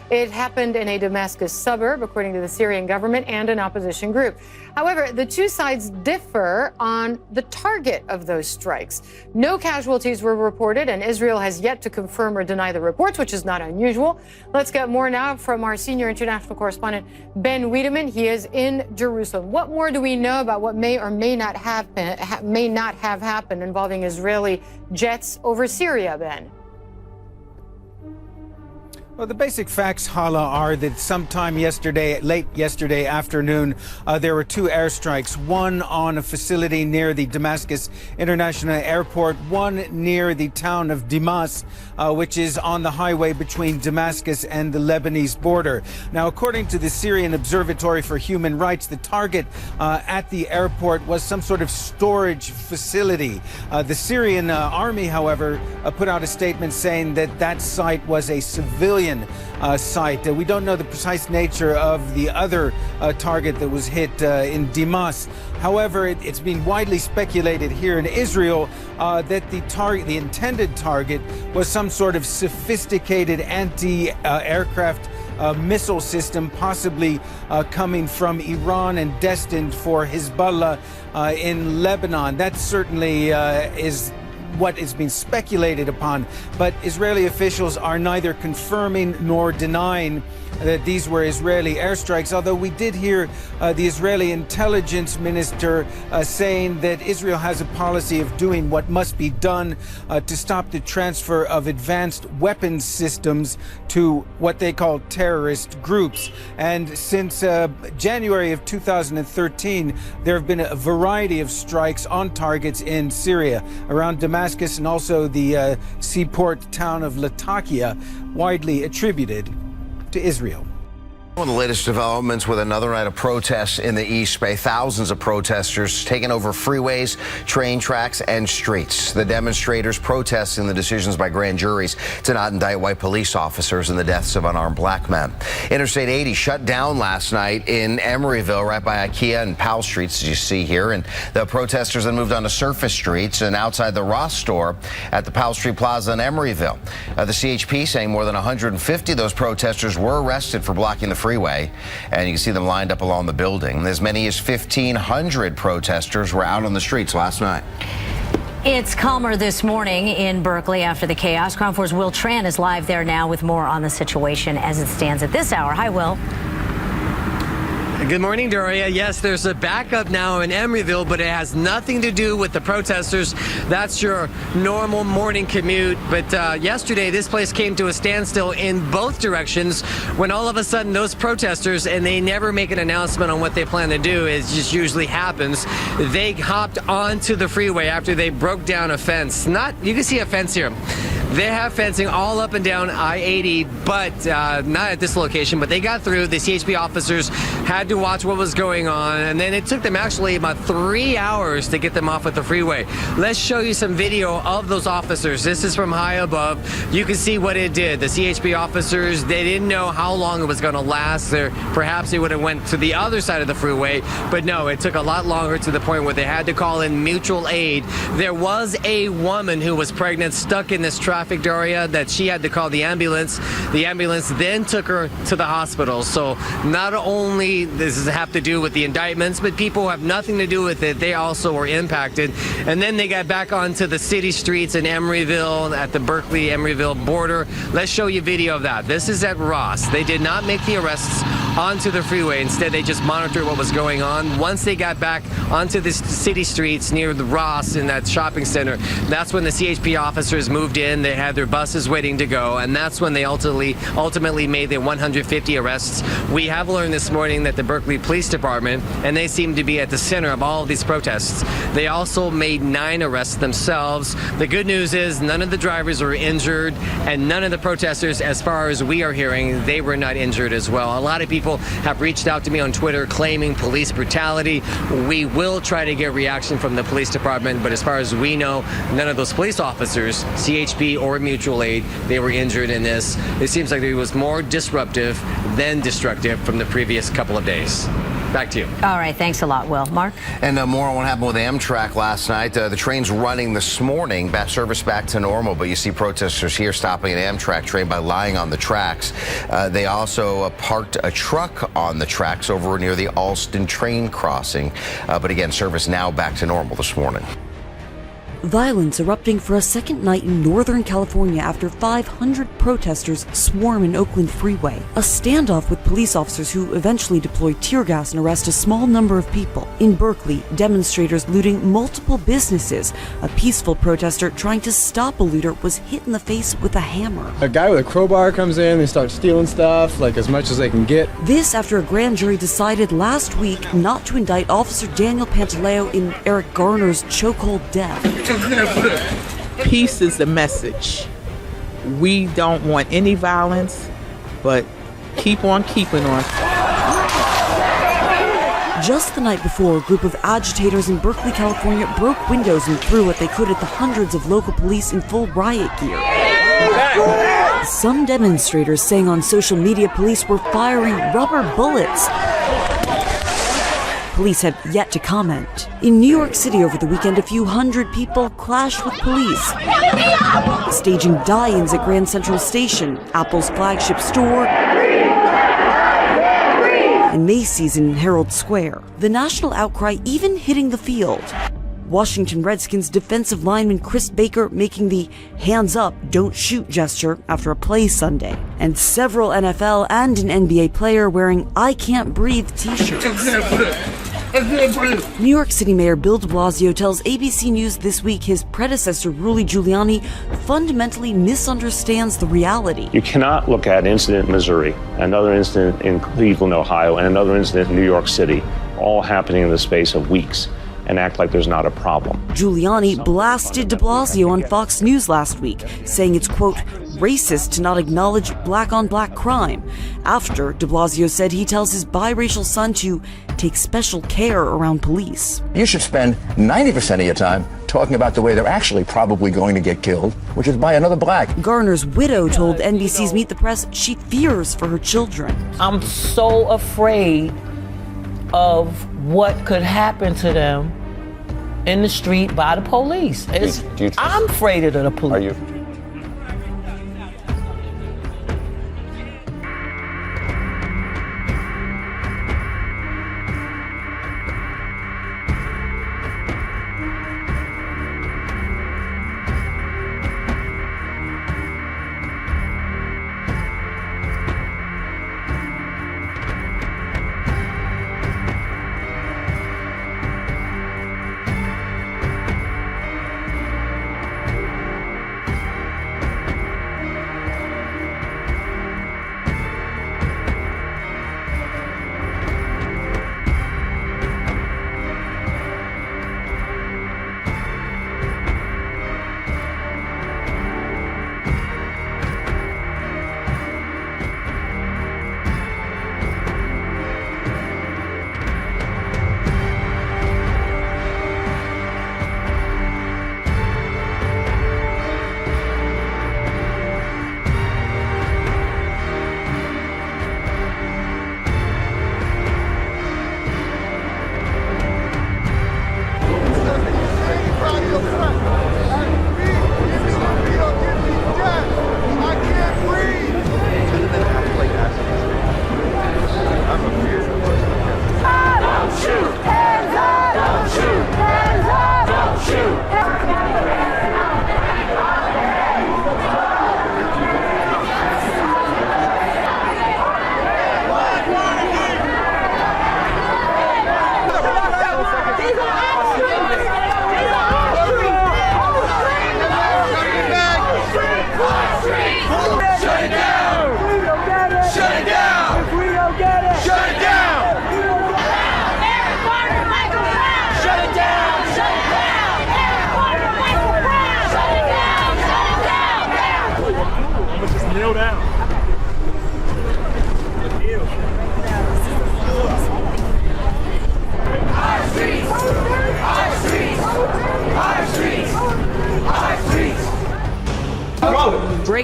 It happened in a Damascus suburb, according to the Syrian government and an opposition group. However, the two sides differ on the target of those strikes. No casualties were reported, and Israel has yet to confirm or deny the reports, which is not unusual. Let's get more now from our senior international correspondent, Ben Wiedemann. He is in Jerusalem. What more do we know about what may or may not have happened involving Israeli jets over Syria, Ben? Well, the basic facts, Hala, are that sometime late yesterday afternoon, there were two airstrikes, one on a facility near the Damascus International Airport, one near the town of Dimas, which is on the highway between Damascus and the Lebanese border. Now, according to the Syrian Observatory for Human Rights, the target at the airport was some sort of storage facility. The Syrian army, however, put out a statement saying that that site was a civilian site. We don't know the precise nature of the other target that was hit in Dimas. However, it's been widely speculated here in Israel that the intended target was some sort of sophisticated anti-aircraft missile system, possibly coming from Iran and destined for Hezbollah in Lebanon. That certainly is what is being speculated upon, but Israeli officials are neither confirming nor denying that these were Israeli airstrikes, although we did hear the Israeli intelligence minister saying that Israel has a policy of doing what must be done to stop the transfer of advanced weapons systems to what they call terrorist groups. And since January of 2013, there have been a variety of strikes on targets in Syria, around Damascus and also the seaport town of Latakia, widely attributed to Israel. One of the latest developments with another night of protests in the East Bay. Thousands of protesters taking over freeways, train tracks, and streets. The demonstrators protesting the decisions by grand juries to not indict white police officers in the deaths of unarmed black men. Interstate 80 shut down last night in Emeryville, right by IKEA and Powell Streets, as you see here. And the protesters then moved on to surface streets and outside the Ross store at the Powell Street Plaza in Emeryville. The CHP saying more than 150 of those protesters were arrested for blocking the freeway, and you can see them lined up along the building. As many as 1,500 protesters were out on the streets last night. It's calmer this morning in Berkeley after the chaos. Ground 4's Will Tran is live there now with more on the situation as it stands at this hour. Hi, Will. Good morning, Doria. Yes, there's a backup now in Emeryville, but it has nothing to do with the protesters. That's your normal morning commute. But yesterday, this place came to a standstill in both directions when all of a sudden those protesters, and they never make an announcement on what they plan to do, it just usually happens, they hopped onto the freeway after they broke down a fence. You can see a fence here. They have fencing all up and down I-80, but not at this location, but they got through. The CHP officers had to watch what was going on, and then it took them actually about 3 hours to get them off at the freeway. Let's show you some video of those officers. This is from high above. You can see what it did. The CHP officers, they didn't know how long it was going to last. Perhaps they would have went to the other side of the freeway, but no, it took a lot longer to the point where they had to call in mutual aid. There was a woman who was pregnant, stuck in this traffic area, that she had to call the ambulance. The ambulance then took her to the hospital. So not only does it have to do with the indictments, but people who have nothing to do with it, they also were impacted. And then they got back onto the city streets in Emeryville at the Berkeley-Emeryville border. Let's show you video of that. This is at Ross. They did not make the arrests onto the freeway. Instead, they just monitored what was going on. Once they got back onto the city streets near the Ross in that shopping center, that's when the CHP officers moved in. They had their buses waiting to go, and that's when they ultimately made the 150 arrests. We have learned this morning that the Berkeley Police Department, and they seem to be at the center of all of these protests, they also made 9 arrests themselves. The good news is none of the drivers were injured, and none of the protesters, as far as we are hearing, they were not injured as well. A lot of people have reached out to me on Twitter claiming police brutality. We will try to get reaction from the police department, but as far as we know, none of those police officers, CHP or mutual aid, they were injured in this. It seems like it was more disruptive than destructive from the previous couple of days. Back to you. All right, thanks a lot, Will. Mark? And more on what happened with Amtrak last night. The train's running this morning, service back to normal, but you see protesters here stopping an Amtrak train by lying on the tracks. They also parked a truck on the tracks over near the Alston train crossing. But again, service now back to normal this morning. Violence erupting for a second night in Northern California after 500 protesters swarm an Oakland freeway. A standoff with police officers who eventually deployed tear gas and arrest a small number of people. In Berkeley, demonstrators looting multiple businesses. A peaceful protester trying to stop a looter was hit in the face with a hammer. A guy with a crowbar comes in and starts stealing stuff, like as much as they can get. This after a grand jury decided last week not to indict Officer Daniel Pantaleo in Eric Garner's chokehold death. Peace is the message. We don't want any violence, but keep on keeping on. Just the night before, a group of agitators in Berkeley, California broke windows and threw what they could at the hundreds of local police in full riot gear. Some demonstrators saying on social media police were firing rubber bullets. Police have yet to comment. In New York City over the weekend, a few hundred people clashed with police, staging die-ins at Grand Central Station, Apple's flagship store, and Macy's in Herald Square. The national outcry even hitting the field. Washington Redskins defensive lineman Chris Baker making the hands up, don't shoot gesture after a play Sunday. And several NFL and an NBA player wearing I Can't Breathe t-shirts. New York City Mayor Bill de Blasio tells ABC News this week his predecessor, Rudy Giuliani, fundamentally misunderstands the reality. You cannot look at an incident in Missouri, another incident in Cleveland, Ohio, and another incident in New York City, all happening in the space of weeks, and act like there's not a problem. Giuliani blasted de Blasio on Fox News last week, saying it's, quote, racist to not acknowledge black-on-black crime, after de Blasio said he tells his biracial son to take special care around police. You should spend 90% of your time talking about the way they're actually probably going to get killed, which is by another black. Garner's widow told NBC's Meet the Press she fears for her children. I'm so afraid of what could happen to them in the street by the police. I'm afraid of the police. Are you?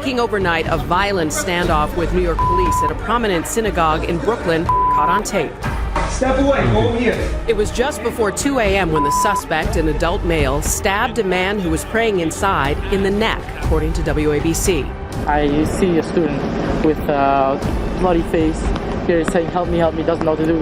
Breaking overnight, a violent standoff with New York police at a prominent synagogue in Brooklyn caught on tape. Step away, over here. It was just before 2 a.m. when the suspect, an adult male, stabbed a man who was praying inside in the neck, according to WABC. I see a student with a bloody face here saying, help me, doesn't know what to do.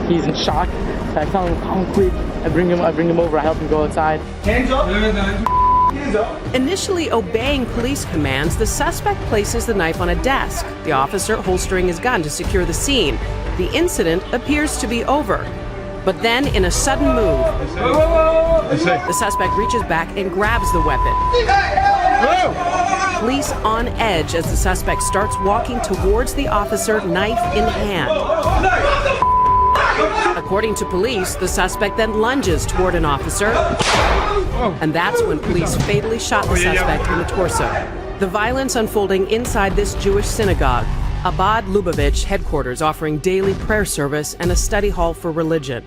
He's in shock. So I tell him, come quick. I bring him over, I help him go outside. Hands up. Hands up. Initially obeying police commands, the suspect places the knife on a desk, the officer holstering his gun to secure the scene. The incident appears to be over. But then, in a sudden move, the suspect reaches back and grabs the weapon. Police on edge as the suspect starts walking towards the officer, knife in hand. According to police, the suspect then lunges toward an officer, and that's when police fatally shot the suspect in the torso. The violence unfolding inside this Jewish synagogue, Abad Lubavitch headquarters offering daily prayer service and a study hall for religion.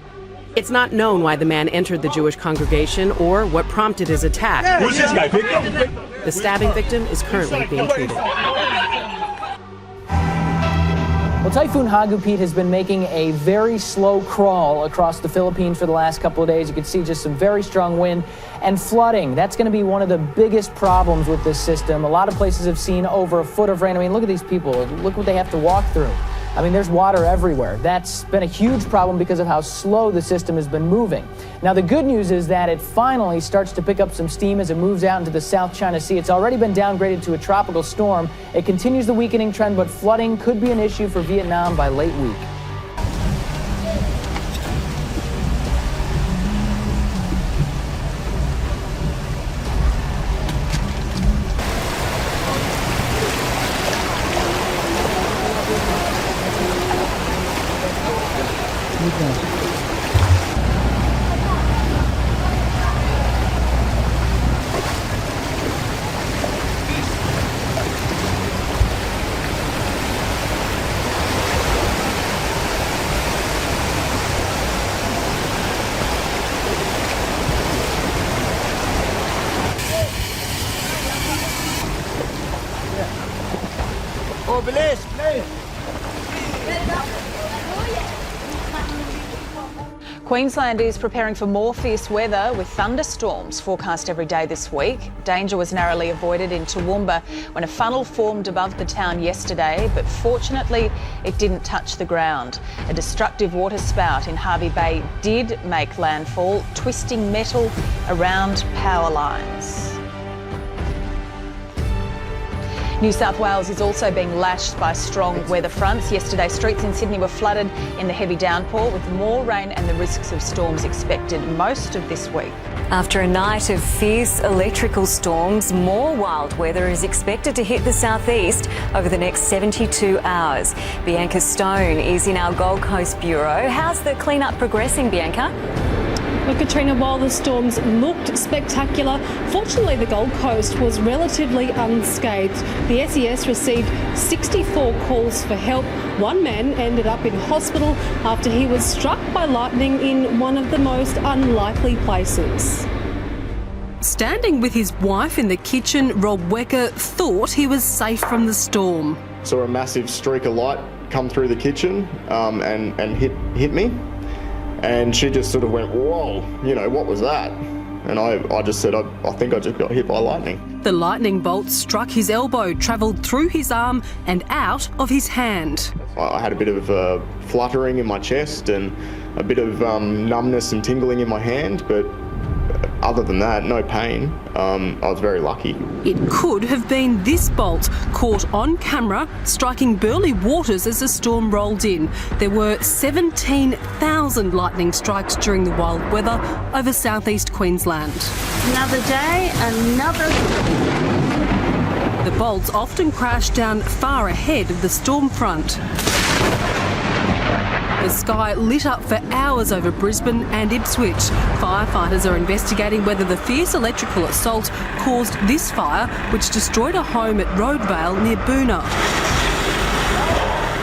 It's not known why the man entered the Jewish congregation or what prompted his attack. Who's this guy? The stabbing victim is currently being treated. Well, Typhoon Hagupit has been making a very slow crawl across the Philippines for the last couple of days. You can see just some very strong wind and flooding. That's going to be one of the biggest problems with this system. A lot of places have seen over a foot of rain. I mean, look at these people. Look what they have to walk through. I mean, there's water everywhere. That's been a huge problem because of how slow the system has been moving. Now, the good news is that it finally starts to pick up some steam as it moves out into the South China Sea. It's already been downgraded to a tropical storm. It continues the weakening trend, but flooding could be an issue for Vietnam by late week. Queensland is preparing for more fierce weather with thunderstorms forecast every day this week. Danger was narrowly avoided in Toowoomba when a funnel formed above the town yesterday, but fortunately it didn't touch the ground. A destructive water spout in Hervey Bay did make landfall, twisting metal around power lines. New South Wales is also being lashed by strong weather fronts. Yesterday, streets in Sydney were flooded in the heavy downpour, with more rain and the risks of storms expected most of this week. After a night of fierce electrical storms, more wild weather is expected to hit the southeast over the next 72 hours. Bianca Stone is in our Gold Coast Bureau. How's the clean-up progressing, Bianca? Well, Katrina, while the storms looked spectacular, fortunately the Gold Coast was relatively unscathed. The SES received 64 calls for help. One man ended up in hospital after he was struck by lightning in one of the most unlikely places. Standing with his wife in the kitchen, Rob Wecker thought he was safe from the storm. Saw a massive streak of light come through the kitchen and hit me. And she just sort of went, whoa, you know, what was that? And I just said, I think I just got hit by lightning. The lightning bolt struck his elbow, travelled through his arm and out of his hand. I had a bit of fluttering in my chest and a bit of numbness and tingling in my hand, but other than that, no pain. I was very lucky. It could have been this bolt caught on camera, striking Burleigh Waters as the storm rolled in. There were 17,000 lightning strikes during the wild weather over southeast Queensland. Another day, another... The bolts often crash down far ahead of the storm front. The sky lit up for hours over Brisbane and Ipswich. Firefighters are investigating whether the fierce electrical assault caused this fire, which destroyed a home at Roadvale near Boonah.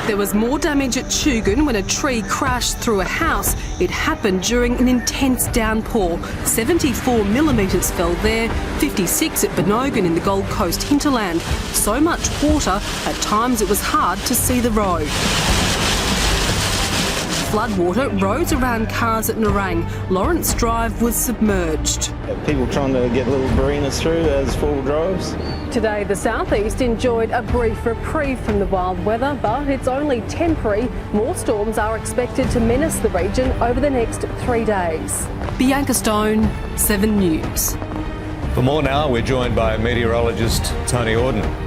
There was more damage at Tugun when a tree crashed through a house. It happened during an intense downpour. 74 millimetres fell there, 56 at Benogan in the Gold Coast hinterland. so much water, at times it was hard to see the road. Floodwater rose around cars at Nerang. Lawrence Drive was submerged. People trying to get little marinas through as four-wheel drives. Today, the southeast enjoyed a brief reprieve from the wild weather, but it's only temporary. More storms are expected to menace the region over the next 3 days. Bianca Stone, 7 News. For more now, we're joined by meteorologist Tony Auden.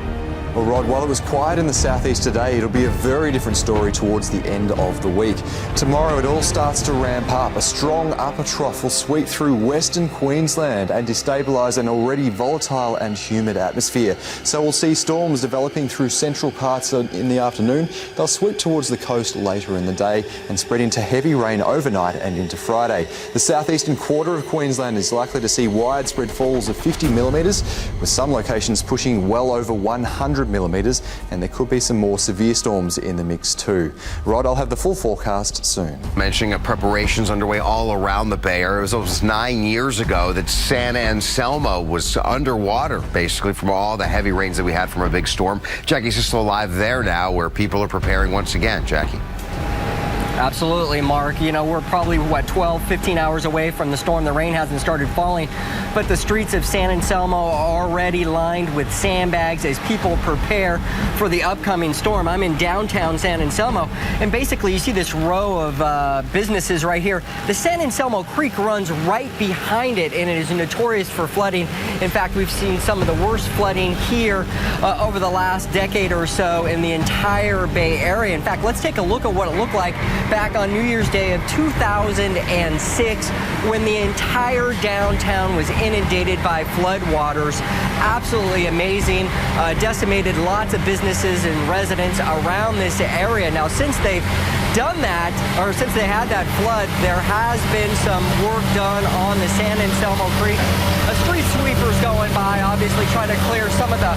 Well, Rod, while it was quiet in the southeast today, it'll be a very different story towards the end of the week. Tomorrow, it all starts to ramp up. A strong upper trough will sweep through western Queensland and destabilise an already volatile and humid atmosphere. So we'll see storms developing through central parts in the afternoon. They'll sweep towards the coast later in the day and spread into heavy rain overnight and into Friday. The southeastern quarter of Queensland is likely to see widespread falls of 50 millimetres, with some locations pushing well over 100 millimetres, and there could be some more severe storms in the mix too. Rod, I'll have the full forecast soon. Mentioning preparations underway all around the Bay Area. It was almost 9 years ago that San Anselmo was underwater, basically, from all the heavy rains that we had from a big storm. Jackie's just still alive there now, where people are preparing once again. Jackie. Absolutely, Mark. You know, we're probably, 12, 15 hours away from the storm. The rain hasn't started falling, but the streets of San Anselmo are already lined with sandbags as people prepare for the upcoming storm. I'm in downtown San Anselmo, and basically you see this row of businesses right here. The San Anselmo Creek runs right behind it, and it is notorious for flooding. In fact, we've seen some of the worst flooding here over the last decade or so in the entire Bay Area. In fact, let's take a look at what it looked like back on New Year's Day of 2006, when the entire downtown was inundated by floodwaters. Absolutely amazing. Decimated lots of businesses and residents around this area. Now, since they've done that, or since they had that flood, there has been some work done on the San Anselmo Creek. A street sweeper's going by, obviously trying to clear some of the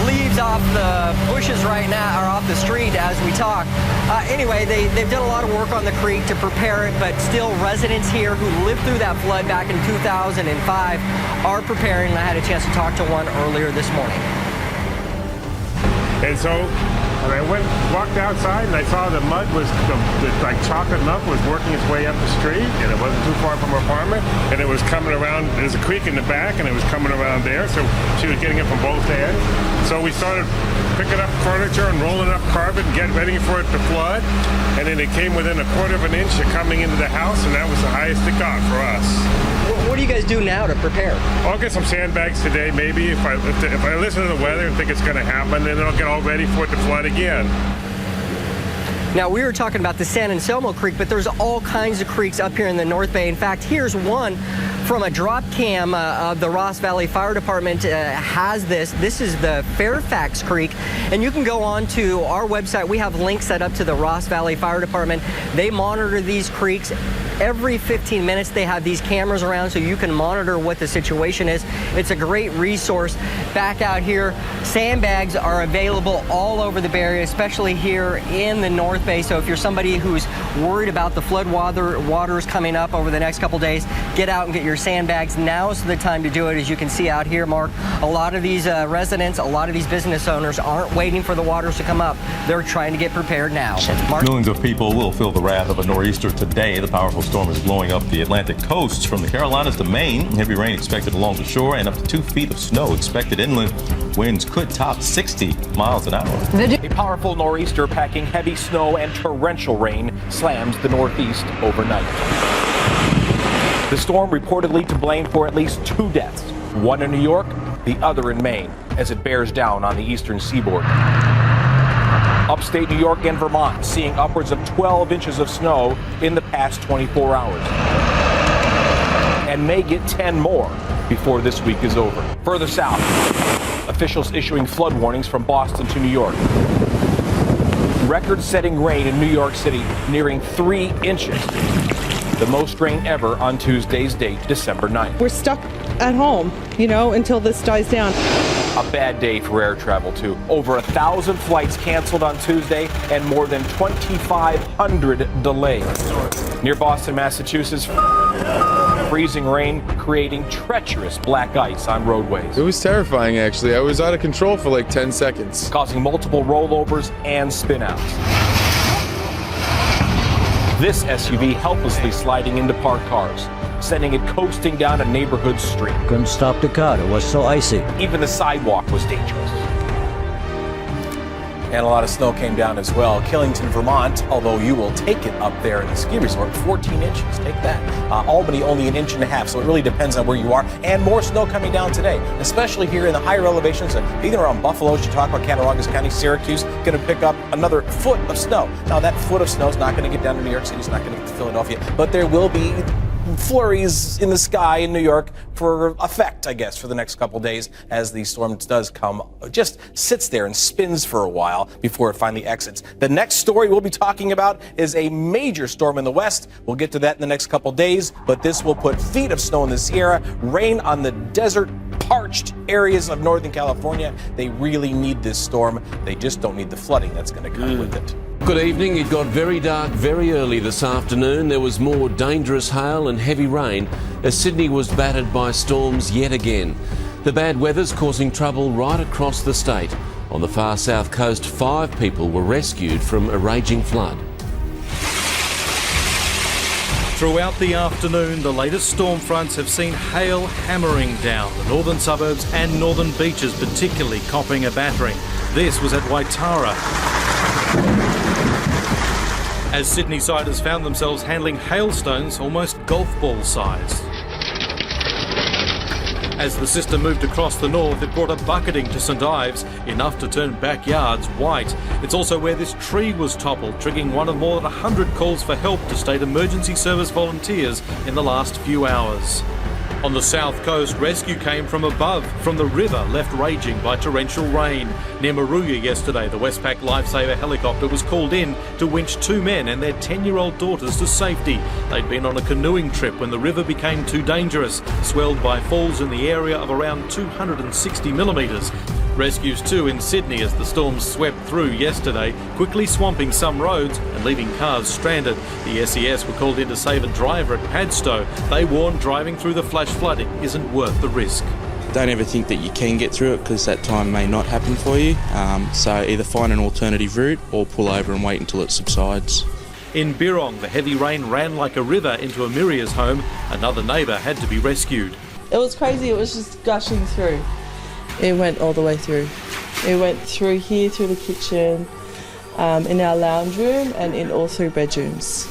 leaves off the bushes right now, or off the street as we talk. Anyway, they've done a lot of work on the creek to prepare it, but still residents here who lived through that flood back in 2005 are preparing, and I had a chance to talk to one earlier this morning. And so I walked outside, and I saw the mud was, like chocolate mud was working its way up the street, and it wasn't too far from her apartment, and it was coming around. There's a creek in the back, and it was coming around there, so she was getting it from both ends. So we started picking up furniture and rolling up carpet and getting ready for it to flood, and then it came within 1/4 of an inch of coming into the house, and that was the highest it got for us. What do you guys do now to prepare? I'll get some sandbags today, maybe, if I listen to the weather and think it's going to happen, then I'll get all ready for it to flood again. Now, we were talking about the San Anselmo Creek, but there's all kinds of creeks up here in the North Bay. In fact, here's one from a drop cam of the Ross Valley Fire Department has this. This is the Fairfax Creek, and you can go on to our website. We have links set up to the Ross Valley Fire Department. They monitor these creeks. Every 15 minutes, they have these cameras around so you can monitor what the situation is. It's a great resource. Back out here, sandbags are available all over the Bay Area, especially here in the North Bay. So if you're somebody who's worried about the flood waters coming up over the next couple days, get out and get your sandbags. Now's the time to do it. As you can see out here, Mark, a lot of these residents, a lot of these business owners aren't waiting for the waters to come up. They're trying to get prepared now. Mark? Millions of people will feel the wrath of a nor'easter today. The powerful storm is blowing up the Atlantic coast from the Carolinas to Maine. Heavy rain expected along the shore and up to 2 feet of snow expected inland. Winds could top 60 miles an hour. A powerful nor'easter packing heavy snow and torrential rain slams the Northeast overnight. The storm reportedly to blame for at least 2 deaths, one in New York, the other in Maine, as it bears down on the eastern seaboard. Upstate New York and Vermont seeing upwards of 12 inches of snow in the past 24 hours. And may get 10 more before this week is over. Further south, officials issuing flood warnings from Boston to New York. Record-setting rain in New York City nearing 3 inches. The most rain ever on Tuesday's date, December 9th. We're stuck at home, until this dies down. A bad day for air travel, too. Over 1,000 flights canceled on Tuesday and more than 2,500 delays. Near Boston, Massachusetts, freezing rain creating treacherous black ice on roadways. It was terrifying, actually. I was out of control for like 10 seconds. Causing multiple rollovers and spinouts. This SUV helplessly sliding into parked cars, sending it coasting down a neighborhood street. Couldn't stop the car, it was so icy. Even the sidewalk was dangerous. And a lot of snow came down as well. Killington, Vermont, although you will take it up there in the ski resort, 14 inches, take that. Albany only 1.5 inches, so it really depends on where you are. And more snow coming down today, especially here in the higher elevations. Even around Buffalo, Chautauqua, Cattaraugus County, Syracuse, going to pick up another foot of snow. Now that foot of snow is not going to get down to New York City, it's not going to get to Philadelphia, but there will be flurries in the sky in New York for effect, I guess, for the next couple days as the storm does come, just sits there and spins for a while before it finally exits. The next story we'll be talking about is a major storm in the west. We'll get to that in the next couple days, but this will put feet of snow in the Sierra, rain on the desert, parched areas of Northern California. They really need this storm. They just don't need the flooding that's going to come with it. Good evening. It got very dark very early this afternoon. There was more dangerous hail and heavy rain as Sydney was battered by storms yet again. The bad weather's causing trouble right across the state. On the far south coast, 5 people were rescued from a raging flood. Throughout the afternoon, the latest storm fronts have seen hail hammering down the northern suburbs and northern beaches, particularly copping a battering. This was at Waitara, as Sydney-siders found themselves handling hailstones almost golf ball sized. As the system moved across the north, it brought a bucketing to St Ives, enough to turn backyards white. It's also where this tree was toppled, triggering one of more than 100 calls for help to state emergency service volunteers in the last few hours. On the south coast, rescue came from above, from the river left raging by torrential rain. Near Maruya yesterday, the Westpac Lifesaver helicopter was called in to winch 2 men and their 10-year-old daughters to safety. They'd been on a canoeing trip when the river became too dangerous, swelled by falls in the area of around 260 millimetres. Rescues too in Sydney as the storm swept through yesterday, quickly swamping some roads and leaving cars stranded. The SES were called in to save a driver at Padstow. They warned driving through the flash flooding isn't worth the risk. Don't ever think that you can get through it because that time may not happen for you. So either find an alternative route or pull over and wait until it subsides. In Birrong, the heavy rain ran like a river into Amiria's home. Another neighbour had to be rescued. It was crazy, it was just gushing through. It went all the way through. It went through here, through the kitchen, in our lounge room and in all 3 bedrooms.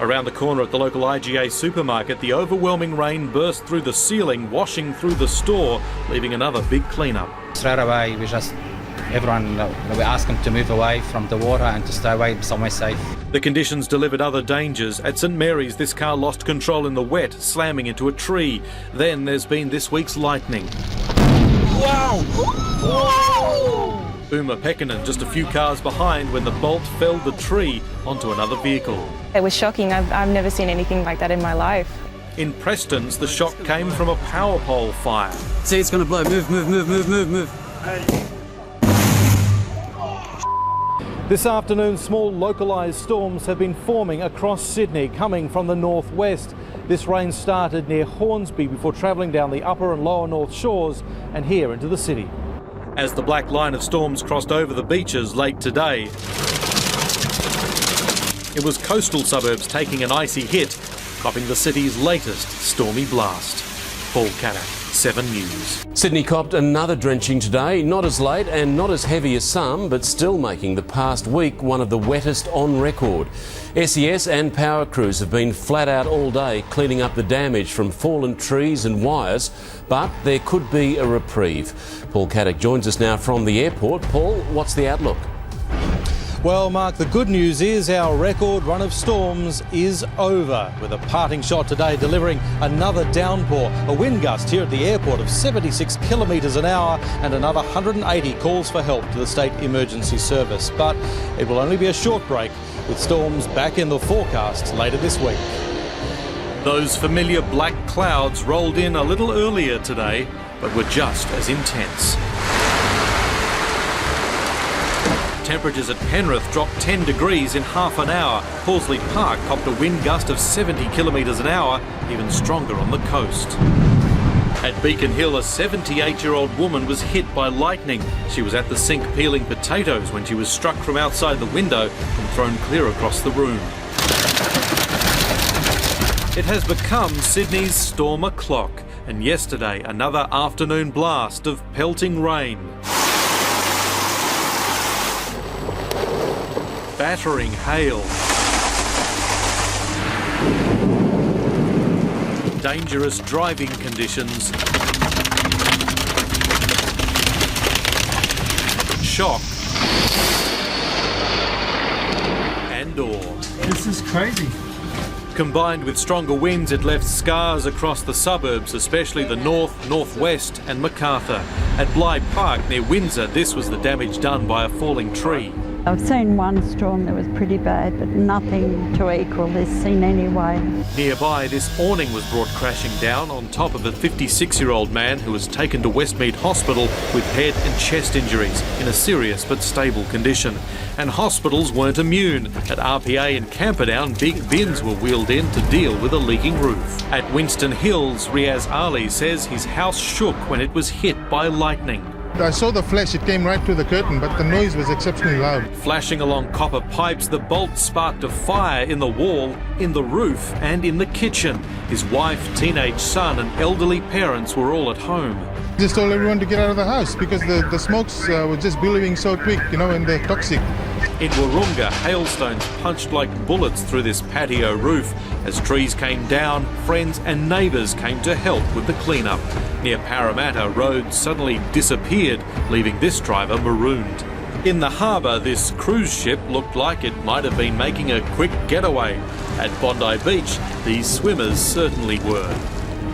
Around the corner at the local IGA supermarket, the overwhelming rain burst through the ceiling, washing through the store, leaving another big clean-up. Straight away, we asked them to move away from the water and to stay away somewhere safe. The conditions delivered other dangers. At St Mary's, this car lost control in the wet, slamming into a tree. Then there's been this week's lightning. Wow! Whoa! Uma Pekkanen just a few cars behind when the bolt felled the tree onto another vehicle. It was shocking. I've never seen anything like that in my life. In Preston's, the shock came from a power pole fire. See, it's going to blow. Move. This afternoon, small localised storms have been forming across Sydney, coming from the northwest. This rain started near Hornsby before travelling down the upper and lower north shores and here into the city. As the black line of storms crossed over the beaches late today, it was coastal suburbs taking an icy hit, copping the city's latest stormy blast. Paul Caddick, 7 News. Sydney copped another drenching today, not as late and not as heavy as some, but still making the past week one of the wettest on record. SES and power crews have been flat out all day cleaning up the damage from fallen trees and wires, but there could be a reprieve. Paul Caddick joins us now from the airport. Paul, what's the outlook? Well, Mark, the good news is our record run of storms is over, with a parting shot today delivering another downpour, a wind gust here at the airport of 76 kilometres an hour and another 180 calls for help to the State Emergency Service. But it will only be a short break, with storms back in the forecast later this week. Those familiar black clouds rolled in a little earlier today, but were just as intense. Temperatures at Penrith dropped 10 degrees in half an hour. Horsley Park copped a wind gust of 70 kilometres an hour, even stronger on the coast. At Beacon Hill, a 78-year-old woman was hit by lightning. She was at the sink peeling potatoes when she was struck from outside the window and thrown clear across the room. It has become Sydney's storm o'clock, and yesterday another afternoon blast of pelting rain. Battering hail. Dangerous driving conditions. Shock. And awe. This is crazy. Combined with stronger winds, it left scars across the suburbs, especially the north, northwest and Macarthur. At Blythe Park near Windsor, this was the damage done by a falling tree. I've seen one storm that was pretty bad, but nothing to equal this scene anyway. Nearby, this awning was brought crashing down on top of a 56-year-old man who was taken to Westmead Hospital with head and chest injuries in a serious but stable condition. And hospitals weren't immune. At RPA in Camperdown, big bins were wheeled in to deal with a leaking roof. At Winston Hills, Riaz Ali says his house shook when it was hit by lightning. I saw the flash, it came right through the curtain, but the noise was exceptionally loud. Flashing along copper pipes, the bolt sparked a fire in the wall, in the roof and in the kitchen. His wife, teenage son and elderly parents were all at home. Just told everyone to get out of the house because the smokes were just billowing so quick, and they're toxic. In Wahroonga, hailstones punched like bullets through this patio roof. As trees came down, friends and neighbours came to help with the clean-up. Near Parramatta, roads suddenly disappeared, leaving this driver marooned. In the harbour, this cruise ship looked like it might have been making a quick getaway. At Bondi Beach, these swimmers certainly were.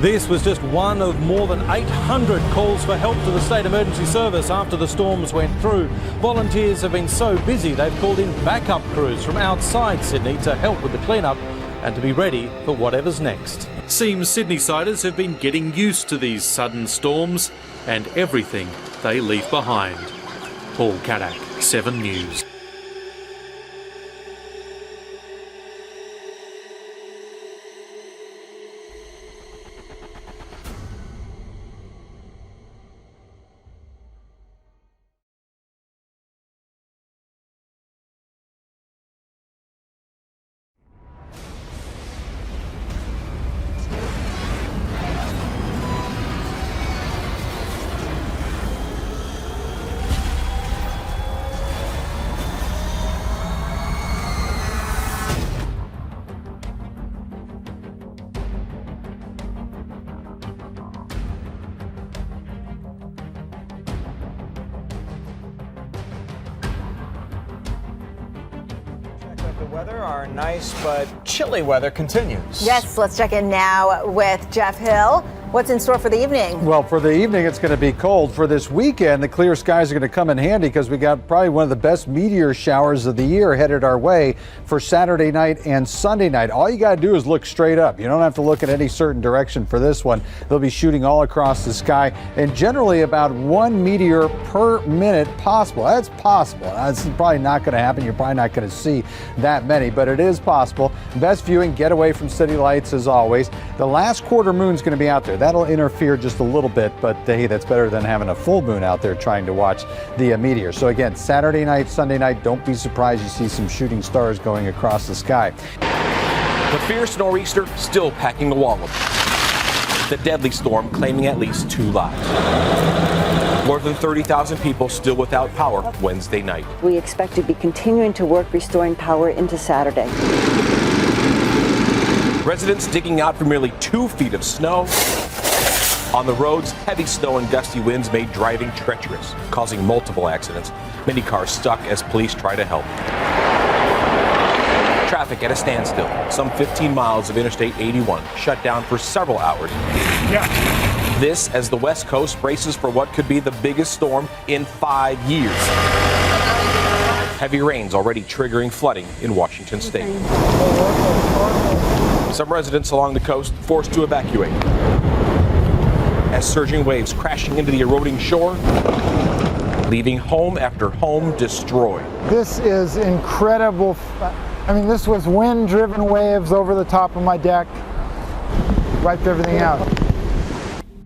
This was just one of more than 800 calls for help to the State Emergency Service after the storms went through. Volunteers have been so busy they've called in backup crews from outside Sydney to help with the clean-up and to be ready for whatever's next. Seems Sydney-siders have been getting used to these sudden storms and everything they leave behind. Paul Caddock, 7 News. Weather, our nice but chilly weather continues. Yes, let's check in now with Jeff Hill. What's in store for the evening? Well, for the evening, it's going to be cold. For this weekend, the clear skies are going to come in handy because we got probably one of the best meteor showers of the year headed our way for Saturday night and Sunday night. All you got to do is look straight up. You don't have to look in any certain direction for this one. They'll be shooting all across the sky and generally about 1 meteor per minute possible. That's possible. That's probably not going to happen. You're probably not going to see that many, but it is possible. Best viewing, get away from city lights as always. The last quarter moon's going to be out there. That'll interfere just a little bit, but hey, that's better than having a full moon out there trying to watch the meteor. So again, Saturday night, Sunday night, don't be surprised you see some shooting stars going across the sky. The fierce nor'easter still packing the wallop. The deadly storm claiming at least 2 lives. More than 30,000 people still without power Wednesday night. We expect to be continuing to work restoring power into Saturday. Residents digging out from nearly 2 feet of snow. On the roads, heavy snow and gusty winds made driving treacherous, causing multiple accidents. Many cars stuck as police try to help. Traffic at a standstill. Some 15 miles of Interstate 81 shut down for several hours. This as the West Coast braces for what could be the biggest storm in 5 years. Heavy rains already triggering flooding in Washington state. Some residents along the coast forced to evacuate as surging waves crashing into the eroding shore leaving home after home destroyed. This is incredible. I mean, this was wind-driven waves over the top of my deck. Wiped everything out.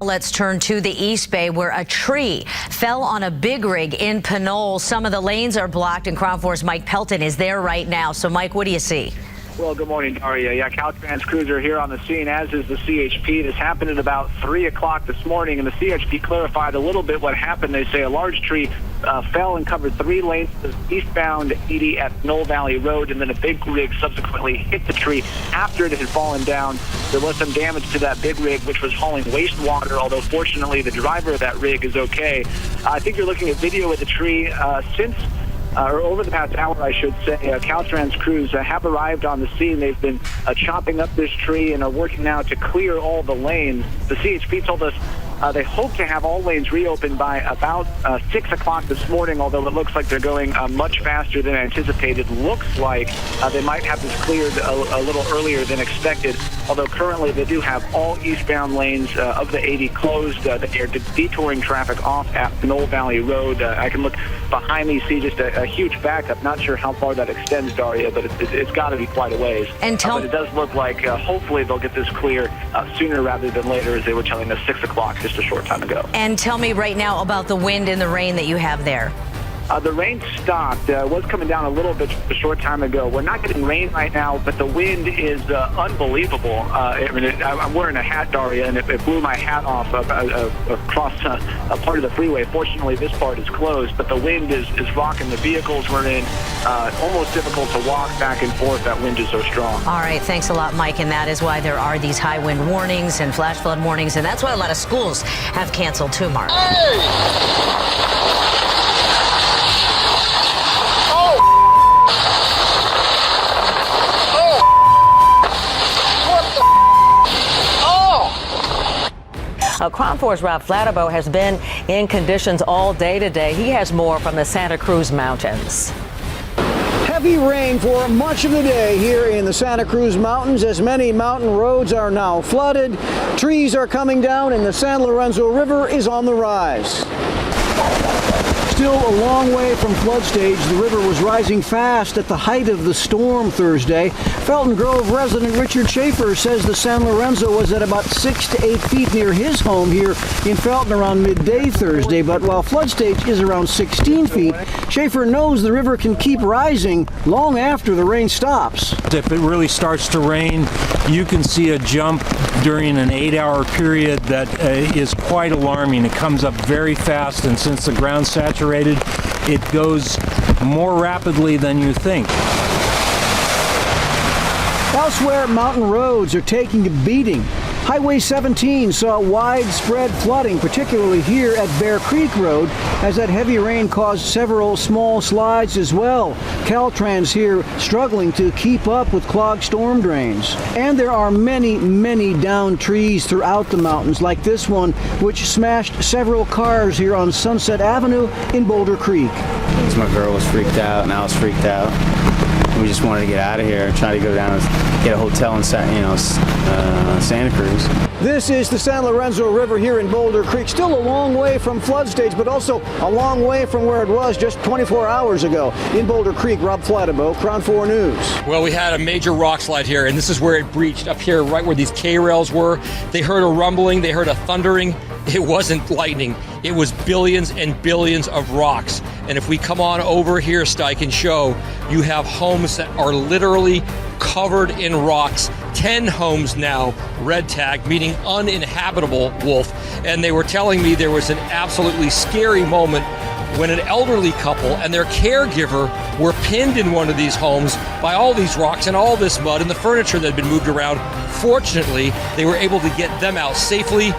Let's turn to the East Bay, where a tree fell on a big rig in Pinole. Some of the lanes are blocked, and Crown 4's Mike Pelton is there right now. So, Mike, what do you see? Well, good morning, Daria. Yeah, Caltrans crews are here on the scene, as is the CHP. This happened at about 3 o'clock this morning, and the CHP clarified a little bit what happened. They say a large tree fell and covered 3 lanes eastbound 80 at Knoll Valley Road, and then a big rig subsequently hit the tree after it had fallen down. There was some damage to that big rig, which was hauling wastewater, although fortunately the driver of that rig is okay. I think you're looking at video of the tree or over the past hour, I should say. Caltrans crews have arrived on the scene. They've been chopping up this tree and are working now to clear all the lanes. The CHP told us they hope to have all lanes reopened by about 6 o'clock this morning, although it looks like they're going much faster than anticipated. Looks like they might have this cleared a little earlier than expected, although currently they do have all eastbound lanes of the 80 closed. They are detouring traffic off at Knoll Valley Road. I can look behind me, see just a huge backup. Not sure how far that extends, Daria, but it's got to be quite a ways. But it does look like hopefully they'll get this clear sooner rather than later, as they were telling us 6 o'clock just a short time ago. And tell me right now about the wind and the rain that you have there. The rain stopped. It was coming down a little bit a short time ago. We're not getting rain right now, but the wind is unbelievable. I'm wearing a hat, Daria, and it blew my hat off across a part of the freeway. Fortunately, this part is closed, but the wind is rocking the vehicles we're in. Almost difficult to walk back and forth. That wind is so strong. All right, thanks a lot, Mike. And that is why there are these high wind warnings and flash flood warnings, and that's why a lot of schools have canceled too, Mark. Crown 4's Rob Flatterbow has been in conditions all day today. He has more from the Santa Cruz Mountains. Heavy rain for much of the day here in the Santa Cruz Mountains, as many mountain roads are now flooded. Trees are coming down and the San Lorenzo River is on the rise. Still a long way from flood stage. The river was rising fast at the height of the storm Thursday. Felton Grove resident Richard Schaefer says the San Lorenzo was at about 6 to 8 feet near his home here in Felton around midday Thursday. But while flood stage is around 16 feet, Schaefer knows the river can keep rising long after the rain stops. If it really starts to rain, you can see a jump during an 8-hour period that is quite alarming. It comes up very fast, and since the ground's saturated, it goes more rapidly than you think. Elsewhere, mountain roads are taking a beating. Highway 17 saw widespread flooding, particularly here at Bear Creek Road, as that heavy rain caused several small slides as well. Caltrans here struggling to keep up with clogged storm drains. And there are many, many downed trees throughout the mountains, like this one, which smashed several cars here on Sunset Avenue in Boulder Creek. My girl was freaked out, and I was freaked out. We just wanted to get out of here, try to go down and get a hotel in Santa Cruz. This is the San Lorenzo River here in Boulder Creek. Still a long way from flood stage, but also a long way from where it was just 24 hours ago. In Boulder Creek, Rob Flatterbow, Crown 4 News. Well, we had a major rock slide here, and this is where it breached, up here, right where these K-rails were. They heard a rumbling, they heard a thundering. It wasn't lightning. It was billions and billions of rocks. And if we come on over here, Stike, and show, you have homes that are literally covered in rocks. 10 homes now red tagged, meaning uninhabitable, Wolf. And they were telling me there was an absolutely scary moment when an elderly couple and their caregiver were pinned in one of these homes by all these rocks and all this mud and the furniture that had been moved around. Fortunately, they were able to get them out safely.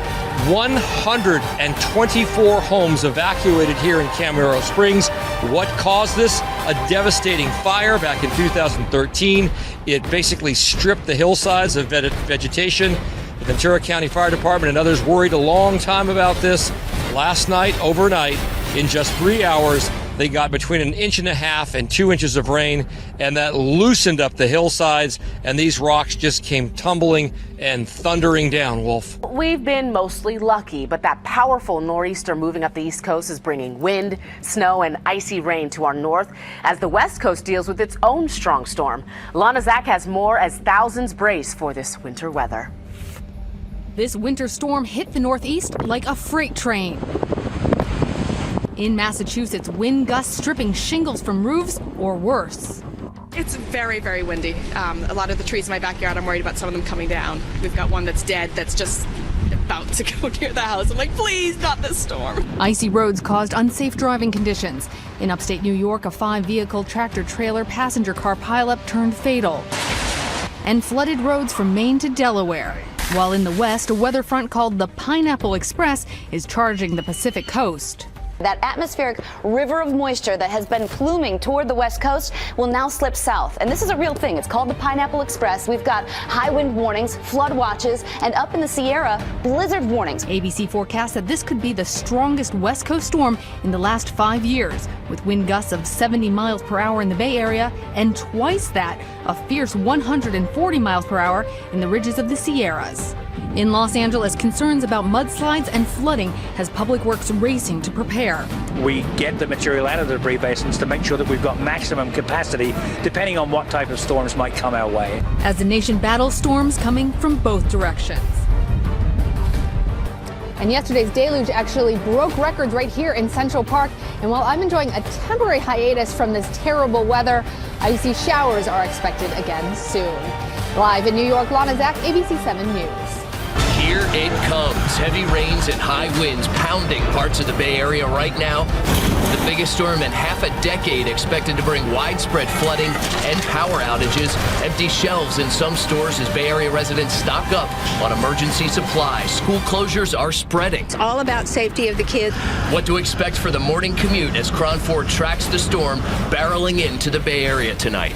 124 homes evacuated here in Camaro Springs. What caused this? A devastating fire back in 2013. It basically stripped the hillsides of vegetation. The Ventura County Fire Department and others worried a long time about this. Last night, overnight, in just 3 hours, They got between 1.5 inches and 2 inches of rain, and that loosened up the hillsides, and these rocks just came tumbling and thundering down, Wolf. We've been mostly lucky, but that powerful nor'easter moving up the East Coast is bringing wind, snow, and icy rain to our north as the West Coast deals with its own strong storm. Lana Zach has more as thousands brace for this winter weather. This winter storm hit the Northeast like a freight train. In Massachusetts, wind gusts stripping shingles from roofs or worse. It's very, very windy. A lot of the trees in my backyard, I'm worried about some of them coming down. We've got one that's dead that's just about to go near the house. I'm like, please, not this storm. Icy roads caused unsafe driving conditions. In upstate New York, a 5-vehicle tractor-trailer passenger car pileup turned fatal. And flooded roads from Maine to Delaware. While in the west, a weather front called the Pineapple Express is charging the Pacific coast. That atmospheric river of moisture that has been pluming toward the west coast will now slip south. And this is a real thing. It's called the Pineapple Express. We've got high wind warnings, flood watches, and up in the Sierra, blizzard warnings. ABC forecasts that this could be the strongest west coast storm in the last 5 years, with wind gusts of 70 miles per hour in the Bay Area and twice that, a fierce 140 miles per hour in the ridges of the Sierras. In Los Angeles, concerns about mudslides and flooding has Public Works racing to prepare. We get the material out of the debris basins to make sure that we've got maximum capacity, depending on what type of storms might come our way. As the nation battles storms coming from both directions. And yesterday's deluge actually broke records right here in Central Park. And while I'm enjoying a temporary hiatus from this terrible weather, icy showers are expected again soon. Live in New York, Lana Zach, ABC 7 News. Here it comes. Heavy rains and high winds pounding parts of the Bay Area right now. The biggest storm in half a decade expected to bring widespread flooding and power outages. Empty shelves in some stores as Bay Area residents stock up on emergency supplies. School closures are spreading. It's all about safety of the kids. What to expect for the morning commute as Cron 4 tracks the storm barreling into the Bay Area tonight.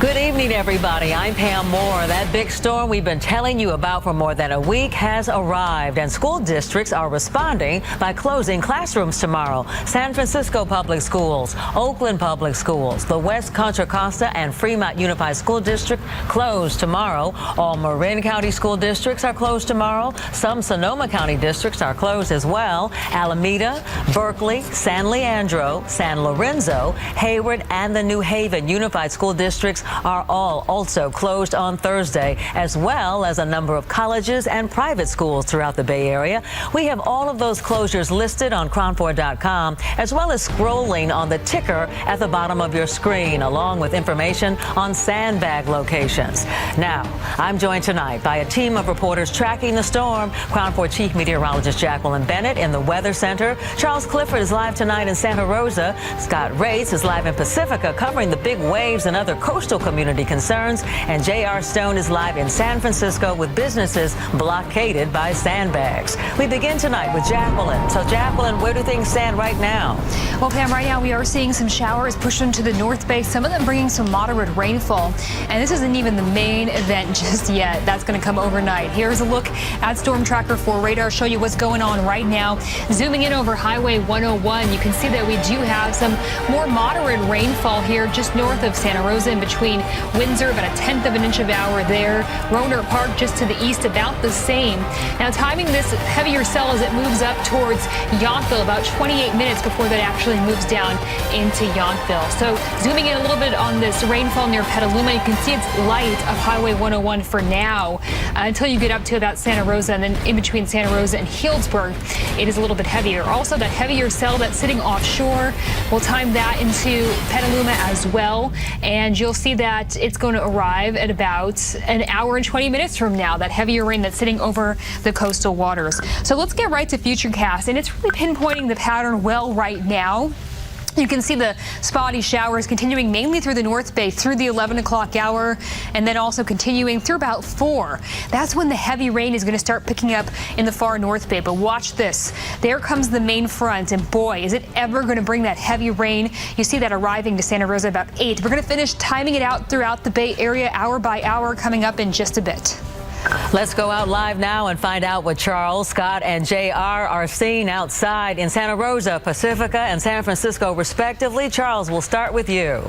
Good evening, everybody. I'm Pam Moore. That big storm we've been telling you about for more than a week has arrived, and school districts are responding by closing classrooms tomorrow. San Francisco Public Schools, Oakland Public Schools, the West Contra Costa and Fremont Unified School District closed tomorrow. All Marin County school districts are closed tomorrow. Some Sonoma County districts are closed as well. Alameda, Berkeley, San Leandro, San Lorenzo, Hayward, and the New Haven Unified School District are all also closed on Thursday, as well as a number of colleges and private schools throughout the Bay Area. We have all of those closures listed on cron4.com, as well as scrolling on the ticker at the bottom of your screen, along with information on sandbag locations. Now, I'm joined tonight by a team of reporters tracking the storm. Cron 4 Chief Meteorologist Jacqueline Bennett in the Weather Center. Charles Clifford is live tonight in Santa Rosa. Scott Rates is live in Pacifica, covering the big waves and other coastal community concerns, and J.R. Stone is live in San Francisco with businesses blockaded by sandbags. We begin tonight with Jacqueline. So, Jacqueline, where do things stand right now? Well, Pam, right now we are seeing some showers push into the North Bay, some of them bringing some moderate rainfall. And this isn't even the main event just yet. That's going to come overnight. Here's a look at Storm Tracker 4 radar, show you what's going on right now. Zooming in over Highway 101, you can see that we do have some more moderate rainfall here just north of Santa Rosa, in between Windsor, about 1/10 of an inch of hour there. Rohnert Park just to the east, about the same. Now, timing this heavier cell as it moves up towards Yountville, about 28 minutes before that actually moves down into Yountville. So zooming in a little bit on this rainfall near Petaluma, you can see it's light of Highway 101 for now until you get up to about Santa Rosa, and then in between Santa Rosa and Healdsburg, it is a little bit heavier. Also, that heavier cell that's sitting offshore, we'll time that into Petaluma as well, and you'll see that it's going to arrive at about an hour and 20 minutes from now, that heavier rain that's sitting over the coastal waters. So let's get right to Futurecast, and it's really pinpointing the pattern well right now. You can see the spotty showers continuing mainly through the North Bay through the 11 o'clock hour, and then also continuing through about 4. That's when the heavy rain is going to start picking up in the far North Bay. But watch this. There comes the main front, and boy, is it ever going to bring that heavy rain. You see that arriving to Santa Rosa about 8. We're going to finish timing it out throughout the Bay Area hour by hour coming up in just a bit. Let's go out live now and find out what Charles, Scott, and JR are seeing outside in Santa Rosa, Pacifica, and San Francisco, respectively. Charles, we'll start with you.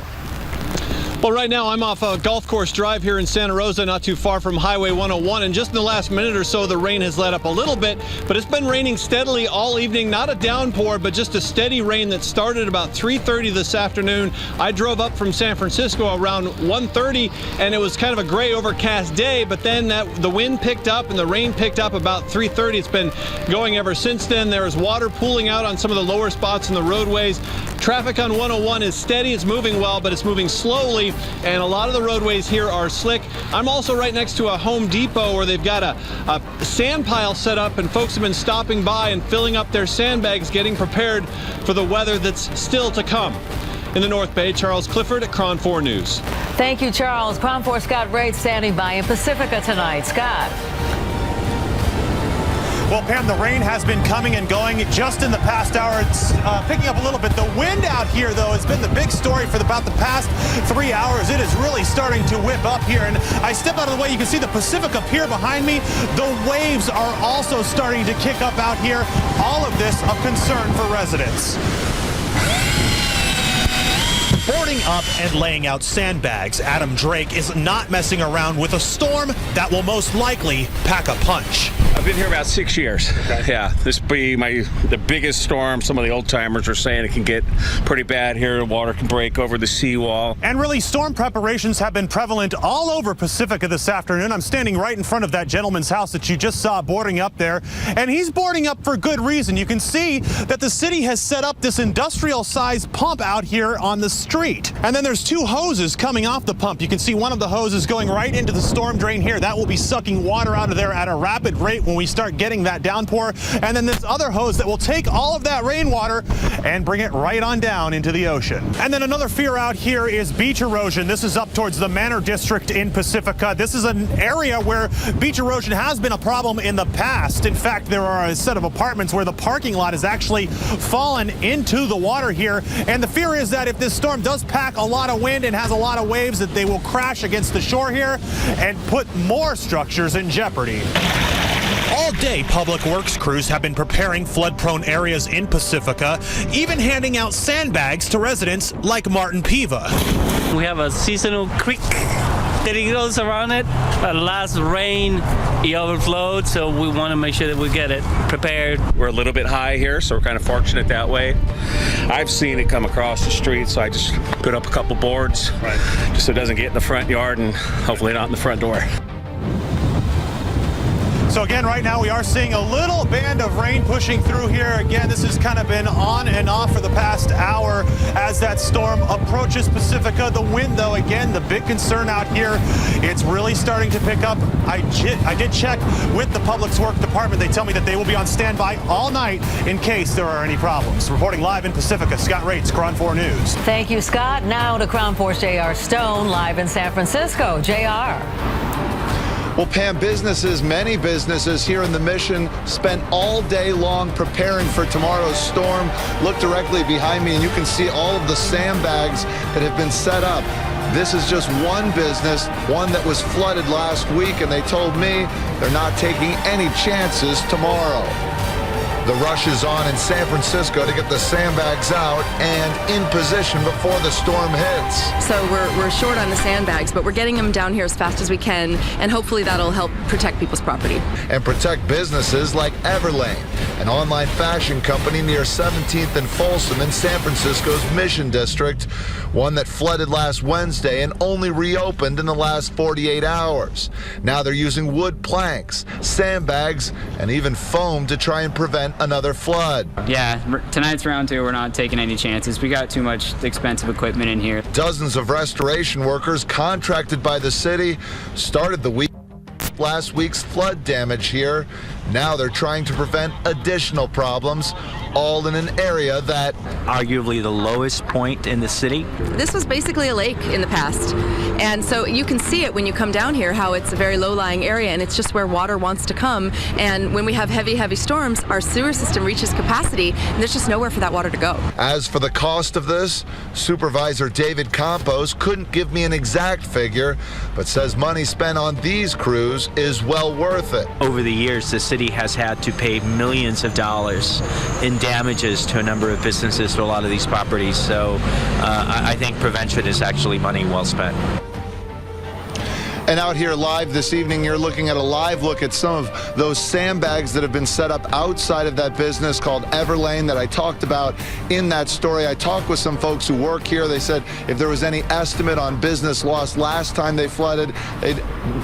Well, right now I'm off a golf course drive here in Santa Rosa, not too far from Highway 101, and just in the last minute or so the rain has let up a little bit, but it's been raining steadily all evening. Not a downpour, but just a steady rain that started about 3:30 this afternoon. I drove up from San Francisco around 1:30, and it was kind of a gray overcast day, but then the wind picked up and the rain picked up about 3:30. It's been going ever since then. There is water pooling out on some of the lower spots in the roadways. Traffic on 101 is steady. It's moving well, but it's moving slowly, and a lot of the roadways here are slick. I'm also right next to a Home Depot where they've got a sand pile set up, and folks have been stopping by and filling up their sandbags, getting prepared for the weather that's still to come. In the North Bay, Charles Clifford at KRON 4 News. Thank you, Charles. KRON 4 Scott Wright standing by in Pacifica tonight. Scott. Well, Pam, the rain has been coming and going just in the past hour. It's picking up a little bit. The wind out here, though, has been the big story for about the past 3 hours. It is really starting to whip up here. And I step out of the way. You can see the Pacifica Pier behind me. The waves are also starting to kick up out here. All of this of concern for residents. Boarding up and laying out sandbags, Adam Drake is not messing around with a storm that will most likely pack a punch. I've been here about 6 years. Okay. Yeah, this will be the biggest storm. Some of the old timers are saying it can get pretty bad here. The water can break over the seawall. And really, storm preparations have been prevalent all over Pacifica this afternoon. I'm standing right in front of that gentleman's house that you just saw boarding up there, and he's boarding up for good reason. You can see that the city has set up this industrial-sized pump out here on the street. And then there's two hoses coming off the pump. You can see one of the hoses going right into the storm drain here. That will be sucking water out of there at a rapid rate when we start getting that downpour. And then this other hose that will take all of that rainwater and bring it right on down into the ocean. And then another fear out here is beach erosion. This is up towards the Manor District in Pacifica. This is an area where beach erosion has been a problem in the past. In fact, there are a set of apartments where the parking lot has actually fallen into the water here. And the fear is that if this storm does pack a lot of wind and has a lot of waves, that they will crash against the shore here and put more structures in jeopardy. All day, public works crews have been preparing flood-prone areas in Pacifica, even handing out sandbags to residents like Martin Piva. We have a seasonal creek that goes around it. Last rain, it overflowed, so we want to make sure that we get it prepared. We're a little bit high here, so we're kind of fortunate that way. I've seen it come across the street, so I just put up a couple boards, just so it doesn't get in the front yard and hopefully not in the front door. So again, right now we are seeing a little band of rain pushing through here. Again, this has kind of been on and off for the past hour as that storm approaches Pacifica. The wind, though, again, the big concern out here, it's really starting to pick up. I did check with the Public Works Department. They tell me that they will be on standby all night in case there are any problems. Reporting live in Pacifica, Scott Rates, KRON 4 News. Thank you, Scott. Now to KRON 4's J.R. Stone, live in San Francisco. J.R. Well, Pam, many businesses here in the Mission spent all day long preparing for tomorrow's storm. Look directly behind me and you can see all of the sandbags that have been set up. This is just one business, one that was flooded last week, and they told me they're not taking any chances tomorrow. The rush is on in San Francisco to get the sandbags out and in position before the storm hits. So we're short on the sandbags, but we're getting them down here as fast as we can, and hopefully that'll help protect people's property. And protect businesses like Everlane, an online fashion company near 17th and Folsom in San Francisco's Mission District, one that flooded last Wednesday and only reopened in the last 48 hours. Now they're using wood planks, sandbags, and even foam to try and prevent another flood. Yeah, tonight's round two. We're not taking any chances. We got too much expensive equipment in here. Dozens of restoration workers contracted by the city started the week last week's flood damage here. Now they're trying to prevent additional problems, all in an area that arguably the lowest point in the city. This was basically a lake in the past, And so you can see it when you come down here, how it's a very low-lying area, and it's just where water wants to come. And when we have heavy storms, our sewer system reaches capacity, and there's just nowhere for that water to go. As for the cost of this, Supervisor David Campos couldn't give me an exact figure, but says money spent on these crews is well worth it. Over the years, the city has had to pay millions of dollars in damages to a number of businesses to a lot of these properties. So I think prevention is actually money well spent. And out here live this evening, you're looking at a live look at some of those sandbags that have been set up outside of that business called Everlane that I talked about in that story. I talked with some folks who work here. They said if there was any estimate on business loss last time they flooded, they'd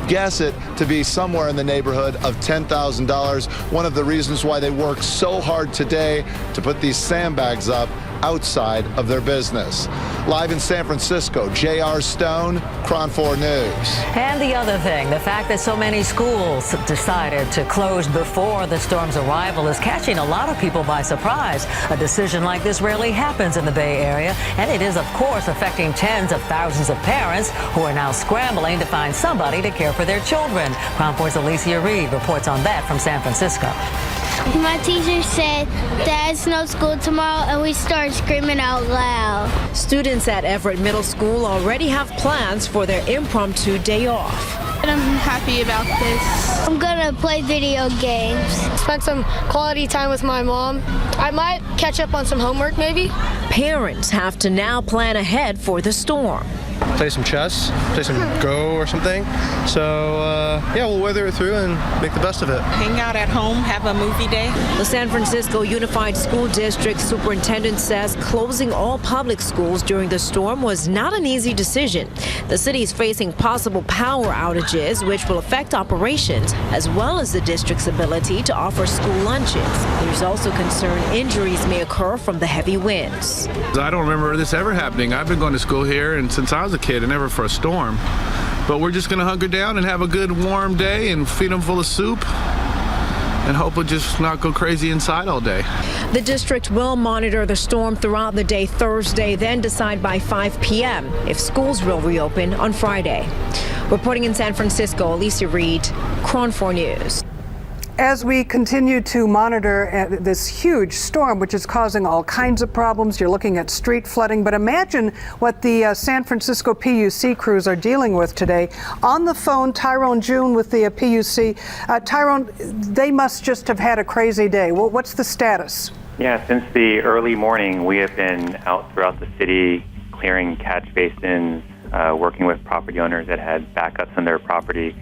guess it to be somewhere in the neighborhood of $10,000. One of the reasons why they work so hard today to put these sandbags up outside of their business. Live in San Francisco, J.R. Stone, KRON 4 News. And the other thing, the fact that so many schools decided to close before the storm's arrival is catching a lot of people by surprise. A decision like this rarely happens in the Bay Area, and it is, of course, affecting tens of thousands of parents who are now scrambling to find somebody to care for their children. KRON 4's Alicia Reed reports on that from San Francisco. My teacher said there's no school tomorrow, and we started screaming out loud. Students at Everett Middle School already have plans for their impromptu day off. And I'm happy about this. I'm gonna play video games. Spend some quality time with my mom. I might catch up on some homework maybe. Parents have to now plan ahead for the storm. Play some chess, play some Go or something. So, yeah, we'll weather it through and make the best of it. Hang out at home, have a movie day. The San Francisco Unified School District superintendent says closing all public schools during the storm was not an easy decision. The city is facing possible power outages, which will affect operations, as well as the district's ability to offer school lunches. There's also concern injuries may occur from the heavy winds. I don't remember this ever happening. I've been going to school here, and since I was a kid, and never for a storm. But we're just going to hunker down and have a good warm day and feed them full of soup and hope we'll just not go crazy inside all day. The district will monitor the storm throughout the day Thursday, then decide by 5 p.m. if schools will reopen on Friday. Reporting in San Francisco, Alicia Reed, KRON 4 News. As we continue to monitor this huge storm, which is causing all kinds of problems, you're looking at street flooding, but imagine what the San Francisco PUC crews are dealing with today. On the phone, Tyrone June with the PUC. Tyrone, they must just have had a crazy day. Well, what's the status? Yeah, since the early morning, we have been out throughout the city clearing catch basins, working with property owners that had backups on their property,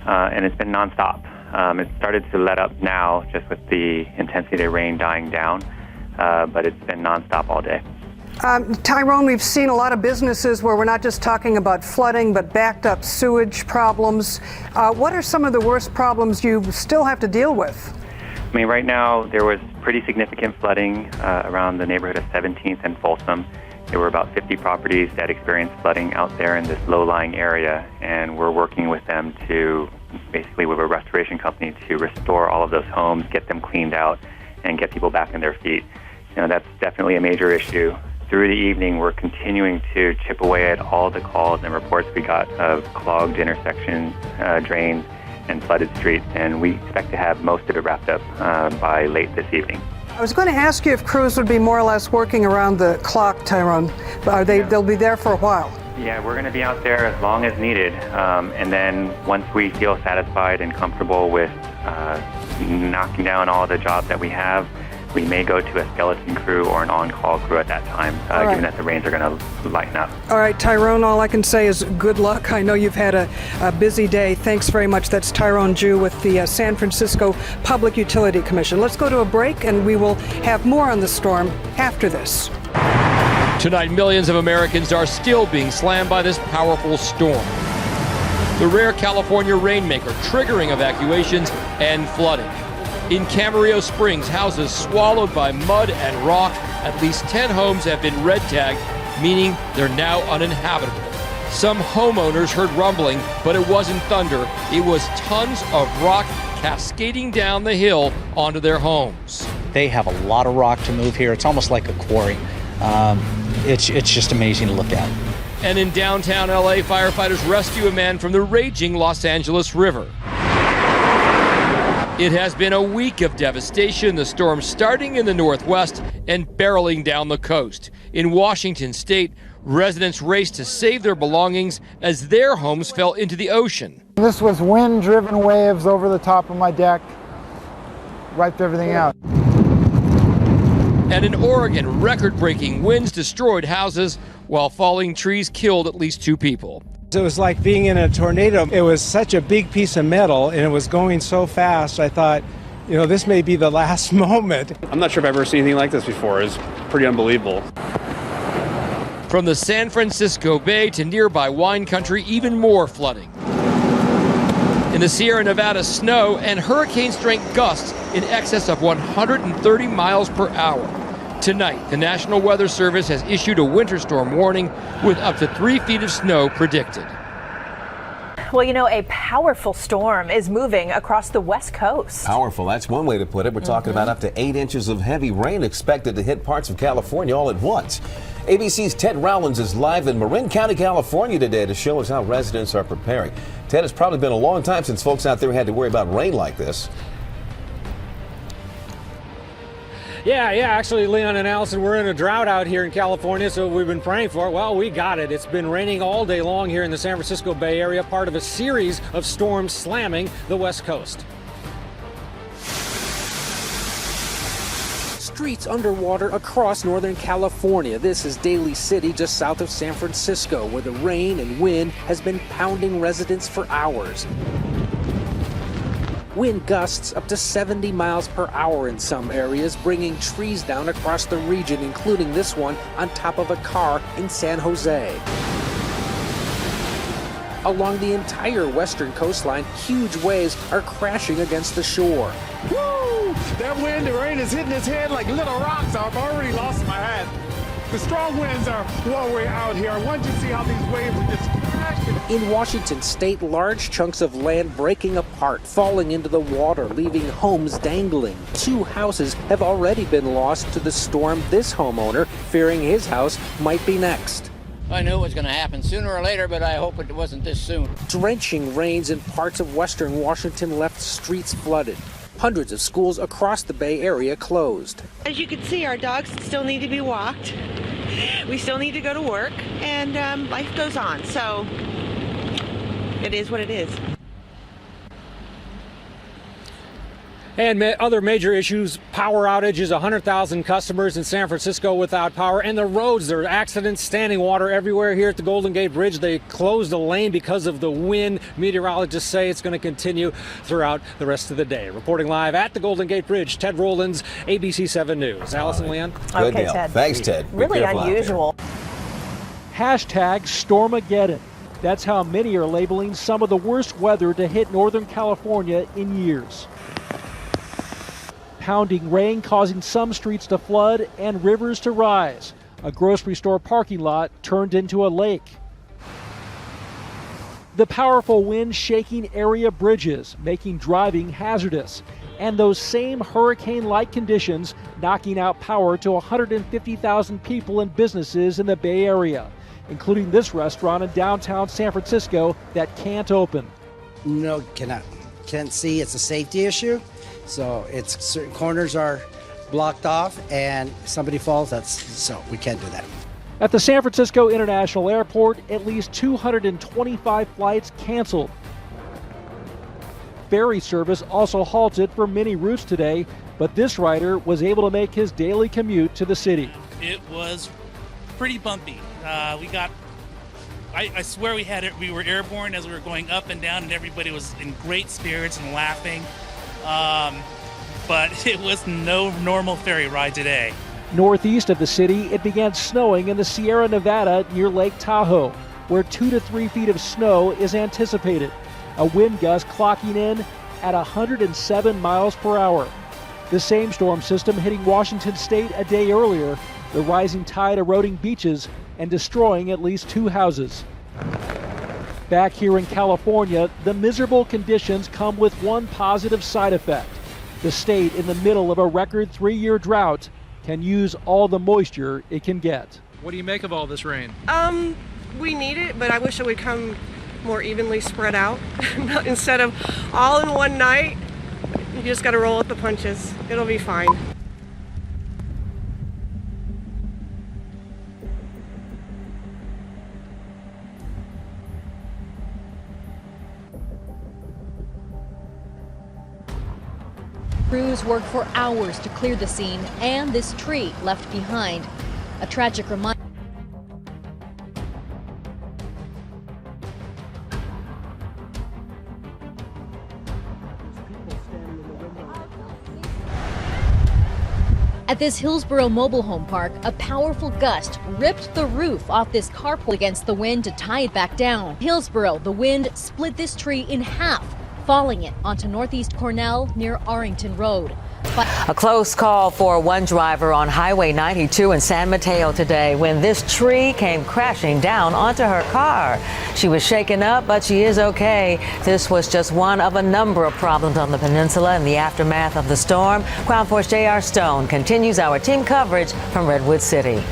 and it's been nonstop. It started to let up now, just with the intensity of the rain dying down, but it's been nonstop all day. Tyrone, we've seen a lot of businesses where we're not just talking about flooding, but backed up sewage problems. What are some of the worst problems you still have to deal with? I mean, right now, there was pretty significant flooding around the neighborhood of 17th and Folsom. There were about 50 properties that experienced flooding out there in this low-lying area, and we're working with them to, basically with a restoration company, to restore all of those homes, get them cleaned out, and get people back on their feet. You know, that's definitely a major issue. Through the evening, we're continuing to chip away at all the calls and reports we got of clogged intersections, drains, and flooded streets, and we expect to have most of it wrapped up by late this evening. I was going to ask you if crews would be more or less working around the clock, Tyrone. They'll be there for a while. Yeah, we're going to be out there as long as needed, and then once we feel satisfied and comfortable with knocking down all the jobs that we have, we may go to a skeleton crew or an on-call crew at that time, given that the rains are going to lighten up. All right, Tyrone, all I can say is good luck. I know you've had a busy day. Thanks very much. That's Tyrone Jew with the San Francisco Public Utility Commission. Let's go to a break, and we will have more on the storm after this. Tonight, millions of Americans are still being slammed by this powerful storm. The rare California rainmaker triggering evacuations and flooding. In Camarillo Springs, houses swallowed by mud and rock. At least 10 homes have been red tagged, meaning they're now uninhabitable. Some homeowners heard rumbling, but it wasn't thunder. It was tons of rock cascading down the hill onto their homes. They have a lot of rock to move here. It's almost like a quarry. It's just amazing to look at. And in downtown LA, firefighters rescue a man from the raging Los Angeles River. It has been a week of devastation, the storm starting in the northwest and barreling down the coast. In Washington state, residents raced to save their belongings as their homes fell into the ocean. This was wind-driven waves over the top of my deck, wiped everything out. And in Oregon, record-breaking winds destroyed houses while falling trees killed at least 2 people. It was like being in a tornado. It was such a big piece of metal and it was going so fast. I thought, you know, this may be the last moment. I'm not sure if I've ever seen anything like this before. It's pretty unbelievable. From the San Francisco Bay to nearby wine country, even more flooding. In the Sierra Nevada, snow and hurricane-strength gusts in excess of 130 miles per hour. Tonight, the National Weather Service has issued a winter storm warning with up to 3 feet of snow predicted. Well, you know, a powerful storm is moving across the West Coast. Powerful, that's one way to put it. We're talking about up to 8 inches of heavy rain expected to hit parts of California all at once. ABC's Ted Rowlands is live in Marin County, California today to show us how residents are preparing. Ted, it's probably been a long time since folks out there had to worry about rain like this. Yeah, actually, Leon and Allison, we're in a drought out here in California, so we've been praying for it. Well, we got it. It's been raining all day long here in the San Francisco Bay Area, part of a series of storms slamming the West Coast. Streets underwater across Northern California. This is Daly City, just south of San Francisco, where the rain and wind has been pounding residents for hours. Wind gusts up to 70 miles per hour in some areas, bringing trees down across the region, including this one on top of a car in San Jose. Along the entire western coastline, huge waves are crashing against the shore. Woo! That wind, the rain is hitting his head like little rocks. I've already lost my hat. The strong winds are one way out here. I want you to see how these waves are just crashing. In Washington state, large chunks of land breaking apart, falling into the water, leaving homes dangling. 2 houses have already been lost to the storm. This homeowner fearing his house might be next. I knew it was going to happen sooner or later, but I hope it wasn't this soon. Drenching rains in parts of western Washington left streets flooded. Hundreds of schools across the Bay Area closed. As you can see, our dogs still need to be walked. We still need to go to work, and life goes on. So it is what it is. And other major issues, power outages, 100,000 customers in San Francisco without power. And the roads, there are accidents, standing water everywhere here at the Golden Gate Bridge. They closed a lane because of the wind. Meteorologists say it's going to continue throughout the rest of the day. Reporting live at the Golden Gate Bridge, Ted Rowlands, ABC 7 News. Allison, Leon. Good deal. Ted. Thanks, Ted. Really unusual. Hashtag Stormageddon. That's how many are labeling some of the worst weather to hit Northern California in years. Pounding rain causing some streets to flood and rivers to rise. A grocery store parking lot turned into a lake. The powerful wind shaking area bridges, making driving hazardous. And those same hurricane-like conditions knocking out power to 150,000 people and businesses in the Bay Area, including this restaurant in downtown San Francisco that can't open. No, cannot. Can't see. It's a safety issue. So it's certain corners are blocked off and somebody falls, so we can't do that. At the San Francisco International Airport, at least 225 flights canceled. Ferry service also halted for many routes today, but this rider was able to make his daily commute to the city. It was pretty bumpy. I swear we were airborne as we were going up and down, and everybody was in great spirits and laughing. But it was no normal ferry ride today. Northeast of the city, it began snowing in the Sierra Nevada near Lake Tahoe, where 2 to 3 feet of snow is anticipated. A wind gust clocking in at 107 miles per hour. The same storm system hitting Washington state a day earlier, the rising tide eroding beaches and destroying at least 2 houses. Back here in California, the miserable conditions come with one positive side effect. The state, in the middle of a record 3-year drought, can use all the moisture it can get. What do you make of all this rain? We need it, but I wish it would come more evenly spread out. Instead of all in one night, you just got to roll with the punches. It'll be fine. Crews worked for hours to clear the scene and this tree left behind. A tragic reminder. At this Hillsboro mobile home park, a powerful gust ripped the roof off this carport against the wind to tie it back down. Hillsboro, the wind split this tree in half, falling it onto Northeast Cornell near Arrington Road. A close call for one driver on Highway 92 in San Mateo today when this tree came crashing down onto her car. She was shaken up, but she is okay. This was just one of a number of problems on the peninsula in the aftermath of the storm. Crown Force J.R. Stone continues our team coverage from Redwood City.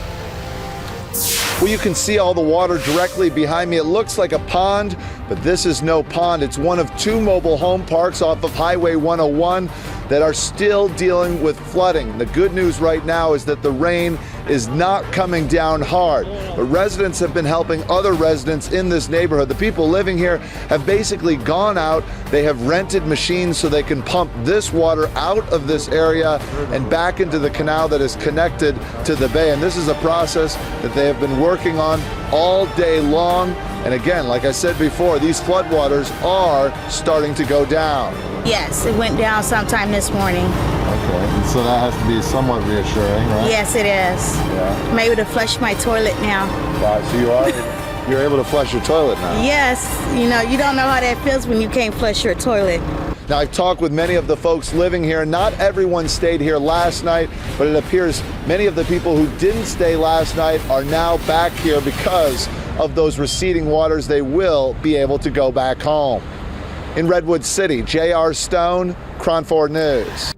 Well, you can see all the water directly behind me. It looks like a pond, but this is no pond. It's one of two mobile home parks off of Highway 101 that are still dealing with flooding. The good news right now is that the rain is not coming down hard, but residents have been helping other residents in this neighborhood. The people living here have basically gone out. They have rented machines so they can pump this water out of this area and back into the canal that is connected to the bay. And this is a process that they have been working on all day long. And again, like I said before, these floodwaters are starting to go down. Yes, it went down sometime this morning. Okay, and so that has to be somewhat reassuring, right? Yes, it is. Yeah. I'm able to flush my toilet now. Wow, so you're able to flush your toilet now? Yes, you know, you don't know how that feels when you can't flush your toilet. Now, I've talked with many of the folks living here. Not everyone stayed here last night, but it appears many of the people who didn't stay last night are now back here because of those receding waters. They will be able to go back home. In Redwood City, J.R. Stone, Crown 4 News.